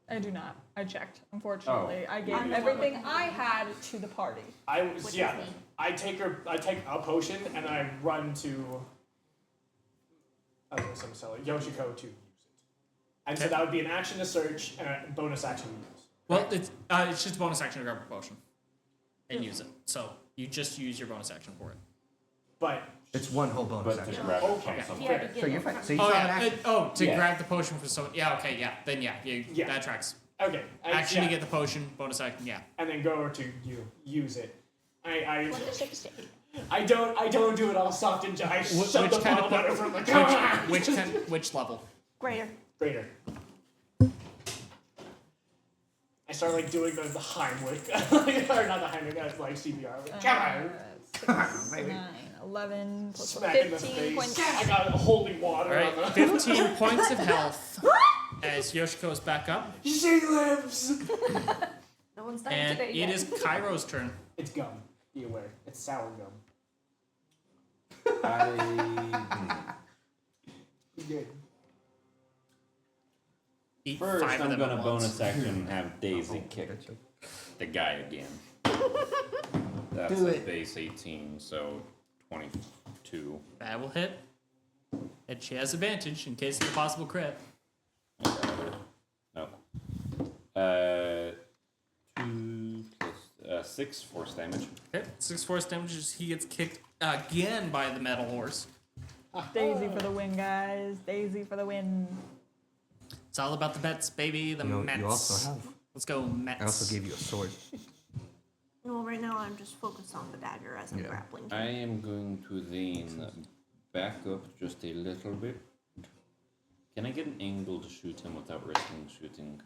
I do not. I checked. Unfortunately, Oh. I gave I'm everything looking. I had to the party. I was Which yeah. is me. I take a potion and I run to. I was gonna sell it, Yoshiko to use it, and so Okay. that would be an action to search and a bonus action to use. Well, it's just a bonus action to grab a potion and use it. So you just use your bonus action for it. But It's one whole bonus But to action. grab it Okay. from Yeah, somewhere. to get So you're it. fine. So you Oh saw an yeah. action. To Yeah. grab the potion for someone. Yeah. Okay. Yeah. Then yeah. Yeah. That tracks. okay, Action yeah. to get the potion. Bonus action. Yeah. and then go over to you use it. I 1d6. don't do it all soft and I shut which the kind of bottle out from the Which level? Greater. Greater. I start like doing the Heimlich, or not the Heimlich, that's like CPR. Like, come on, 6, 9, 11, plus smack in the 15 face. points. I got holy water All right. on 15 points of health as Yoshiko's back up, the. She lives. No one's dying and today it yet. is Cairo's turn. It's gum. Be aware. It's sour gum. Good. Eat First, 5 of I'm them gonna at once. bonus action have Daisy kick the guy again. That's Do a it. base 18, so 22. That will hit. And she has advantage in case of a possible crit. No. 2 plus 6 force damage. Okay. 6 force damage as he gets kicked again by the metal horse. Daisy for the win, guys. Daisy for the win. It's all about the bets, baby. The Mets. You also have. Let's go, Mets. I also gave you a sword. Well, right now I'm just focused on the dagger as I'm Yeah. grappling. I am going to then back up just a little bit. Can I get an angle to shoot him without risking shooting?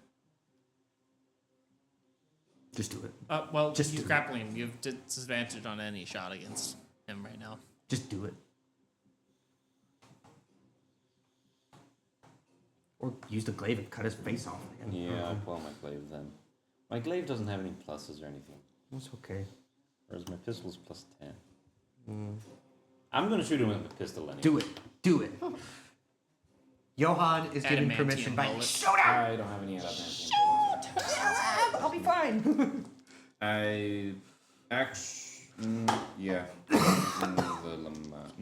Just do it. Well, Just he's do it. grappling him. You have disadvantage on any shot against him right now. Just do it. Or use the glaive and cut his face off. Man. Yeah, I'll pull out my glaive then. My glaive doesn't have any pluses or anything. That's okay. Whereas my pistol's plus 10. I'm gonna shoot him with a pistol anyway. Do it. Do it. Johan is given Adamantium permission by. bullet. Shoot him! I don't have any adamantium. I'll be fine. I actually, yeah. In the amount.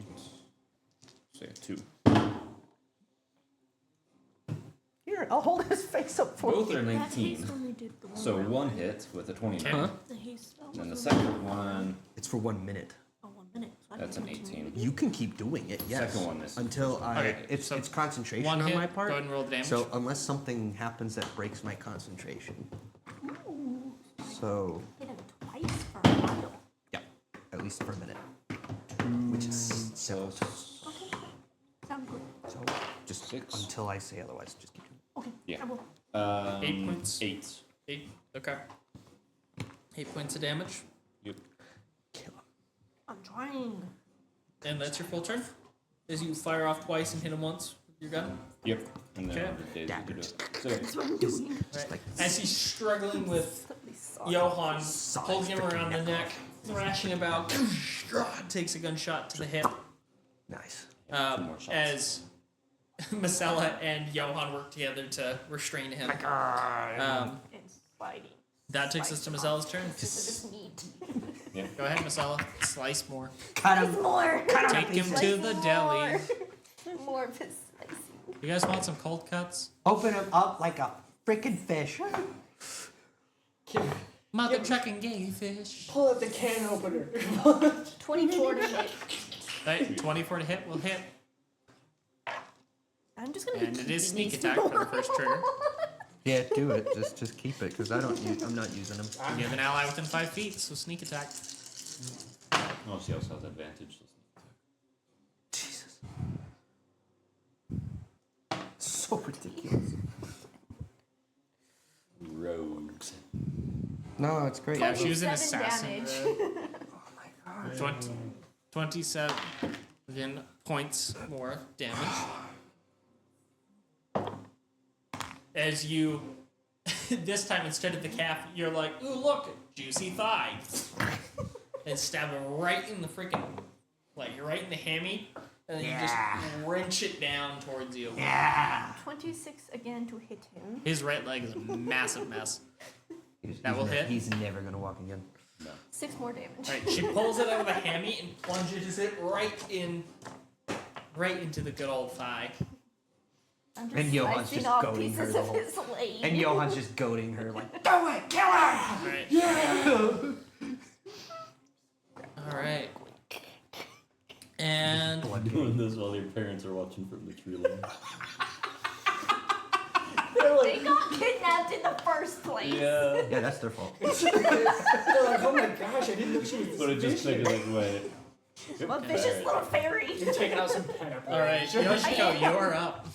Say 2. Here, I'll hold his face up for Both you. are That 19. haste when we did the one So round. one hit with a 29. Okay. The haste spell. And then the was second one, It's for 1 minute. a 1 minute. So I that's can an continue 18. to do You can keep doing it, yes. Second one misses. Until I. Okay, it's so concentration One on hit. my part. Go ahead and roll the damage. So unless something happens that breaks my concentration. Ooh, So hit him twice for a while. yeah, at least for a minute. Which is several times. Okay. Sounds good. So just 6. until I say otherwise, just keep doing it. Okay. Yeah. I will. 8 points. 8. 8. Okay. 8 points of damage. Yep. Kill him. I'm trying. And that's your full turn. As you fire off twice and hit him once with your gun. Yep. And then Okay. the days you do it. So That's what I'm doing. Right. like- As he's struggling with Totally sorry. Johan, Solid pulls him freaking around the neck neck, thrashing about, takes a gunshot to the hip. Nice. 2 more shots. As Marcella and Johan work together to restrain him. Um, And sliding. that takes us to Marcella's turn. This is neat. Go ahead, Marcella. Slice more. Cut Slice him. more. Take him to the deli. More of his slicing. You guys want some cold cuts? Open him up like a freaking fish. Mother trucking gay fish. Pull out the can opener. 24 to hit. Right, 24 to hit will hit. I'm just gonna be And it keeping is sneak these attack for the first trigger. Yeah, do it. Just keep it, because I'm not using them. You have an ally within 5 feet, so sneak attack. Oh, she also has advantage. Jesus. So ridiculous. Rogues. No, it's great. Yeah, she was an 27 assassin. damage. Oh my god. 27 points more damage. As you, this time instead of the calf, you're like, ooh, look, juicy thigh. And stab him right in the freaking, like, right in the hammy. And then you just wrench it down towards you. Yeah. 26 again to hit him. His right leg is a massive mess. He's That will hit. He's never gonna walk again. 6 more damage. Right, she pulls it out of the hammy and plunges it right into the good old thigh. I'm just And Johan's slicing just off goading her pieces the of whole- his leg. And Johan's just goading her like, do it, kill her! Alright. Yeah. Alright. And Doing this while your parents are watching from the tree line. They got kidnapped in the first place. Yeah. Yeah, that's their fault. They're like, oh my gosh, I didn't know she was But it just took like, wait. A vicious little fairy. You're taking out some pineapple. alright, Yoshiko, you're up.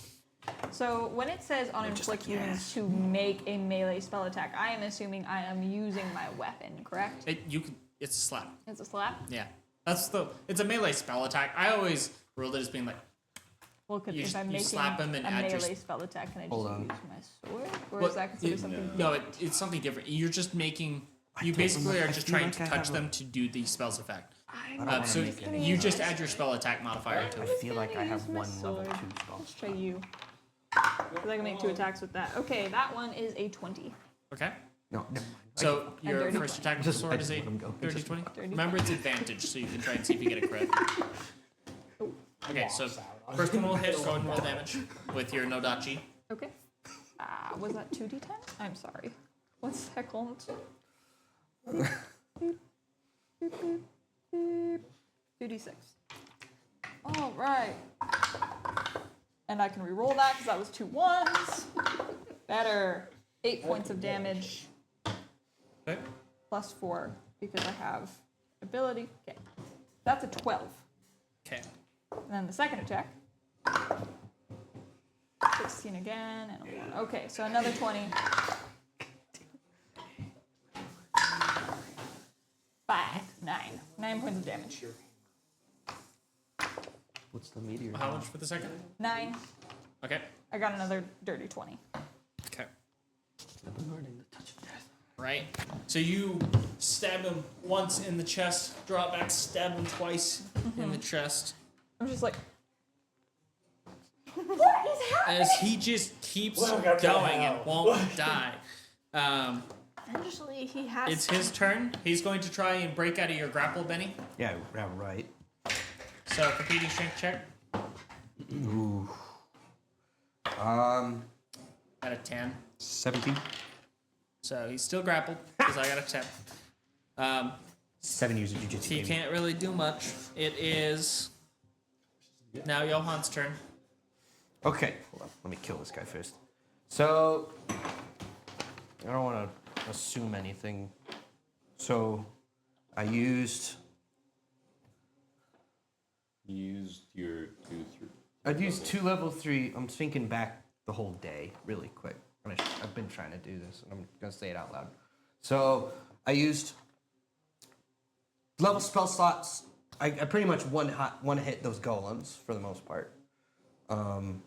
So when it says on inflict wounds to make a melee spell attack, I am assuming I am using my weapon, correct? It's a slap. It's a slap. Yeah. It's a melee spell attack. I always ruled it as being like, Well, because You if just- I'm you making slap him and a add your melee spell attack, can I just Hold on. use my sword, or Well, is that considered it- something? no, it's something different. You're just making. You don't basically remember- are I just feel trying like to I touch have a- them to do the spell's effect. I don't wanna So make any you noise. just add your spell attack modifier to I it. feel like I have Use my one level sword. 2 spell. Let's try you. Because I can make 2 attacks with that. Okay, that one is a 20. Okay. No, never mind. So your dirty first 20. attack with the Just- sword I is just a let him go. 30, Just- 20? Dirty Remember, it's advantage, so you can try and see if you get a crit. Okay, so first one will hit, go ahead and roll damage with your Nodachi. Okay. Was that 2d10? I'm sorry. 1 second. 2d6. All right. And I can re-roll that because that was 2 1s. Better. 8 points of damage Okay. plus 4 because I have ability. Okay. That's a 12. Okay. And then the second attack. 16 again and a 1. Okay, so another 20. 9. 9 points of damage. What's the meteor? How much for the second? 9. Okay. I got another dirty 20. Okay. I've been learning the touch of death. Right. So you stab him once in the chest, drop back, stab him twice in the chest. I'm just like, What is happening? As he just keeps Welcome to going hell. and won't die. Eventually, he has. It's his turn. He's going to try and break out of your grapple, Benny. Yeah, right. So competing strength check Ooh. out of 10. 17. So he's still grappled because I got a 10. 7 years of jiu-jitsu. He can't really do much. It is now Johan's turn. Okay, hold on. Let me kill this guy first. So, I don't want to assume anything. So, I used your 2 3. I'd used 2 level 3. I'm thinking back the whole day really quick. I've been trying to do this, and I'm going to say it out loud. So, I used level spell slots. I pretty much one hit those golems for the most part. You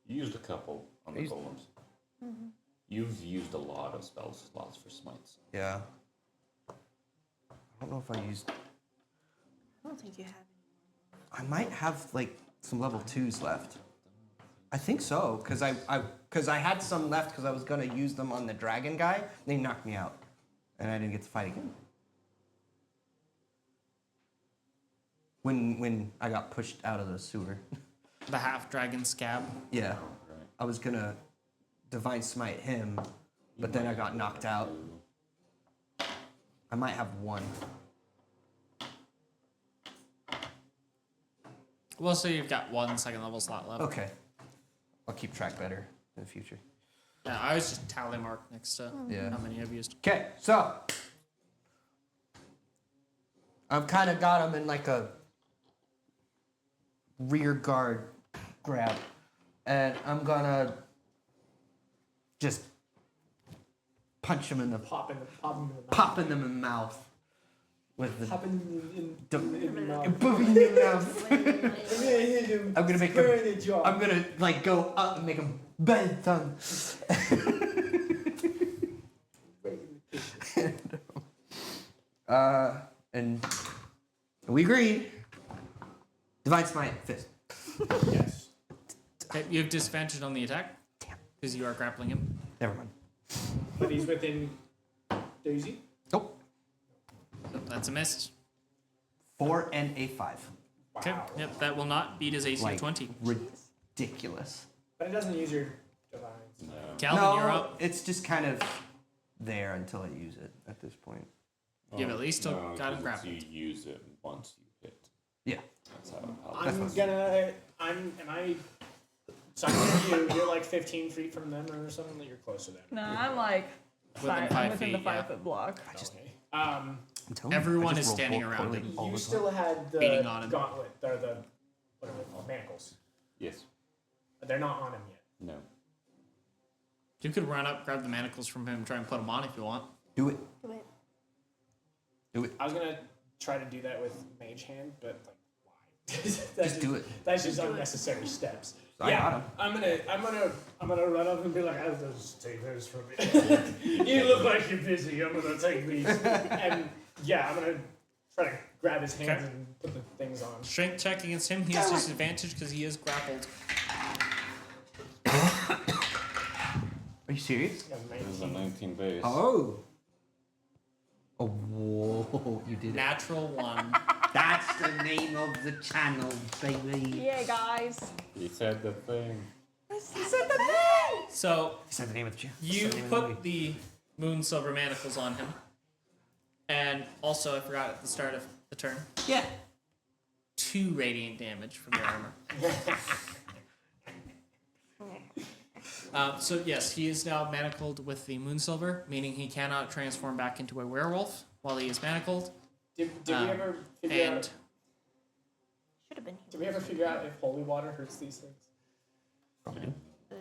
used a couple on the golems. Mm-hmm. You've used a lot of spell slots for smites. Yeah. I don't know if I used... I don't think you have. I might have like some level 2s left. I think so, because I had some left because I was gonna use them on the dragon guy. And they knocked me out, and I didn't get to fight again. When I got pushed out of the sewer. The half dragon scab. Yeah, I was gonna divine smite him, but then I got knocked out. I might have 1. Well, so you've got 1 second level slot left. Okay, I'll keep track better in the future. Yeah, I was just tally mark next to Yeah. how many I've used. Okay, so I've kind of got him in like a rear guard grab, and I'm gonna just punch him in the Pop him in the mouth. popping them in the mouth with the Pop him in the mouth. in the mouth. Hit him. I'm gonna make Square him. in the jaw. I'm gonna like go up and make him bend tongue. And we agreed. Divine smite fist. Yes. Okay, you have disadvantage on the attack. Damn. Because you are grappling him. Never mind. But he's within Daisy. Nope. So that's a miss. 4 and a 5. Okay, Wow. yep, that will not beat his AC of 20. Ridiculous. But it doesn't use your divines. No. Calvin, no, you're up. it's just kind of there until I use it at this point. You've at least still No, got him 'cause grappled. You use it once you hit. Yeah. That's how it I'm helps. gonna. So you're like 15 feet from them or something. That you're close to them. no, I'm like, Within 5 I'm within the feet, 5 yeah. foot block. Okay. I'm telling Everyone I just is rolled standing poorly around him. all You the still time. had the Beating on him. gauntlet, or the what are they called? Manacles. Yes. But they're not on him yet. No. You could run up, grab the manacles from him, try and put them on if you want. Do it. Do it. Do it. I was gonna try to do that with Mage Hand, but like, why? Just do it. That's just unnecessary steps. I got him. I'm gonna run up and be like, "I'll just take those from you. You look like you're busy. I'm gonna take these." And yeah, I'm gonna try to grab his hands Okay. and put the things on. Strength check against him, he has disadvantage because he is grappled. Are you serious? Yeah, It was a 19. 19 base. Oh. Oh, whoa. You did it. Natural 1. That's the name of the channel, baby. Yeah, guys. He said the thing. So He said the name of the channel. you put the moon silver manacles on him. And also, I forgot at the start of the turn, Yeah. 2 radiant damage from your armor. So yes, he is now manacled with the moon silver, meaning he cannot transform back into a werewolf while he is manacled. Did we ever figure And out? Should have been Did we ever figure out if holy water hurts these things? Probably do. here.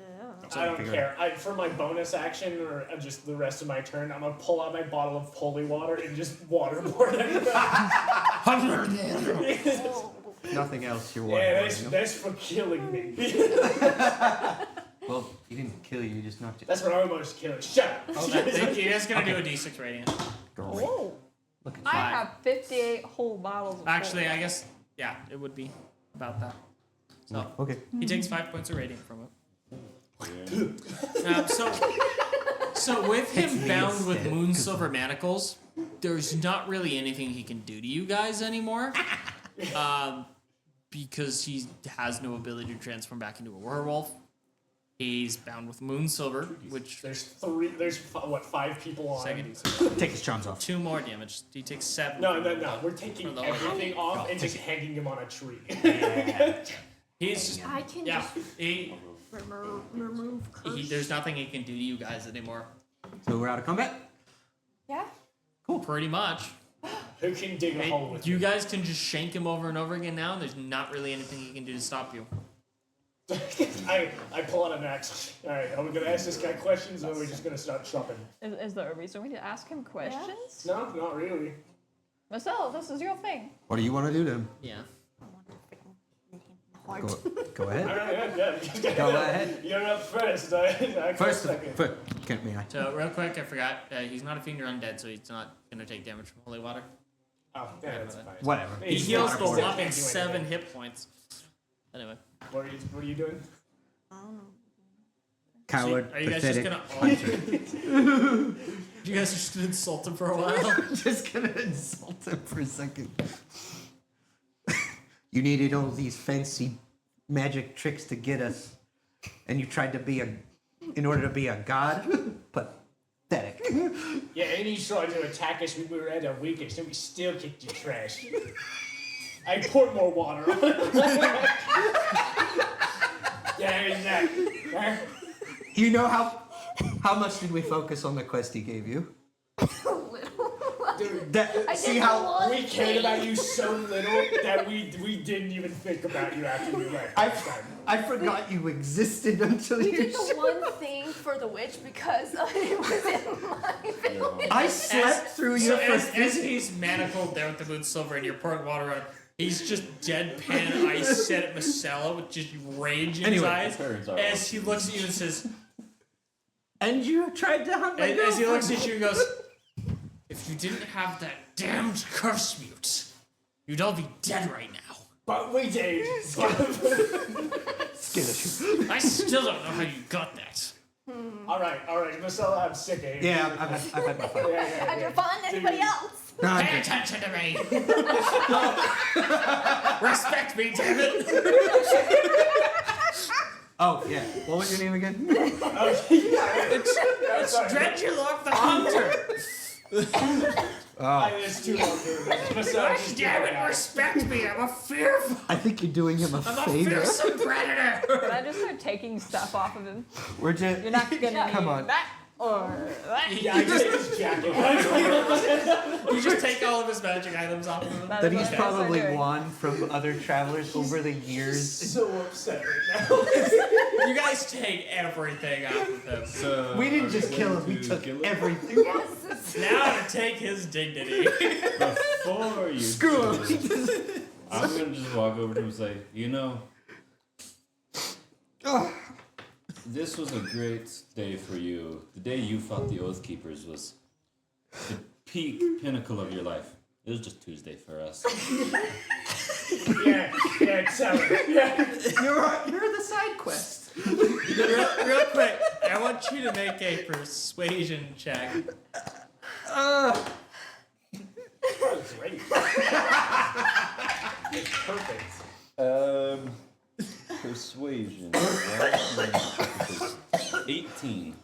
I don't care. For my bonus action or just the rest of my turn, I'm gonna pull out my bottle of holy water and just waterboard anything. Nothing else you're Yeah, watching. that's for killing me. Well, he didn't kill you, he just knocked you. That's what almost killed. Shut up. He is gonna do a D6 radiant. Oh. Look at I Five. have 58 whole bottles of Actually, holy I guess it would be about that. So Okay. he takes 5 points of radiant from it. Yeah. So with him bound with moon silver manacles, there's not really anything he can do to you guys anymore. Because he has no ability to transform back into a werewolf. He's bound with moon silver, which There's 5 people on. second Take his charms off. 2 more damage. He takes 7. No. We're taking For the everything off and just hanging him on a tree. He's just I can yeah. just He, remove curse. there's nothing he can do to you guys anymore. So we're out of combat? Yeah. Pretty much. Who can dig a hole with You guys can just shank him over and over again now, and there's not really anything he can do to stop you. I pull out an axe. Alright, are we gonna ask this guy questions or are we just gonna start chopping? Is there a reason we need to ask him questions? No, not really. Marcel, this is your thing. What do you want to do then? Yeah. Go ahead. Alright, yeah. Go ahead. You're up first. I First, second. can't be I. So real quick, I forgot. He's not a fiend or undead, so he's not gonna take damage from holy water. Oh, yeah, that's fine. Whatever. He He's heals not the important. whopping Can't do 7 anything. hit points. Anyway, What are you doing? Coward, are you guys just pathetic. gonna? You guys are just gonna insult him for a while? Just gonna insult him for a second. You needed all these fancy magic tricks to get us, and you tried to be in order to be a god? Pathetic. Yeah, and you tried to attack us when we were at our weakest, and we still kicked your trash. I poured more water on it. Yeah, exactly. You know how much did we focus on the quest he gave you? Dude, That, see did how one we cared about you so little that we didn't even think about you after you left. I forgot you existed until We you. did the one thing for the witch because it was in my village. I slept through your As first. he's manacled there with the moon silver and you're pouring water on him, he's just deadpan ice set at Marcella with just rage in Anyway, his turns eyes. are As he looks at you and says, And you tried to hunt my as he girlfriend. looks at you and goes, if you didn't have that damned curse mute, you'd all be dead right now. But we did. Skittish. I still don't know how you got that. Alright, Marcella, I'm sick of you. Yeah, I've had my fun. Yeah. Had your fun? Anybody else? No, I'm Pay good. attention to me. Respect me, damn it. Oh yeah. What was your name again? It's Dredulok the Hunter. It's too long to Marcella, Gosh just damn get it, out. respect me. I'm a fearful. I think you're doing him a I'm a favor. fearsome predator. Can I just start taking stuff off of him? We're just. You're not gonna Come need on. that or that. Yeah, I just take his jacket. You just take all of his magic items off of him. That That is he's what I'm probably doing. won from other travelers over the years. So upset right now. You guys take everything off of him. So We didn't are just we kill going him, we to took kill him? everything. Yes. Now to take his dignity. Before you Screw do him. it, I'm gonna just walk over to him and say, you know, this was a great day for you. The day you fought the Oath Keepers was the peak pinnacle of your life. It was just Tuesday for us. Yeah, tell her. Yeah. You're the side quest. real quick, I want you to make a persuasion check. Great. It's perfect. Persuasion. 18.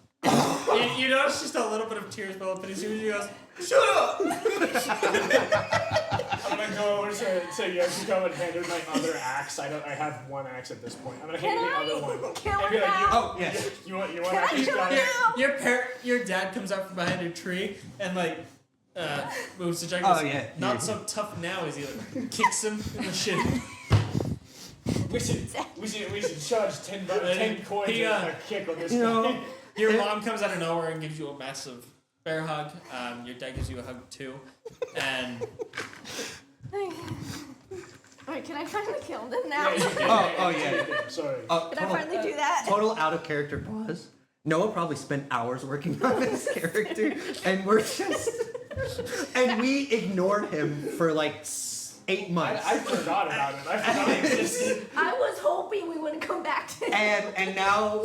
You notice just a little bit of tears well up in his ears. He goes, "Shut up!" I'm gonna go over to you to go and hand her my other axe. I have one axe at this point. I'm gonna hand her the other one. Kill And be him like, now. Oh yeah. You want Can I these kill guys? him? Your dad comes out from behind a tree and like moves to check. Oh, yeah. Not so tough now as he like, kicks him in the shin. We should charge 10 coins He, a kick on this You know, guy. Your mom comes out of nowhere and gives you a massive bear hug. Your dad gives you a hug too, and Wait, can I finally kill them now? Yeah, you did. Oh, You yeah. did. Sorry. Can I finally do that? Total out of character pause. Noah probably spent hours working on this character, and we're just, and we ignored him for like 8 months. I forgot about it. I forgot it existed. I was hoping we wouldn't come back to it. and now,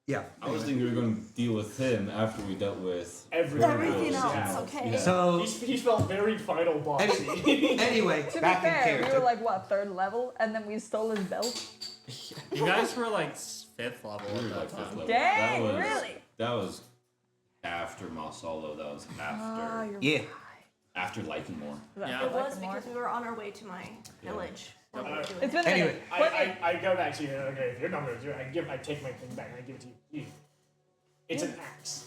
yeah. I was thinking we were going to deal with him after we dealt with Everything else, Yeah. okay. Yeah. So He felt very final bossy. anyway, To be back in fair, we character. were like, what, 3rd level? And then we stole his belt? you guys were like 5th level We at were that like fifth time. level. Dang, that was, really? That was after Masolo. That was after Yeah. after liking more. Yeah. It was because we were on our way to my village. When we were doing It's it. been a Anyway. minute. Let me- I go back to you. Okay, if you're not gonna do it, I take my thing back and I give it to you. It's an axe.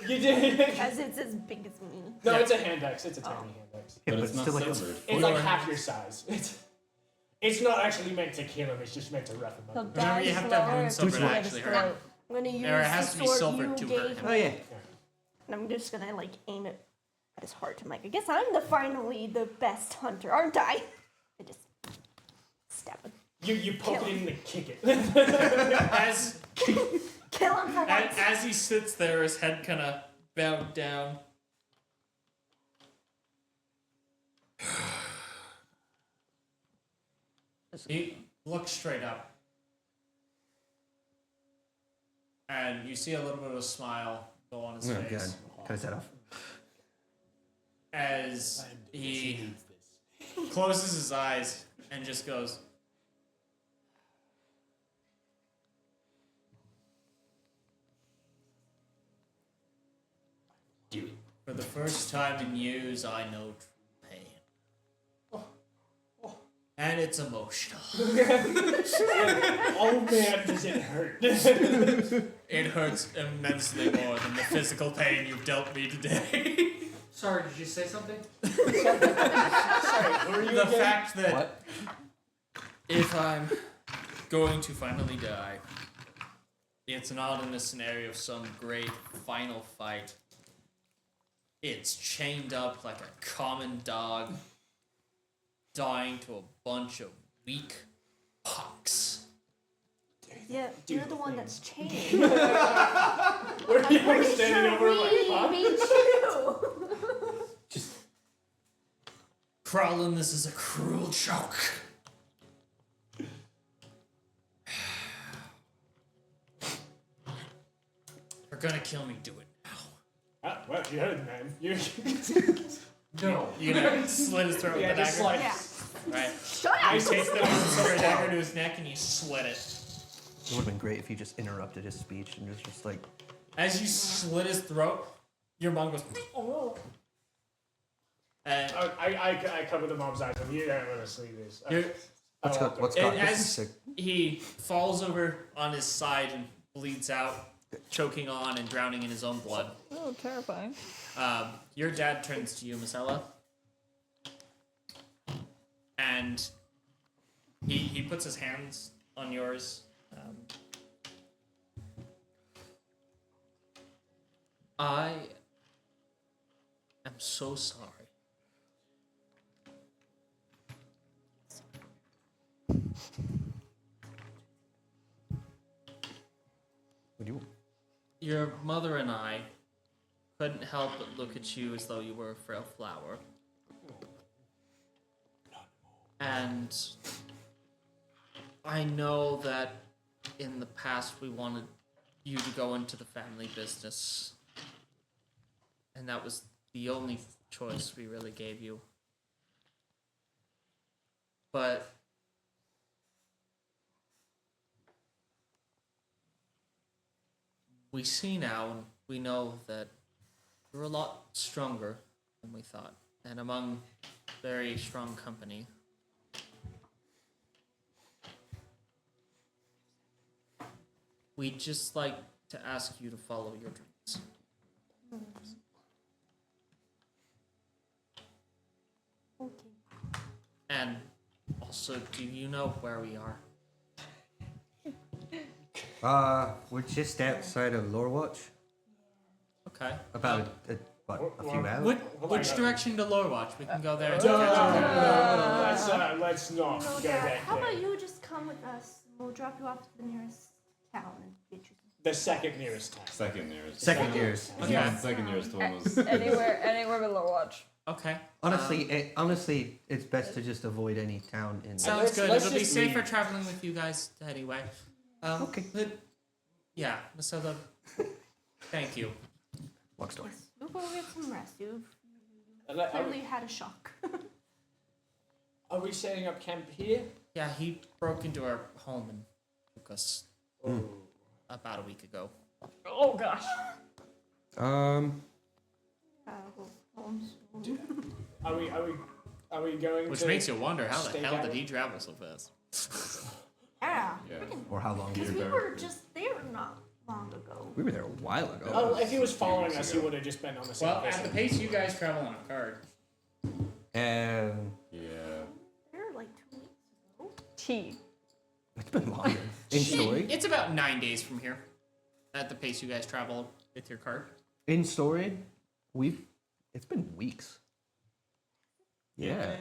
You did. Because it's as big as me. No, Yeah. it's a hand axe. It's a tiny hand axe. But but it's not still like it's severed. It's like half your size. It's not actually meant to kill him. It's just meant to rough him He'll up. die Remember, you have to have slower rune if silver you to get actually his hurt him. throat. I'm gonna use Or it has the to be sword silver you to gave hurt him. Oh me. yeah. And I'm just gonna like aim it at his heart. I'm like, I guess I'm finally the best hunter, aren't I? I just stab him. You poke it in and kick it. As Kill him for once. as he sits there, his head kind of bowed down. He looks straight up. And you see a little bit of a smile go on his Oh face. god. Cut his head off. As he closes his eyes and just goes, Do it. "For the first time in years, I know true pain. And it's emotional. Oh man, does it hurt? It hurts immensely more than the physical pain you've dealt me today." Sorry, did you say something? Sorry, who are you The again? fact that What? if I'm going to finally die, it's not in a scenario of some great final fight. It's chained up like a common dog, dying to a bunch of weak punks. Yeah, you're the one that's chained. Where you were standing over like, huh? Me too. Crowlin, this is a cruel joke. You're gonna kill me, do it now. Ah, well, you heard it, man. You No. You gonna slit his throat yeah, with a just dagger? like Yeah. Right. Shut You up. take the silver dagger to his neck and you slit it. It would have been great if you just interrupted his speech and just like. As you slit his throat, your mom goes, "Oh." And I cover the mom's eyes. You don't want to see this. You're- What's Oh, got? What's and got? This is as sick. he falls over on his side and bleeds out, choking on and drowning in his own blood, Oh, terrifying. your dad turns to you, Miss Ella, and he puts his hands on yours. I am so sorry. What do you? Your mother and I couldn't help but look at you as though you were a frail flower. And I know that in the past we wanted you to go into the family business. And that was the only choice we really gave you. But we see now and we know that you're a lot stronger than we thought, and among very strong company. We'd just like to ask you to follow your dreams. Okay. And also, do you know where we are? We're just outside of Lorewatch. Okay. About a few hours. Which direction to Lore Watch? We can go there. and No, catch up. let's not No, go Dad, that how about way. you just come with us? We'll drop you off to the nearest town and get you some. The second nearest town. Second nearest. Second years. Okay. Yeah, second nearest one was. Anywhere but Lower Watch. Okay. Honestly, it's best to just avoid any town in. Sounds Let's- good. let's It'll be just safer leave. traveling with you guys anyway. Okay. Yeah. So thank you. Long story. Yes, we'll go get some rest. You've Are clearly had a shock. we setting up camp here? Yeah, he broke into our home and took us about a week ago. Oh gosh. Holmes. Are we going Which to makes you wonder how the stake hell out? did he travel so fast? Yeah. Yeah. Or how long? Because we were just there not long ago. We were there a while ago. Oh, if he was following weeks us, ago. he would have just been on the same Well, at person. the pace you guys travel on a card. And Yeah. We were like 2 weeks ago. T. it's been longer. In story. It's about 9 days from here. At the pace you guys travel with your card. In story, it's been weeks. Yeah.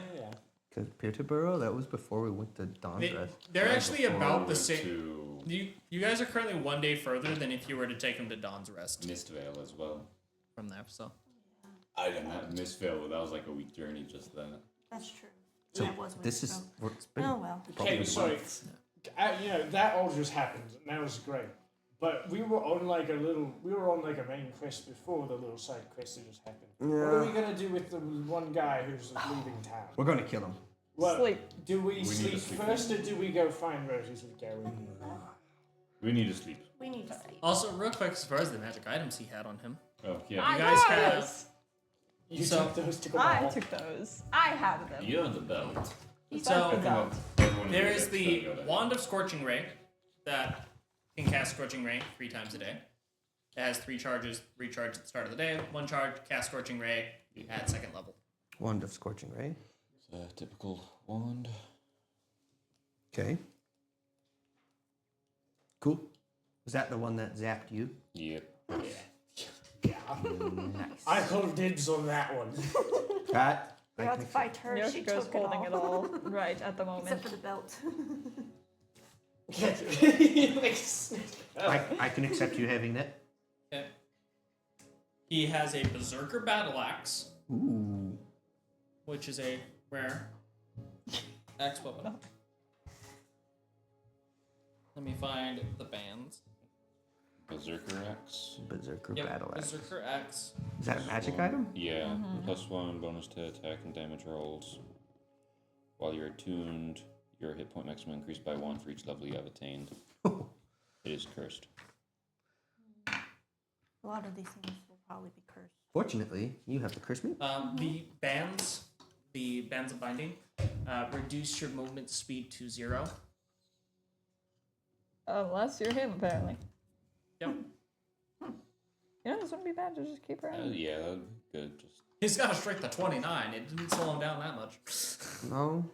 Because Peterborough, that was before we went to Donruss. They're actually Before about we the went same. to You guys are currently 1 day further than if you were to take them to Dawn's Rest Mistvale as well. from there. So And that Mistvale, that was like a week journey, just that. That's true. So yeah, it was this weeks is. ago. It's been Oh well. Okay, probably sorry. months. That all just happened, and that was great. But we were on like a main quest before the little side quest that just happened. What are we gonna do with the one guy who's leaving town? We're going to kill him. Well, Sleep. do we need sleep to sleep first, or do we go find Roses with Gary? We need to sleep. We need to sleep. also, real quick, as far as the magic items he had on him, Oh, yeah. you guys have. You So, took those to I Gamal. took those. I have them. You're the belt. So the belt. there is the Wand of Scorching Ray that can cast Scorching Ray 3 times a day. It has 3 charges, recharge at the start of the day, 1 charge, cast Scorching Ray at 2nd level. Wand of Scorching Ray. It's a typical wand. Okay. Cool. Was that the one that zapped you? Yep. Yeah. I called dibs on that one. That. We have to fight her. She Yoshiko's took holding it it all right at the moment. Except for the belt. I can accept you having that. Okay. He has a Berserker Battle Axe, Ooh. which is a rare axe weapon. Let me find the bands. Berserker Axe. Berserker Yep, Battle Axe. Berserker Axe. Is that a magic item? Yeah. +1 bonus to attack and damage rolls. While you're attuned, your hit point maximum increased by 1 for each level you have attained. It is cursed. A lot of these things will probably be cursed. Fortunately, you have the Christmas. The bands of binding, reduce your movement speed to 0. Unless you're him, apparently. Yep. You know, this wouldn't be bad to just keep around. Yeah, that would be good. Just He's got a strength of 29. It didn't slow him down that much. No.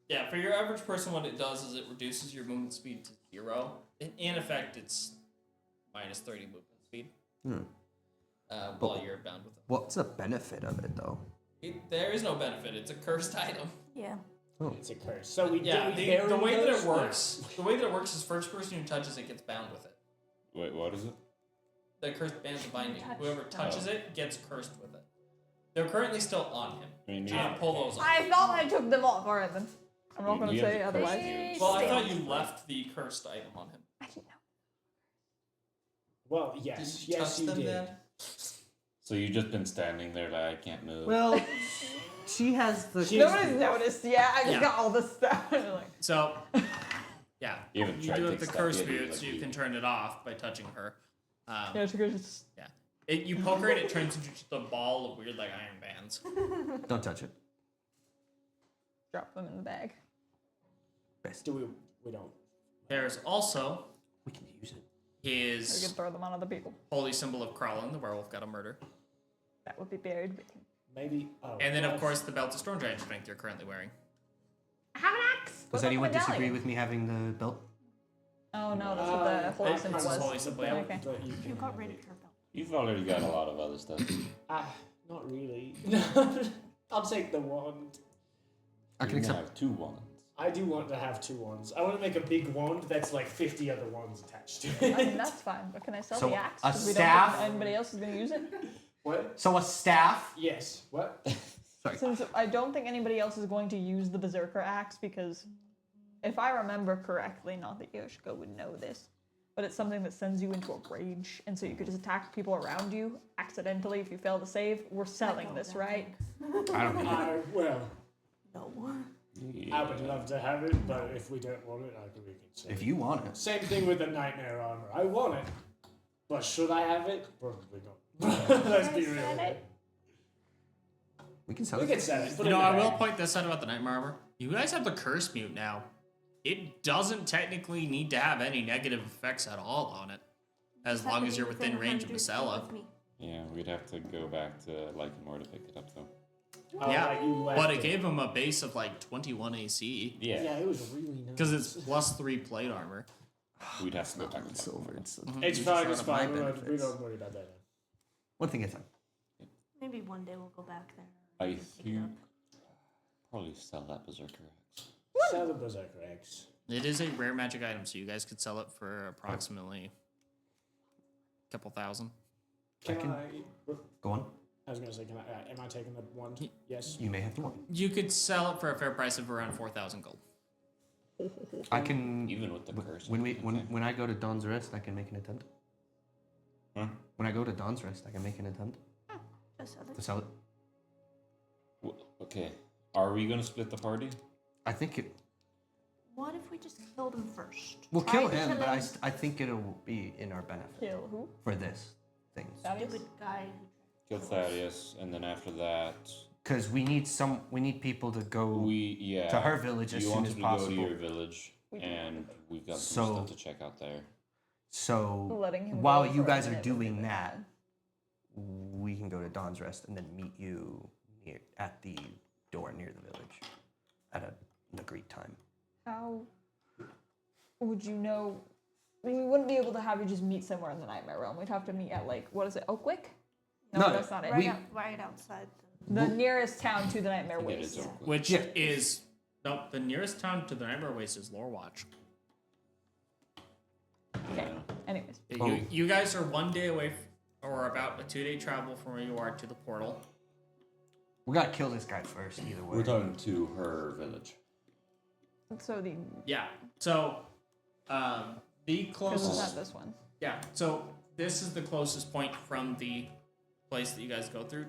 Yeah, for your average person, what it does is it reduces your movement speed to 0. In effect, it's minus 30 movement speed. While you're bound with it. What's the benefit of it, though? There is no benefit. It's a cursed item. Yeah. It's a curse. So we Yeah, do we the bury way that those? it works, is first person who touches it gets bound with it. wait, what is it? The cursed bands of binding. Touch. Whoever touches it gets cursed with it. They're currently still on him. I mean, You can't pull those off. I thought I took them off. Alright then. I'm not gonna You have say the otherwise. curse. Well, I Stay thought on you him. left the cursed item on him. I didn't know. Well, yes, Did you yes, touch you them did. then? So you've just been standing there like I can't move. Well, she has the. Nobody's noticed. Yeah, I just Yeah. got all this stuff. Like, So, yeah, You haven't you tried do to have the take curse stuff yet, boot, so you like can turn it off by touching her. yeah, she goes just You poke her and it turns into just a ball of weird like iron bands. Don't touch it. drop them in the bag. Do we don't. There's also We can use it. We his can throw them on other people. holy symbol of Kralin, the werewolf got a murder. That would be buried with him. Maybe. Oh, And then, well, of course, the belt of Storm Giant Strength you're currently wearing. I have an axe. Does anyone disagree with me having the belt? Oh no, that's what the holy symbol Princess was. Holy Symbol, yeah. Okay. But you You can got rid of your belt. You've already got a lot of other stuff. Not really. I'll take the wand. I You can accept. have 2 wands. I do want to have 2 wands. I want to make a big wand that's like 50 other wands attached to it. I mean, that's fine, but can I sell So, the axe? a 'Cause we staff? don't think anybody else is going to use it. What? So a staff. Yes. What? Sorry. Since I don't think anybody else is going to use the Berserker axe because if I remember correctly, not that Yoshiko would know this, but it's something that sends you into a rage, and so you could just attack people around you accidentally if you fail to save. We're selling this, right? I don't know. Well, No. I would love to have it, but if we don't want it, I can reconsider. If you want it. Same thing with the nightmare armor. I want it, but should I have it? Probably not. Let's be real. Sell it? We can sell We it. can sell it. Put You know, it in I the will bag. point this out about the Nightmare Armor. You guys have the Curse Mute now. It doesn't technically need to have any negative effects at all on it, as Just have long to as be you're within range of 100 feet Masella. with me. Yeah, we'd have to go back to Lycanmore to pick it up, though. Oh, Yeah, like you left but it gave him a base of like 21 AC Yeah, Yeah, it was really nice. because it's +3 plate armor. we'd have to go back to It's Lycanmore. over. It's It's fine. one It's of my fine. We benefits. don't worry about that. One thing at a time. Maybe one day we'll go back there. I and pick it think up. probably sell that Berserker Axe. Sell the Berserker eggs. It is a rare magic item, so you guys could sell it for approximately a couple thousand. Can can- I? Go on. I was gonna say, can I? Am I taking the wand? Yes. You may have the one. You could sell it for a fair price of around 4,000 gold. I can. Even with the curse. When we I when think. when I go to Dawn's Rest, I can make an attempt. Huh? When I go to Dawn's Rest, I can make an attempt Just sell it. to sell it. Okay, are we gonna split the party? I think it. What if we just killed him first? We'll Try kill to him, but him. I think it'll be in our benefit Kill who? for this thing. Thaddeus? Stupid guy. Kill Thaddeus, and then after that, Because we need people to go yeah. to her village as you soon want as to possible. go to your village, We do. and we've got So- some stuff to check out there. So Letting him while go you for a guys are minute would be doing bad. that, we can go to Dawn's Rest and then meet you at the door near the village at an agreed time. How would you know? I mean, we wouldn't be able to have you just meet somewhere in the Nightmare Realm. We'd have to meet at, like, what is it, Oakwick? No, that's not it. we- Right outside. The nearest town to the Nightmare I think it Waste. is Oakwood. Which Yeah. is no, the nearest town to the Nightmare Waste is Lorewatch. Yeah. Anyways, Oh. You guys are 1 day away, or about a 2-day travel from where you are to the portal. We gotta kill this guy first, either way. We're talking to her village. so the Yeah. So, the because it's closest. not this one. Yeah. So this is the closest point from the place that you guys go through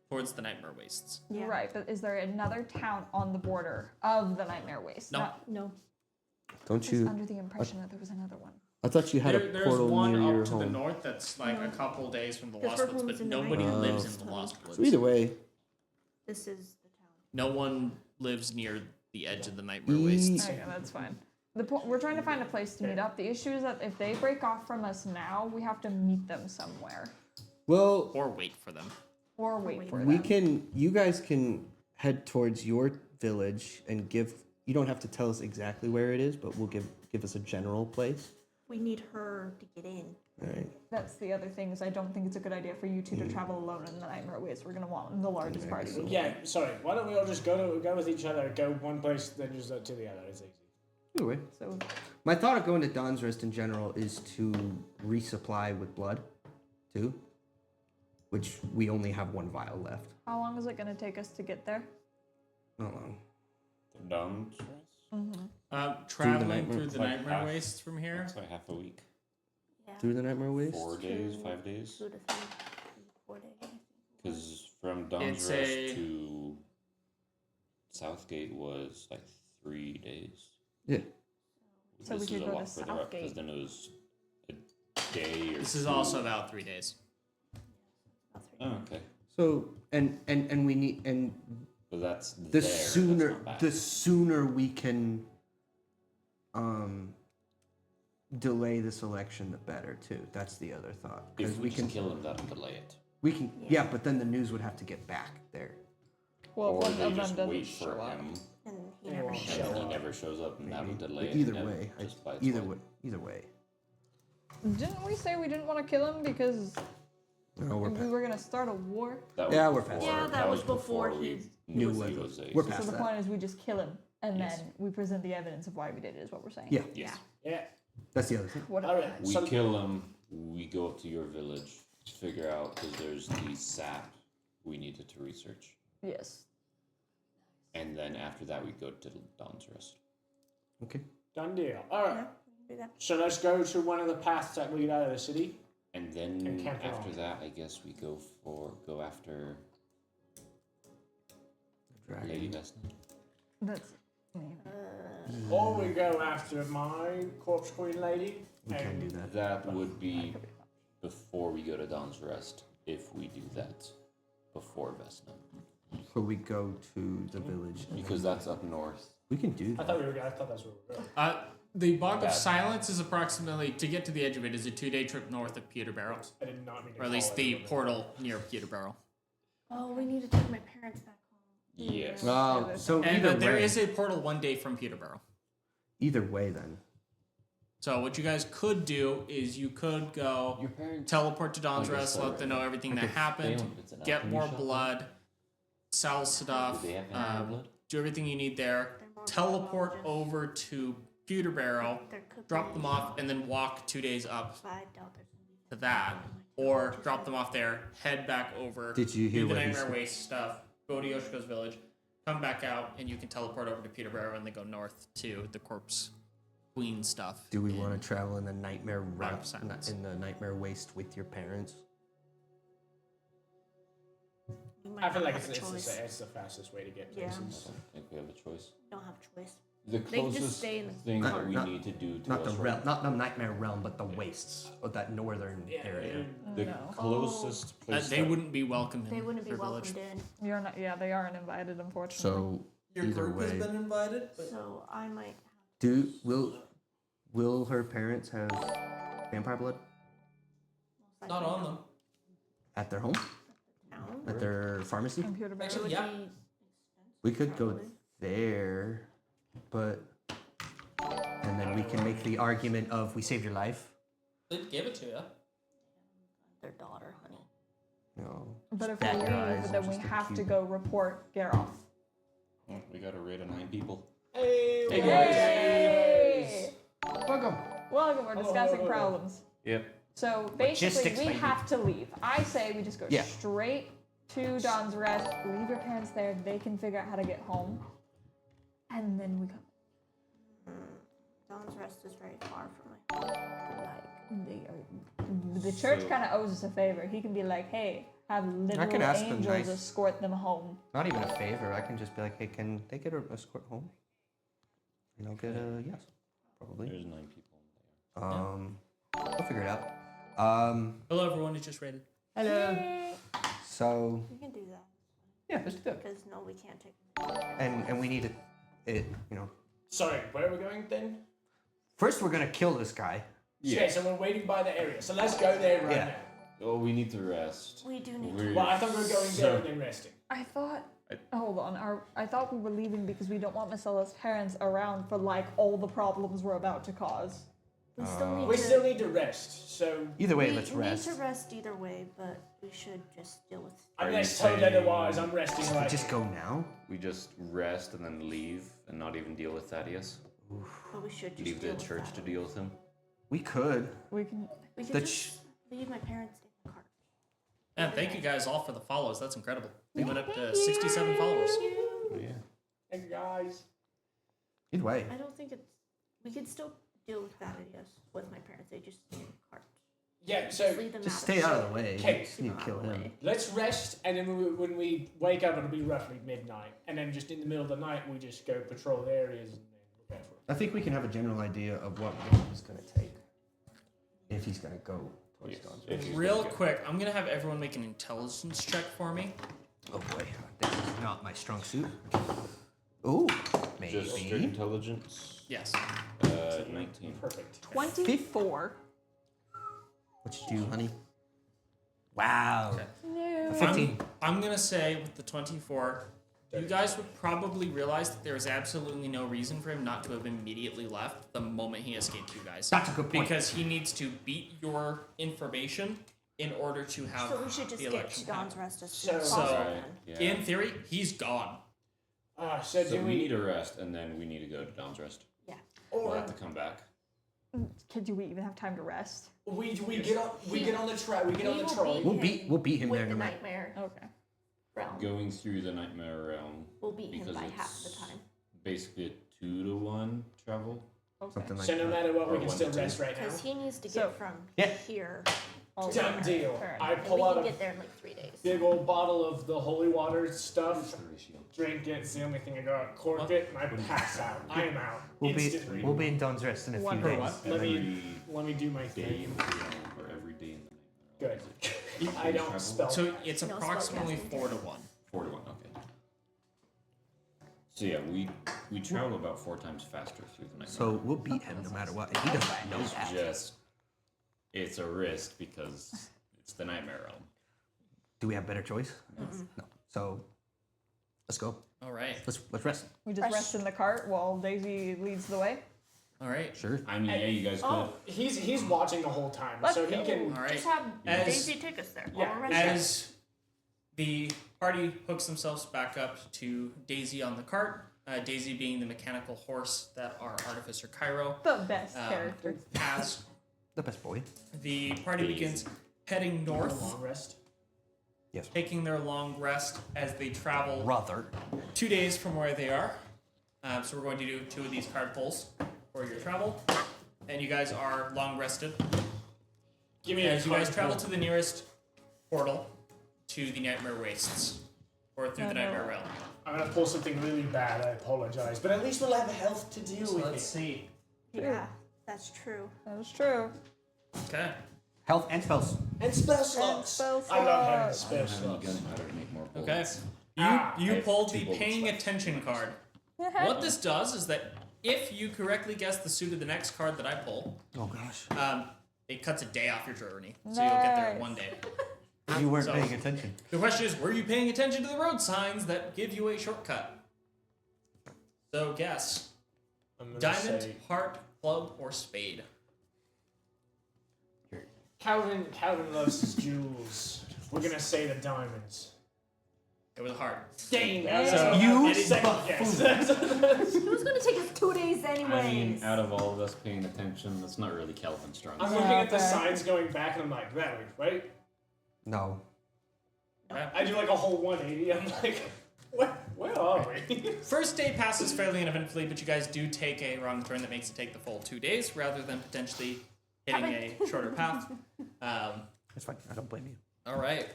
towards the Nightmare Wastes. Yeah. Right, but is there another town on the border of the Nightmare Waste? No. Not, No. Don't I was under the impression that there was another one. I thought you had There's one up to the north that's like a couple days from the Because Lost her Woods, home's but in the nobody right lives of in the the Lost Woods. So either way, This is the town. No one lives near the edge of the Nightmare Wastes. Okay, that's fine. We're trying to find a place to meet up. The issue is that if they break off from us now, we have to meet them somewhere well, Or wait for them. or wait for we them. can. You guys can head towards your village and give. You don't have to tell us exactly where it is, but we'll give us a general place. We need her to get in. All right. That's the other thing is I don't think it's a good idea for you two to travel alone in the Nightmare Waste. We're gonna want the largest party we can. Yeah. Sorry. Why don't we all just go with each other? Go one place, then just to the other. It's easy. Either way. So My thought of going to Dawn's Rest in general is to resupply with blood, too. Which we only have one vial left. how long is it gonna take us to get there? Not long. The Dawn's Rest? Traveling Nightmare- through the like Nightmare half- Wastes from here. That's like half a week. Yeah. Through the Nightmare Waste? 4 days, 5 days. 2 to 3, 4 days. Because from Dawn's It's Rest a- to Southgate was like 3 days. Yeah. So we This could is a go lot to further up, because Southgate. then it was a day or This is two. also about 3 days. About 3 Oh, okay. So and we need and But that's the there, sooner that's not bad. the sooner we can delay this election the better too. That's the other thought. If Because we we just can kill him, that'll delay it. we can yeah, but then the news would have to get back there. Well, Or if one they of them just doesn't wait show for up. him. And He never won't shows show He up. never shows up and have a delay. Either and way, just by either its way, either way. Didn't we say we didn't want to kill him because No, we're we past. were gonna start a war? That Yeah, was we're past before- Yeah, that was before we he knew knew what he it was a. We're So past the that. point is we just kill him and Yes. then we present the evidence of why we did it. Is what we're saying. Yeah, Yes. Yeah. that's the other thing. What? All right. We So kill him. We go up to your village to figure out because there's the sap we needed to research, Yes. and then after that we go to Dawn's Rest. Okay. done deal. All right. Yeah, we can do that. So let's go to one of the paths that lead out of the city. And then And camp it after on. that, I guess we go after Dragon. Lady Vesna. That's. Or we go after my corpse queen lady. We can and do that. That would be before we go to Dawn's Rest. If we do that before Vesna, So we go to the village. and because then- that's up north. we can do I that. thought that's where we were going. The Bog of Bad. Silence is approximately, to get to the edge of it, is a 2-day trip north of Peterborough. I did not mean to Or at least call the everyone. portal near Peterborough. Oh, we need to take my parents back home. Yes. So And either there way, is a portal 1 day from Peterborough. either way then. So what you guys could do is you could go Your parents. teleport to Dawn's I guess Rest, so, let right? them know everything that They happened, own- it's an get alchemy more shop, blood, sell stuff, Do they have any blood? do everything you need there, They're more teleport biologists. over to Peterborough, There could drop be, them off, and then walk 2 days up but I doubt there's gonna be. to that, or drop them off there, head back over, Did you hear do the what he Nightmare said? Waste stuff, go to Yoshiko's village, come back out, and you can teleport over to Peterborough and then go north to the Corpse Queen stuff. Do we want to travel in the nightmare Bog of Silence. in the nightmare waste with your parents? You might I feel not like have it's a choice. the fastest way to get Yeah. places. I don't think we have a choice. Don't have a choice. The They can just closest stay in the thing Not- that we not- need to do to Not the us realm, not the nightmare realm, but the wastes of that northern Yeah. area. the No. closest place They that- wouldn't be welcome in They wouldn't be your welcomed village. in. You're not. Yeah, they aren't invited, unfortunately. So Your either group has way, been invited, but So I might will her parents have vampire blood most not likely on know them. at their home, town. at their pharmacy? In Peterborough. Actually, It would yeah. be We could go probably. there, but and then we can make the argument of we saved your life. They'd give it to you. Their daughter, honey. No. But if Bat we your eyes leave, and then we just have to accuse- go report Geralt. We got a raid of 9 people. Hey, Hey, Hey! Welcome. Welcome. We're Hello, discussing hello, hello. problems. Yep. So basically, Logistics, we baby. have to leave. I say we just go Yeah. straight to Dawn's Rest. Leave your parents there. They can figure out how to get home, and then we come. Dawn's Rest is very far from my home. The church So- kind of owes us a favor. He can be like, "Hey, have could literal ask them angels nice. escort them home." Not even a favor. I can just be like, hey, can they get an escort home? And I'll get a yes, probably. There's 9 people. We'll figure it out. Hello, everyone. It's just rated. Hello. So We can do that yeah, let's do that. because no, we can't take. And we need it. Sorry, where are we going then? First we're gonna kill this guy. Yeah. So we're waiting by the area. So let's go there right Yeah. now. Oh, we need to rest. We do need We're- to. Well, I thought we were going there and then resting. I thought. Hold on. I thought we were leaving because we don't want Marcella's parents around for like all the problems we're about to cause. We still need We to. still need to rest. So Either way, we let's rest. need to rest either way, but we should just deal with. Are unless you told saying- otherwise, I'm resting Should we right just here. go now? We just rest and then leave and not even deal with Thaddeus. But we should just Leave deal the with church that. to deal with him. We could. We can. We could The just leave my parents in the car. And thank you guys all for the follows. That's incredible. We went up to 67 followers. Oh, yeah. Thank you guys. Either way. I don't think it's. We could still deal with that, I guess, with my parents. They just stay in the car. Yeah. Just So leave them Just out stay out of the way. Okay. You just need to kill him. let's rest, and then when we wake up, it'll be roughly midnight, and then just in the middle of the night, we just go patrol the areas and then look out for it. I think we can have a general idea of what route he's gonna take. If he's gonna go towards Yes. Dawn's If Rest. he's Real gonna go. quick, I'm gonna have everyone make an intelligence check for me. Oh boy, this is not my strong suit. Ooh, maybe. Just straight intelligence. Yes. 19. Perfect. 24. What you do, honey? Wow. Okay. A 15. I'm gonna say with the 24, You guys would probably realize that there is absolutely no reason for him not to have immediately left the moment he escaped you guys. That's a good point. Because he needs to beat your information in order to have So we should just the get election to Dawn's happen. rest as soon as So- possible. Alright, then. yeah. In theory, he's gone. So So do we we need a rest, and then we need to go to Dawn's rest. We'll or have to come back. Do we even have time to rest? we get on the We will trolley. We'll beat him with there the no matter. nightmare Okay. realm. Going through the nightmare realm. We'll beat him because by it's half the time. Basically a 2-to-1 travel. Okay. Something like So no that. matter what, we Or can one still to two. rest right now. Because he needs to get So- from Yeah. here. Done deal. Fair I And we pull out can a get there in like 3 days. big old bottle of the holy water stuff, What's the ratio? drink it. It's the only thing I got. Cork it, and I pass out. I am out instantly. We'll be in Dawn's rest in a few Wonder days. what? Let me do my Day thing. in the realm, or every day in the nightmare Good. realm. I don't spell. So it's No approximately spellcasting. 4 to 1. 4-to-1, okay. So yeah, we travel about 4 times faster through the nightmare. So we'll beat him no matter what. He doesn't know that. Just, it's a risk because it's the nightmare realm. Do we have better choice? No. So let's go. All right. Let's rest. We just rest in the cart while Daisy leads the way. All right. Sure. I mean, yeah, you guys could. Oh, he's watching the whole time, Let's so he go. can. All right. Just have As- Daisy take us there. Yeah, While we're resting. As the party hooks themselves back up to Daisy on the cart, Daisy being the mechanical horse that our artificer Cairo The best um, character. has, The best boy. the party begins heading north, Long rest. Yes. taking their long rest as they travel Brother. 2 days from where they are. So we're going to do 2 of these card pulls for your travel, and you guys are long rested. Give me As you guys card travel pull. to the nearest portal to the Nightmare Wastes, or through the Nightmare Realm. I'm gonna pull something really bad. I apologize, but at least we'll have the health to deal with it. see. Yeah, that's true. That is true. Okay. Health and spells. And spell slots. spell I love having slots. spell I don't have any slots. gunpowder to make more bullets. Okay. Ah, You I pulled have the 2 bullets paying left. attention card. What this does is that if you correctly guess the suit of the next card that I pull, Oh gosh. it cuts a day off your journey, so you'll get there in Nice. 1 day. You weren't So- paying attention. The question is, were you paying attention to the road signs that give you a shortcut? So guess. I'm gonna Diamond, say- heart, club, or spade? Calvin loves his jewels. We're gonna say the diamonds. It was a heart. Dang. So you it is- second guess. It was gonna take us 2 days anyways. I mean, out of all of us paying attention, that's not really Calvin's strong I'm suit. looking at the Okay. signs going back, and I'm like, that way, right? No. I do like a whole 180. I'm like, where are we? First day passes fairly uneventfully, but you guys do take a wrong turn that makes it take the full 2 days rather than potentially hitting a shorter path. That's fine. I don't blame you. All right.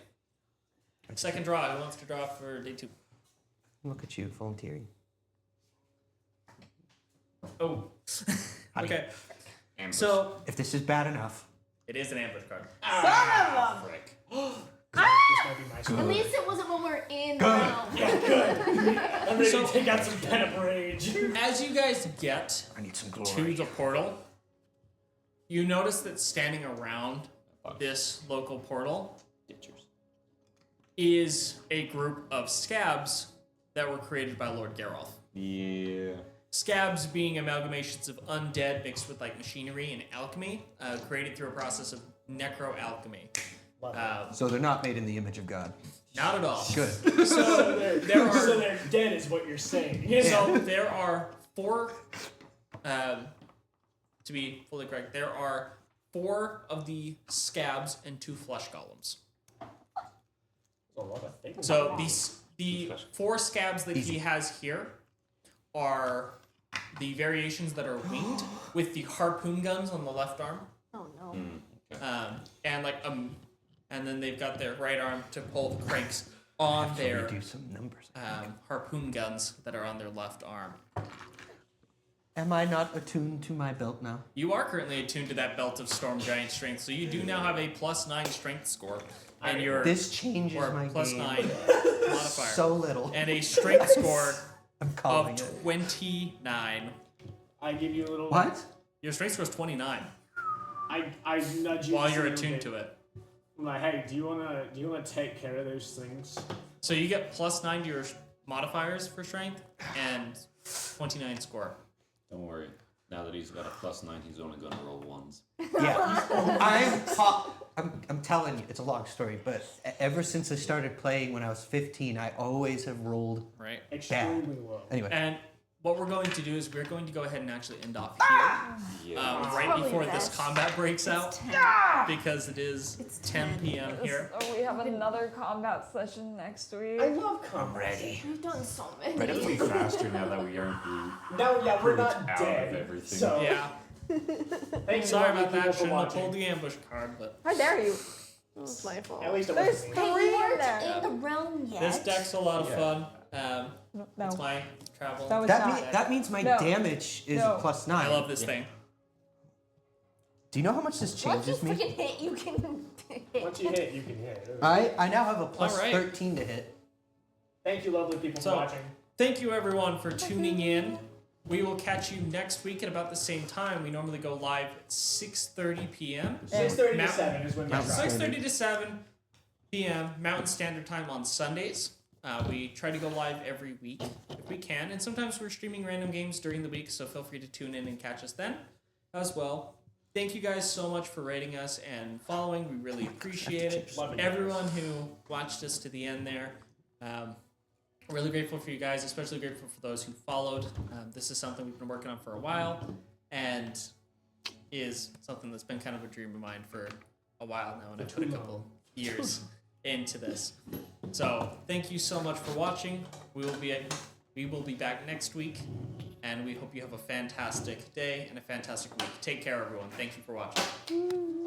Second draw. Who wants to draw for day 2? Look at you volunteering. Oh. Honey. Okay. Ambush. So If this is bad enough, it is an ambush card. Frick. This might be my At spell. least it wasn't when we're in the Good. realm. I'm ready So- to take out some pen of rage. As you guys get I need some to glory. the portal, you notice that standing around this local portal Ditchers. is a group of scabs that were created by Lord Geralf. Yeah. Scabs being amalgamations of undead mixed with like machinery and alchemy, created through a process of necroalchemy. So they're not made in the image of God. Not at all. Good. So There are- so they're dead, is what you're saying. So there are 4, to be fully correct, there are 4 of the scabs and 2 flesh golems. A lot of things. So the 4 scabs that he has here are the variations that are winged with the harpoon guns on the left arm, Oh no. and then they've got their right arm to pull the cranks on their Do some numbers. harpoon guns that are on their left arm. Am I not attuned to my belt now? You are currently attuned to that belt of storm giant strength, so you do now have a +9 strength score, and your This changes or my +9 game modifier, so little. and a strength score I'm calling of it. 29. I give you a little. What? Your strength score is 29 I nudge you while just a you're little attuned bit. to it. I'm like, hey, do you wanna take care of those things? So you get +9 to your modifiers for strength and 29 score. Don't worry. Now that he's got a +9, he's only going to roll ones. Yeah, I'm telling you, it's a long story, but ever since I started playing when I was 15, I always have rolled Right. Extremely low. Anyway, And what we're going to do is we're going to go ahead and actually end off here, right Probably before this best. combat breaks out, 10. because it is 10 p.m. here. Oh, we have another combat session next week. I love combat. We've done so many. Definitely faster now that we aren't No, yeah, we're not out of dead. everything. So, Yeah. thank you, Sorry lovely about that. people, for Shouldn't have watching. pulled the ambush card, but How dare you? It's my fault. At least it There's wasn't me. Hey, three you in weren't there. in the realm yet. this deck's a lot of fun. No. It's my travel. That was that not. means my No. damage is No. a +9. I love this thing. Do you know how much this Once you changes me? freaking hit, you can hit. Once you hit, you can hit. I now have a Alright. +13 to hit. Thank you, lovely people, So- for watching. Thank you, everyone, for tuning in. We will catch you next week at about the same time. We normally go live at 6:30 p.m. 6:30 to Mountain- 7 is when we Mountain try. 6:30 to 7 p.m. Mountain Standard Time on Sundays. We try to go live every week if we can, and sometimes we're streaming random games during the week, so feel free to tune in and catch us then as well. Thank you guys so much for rating us and following. We really appreciate it. Love it. Everyone who watched us to the end there. Really grateful for you guys, especially grateful for those who followed. This is something we've been working on for a while and is something that's been kind of a dream of mine for a while now, and I put a couple years into this. So thank you so much for watching. We will be back next week, and we hope you have a fantastic day and a fantastic week. Take care, everyone. Thank you for watching.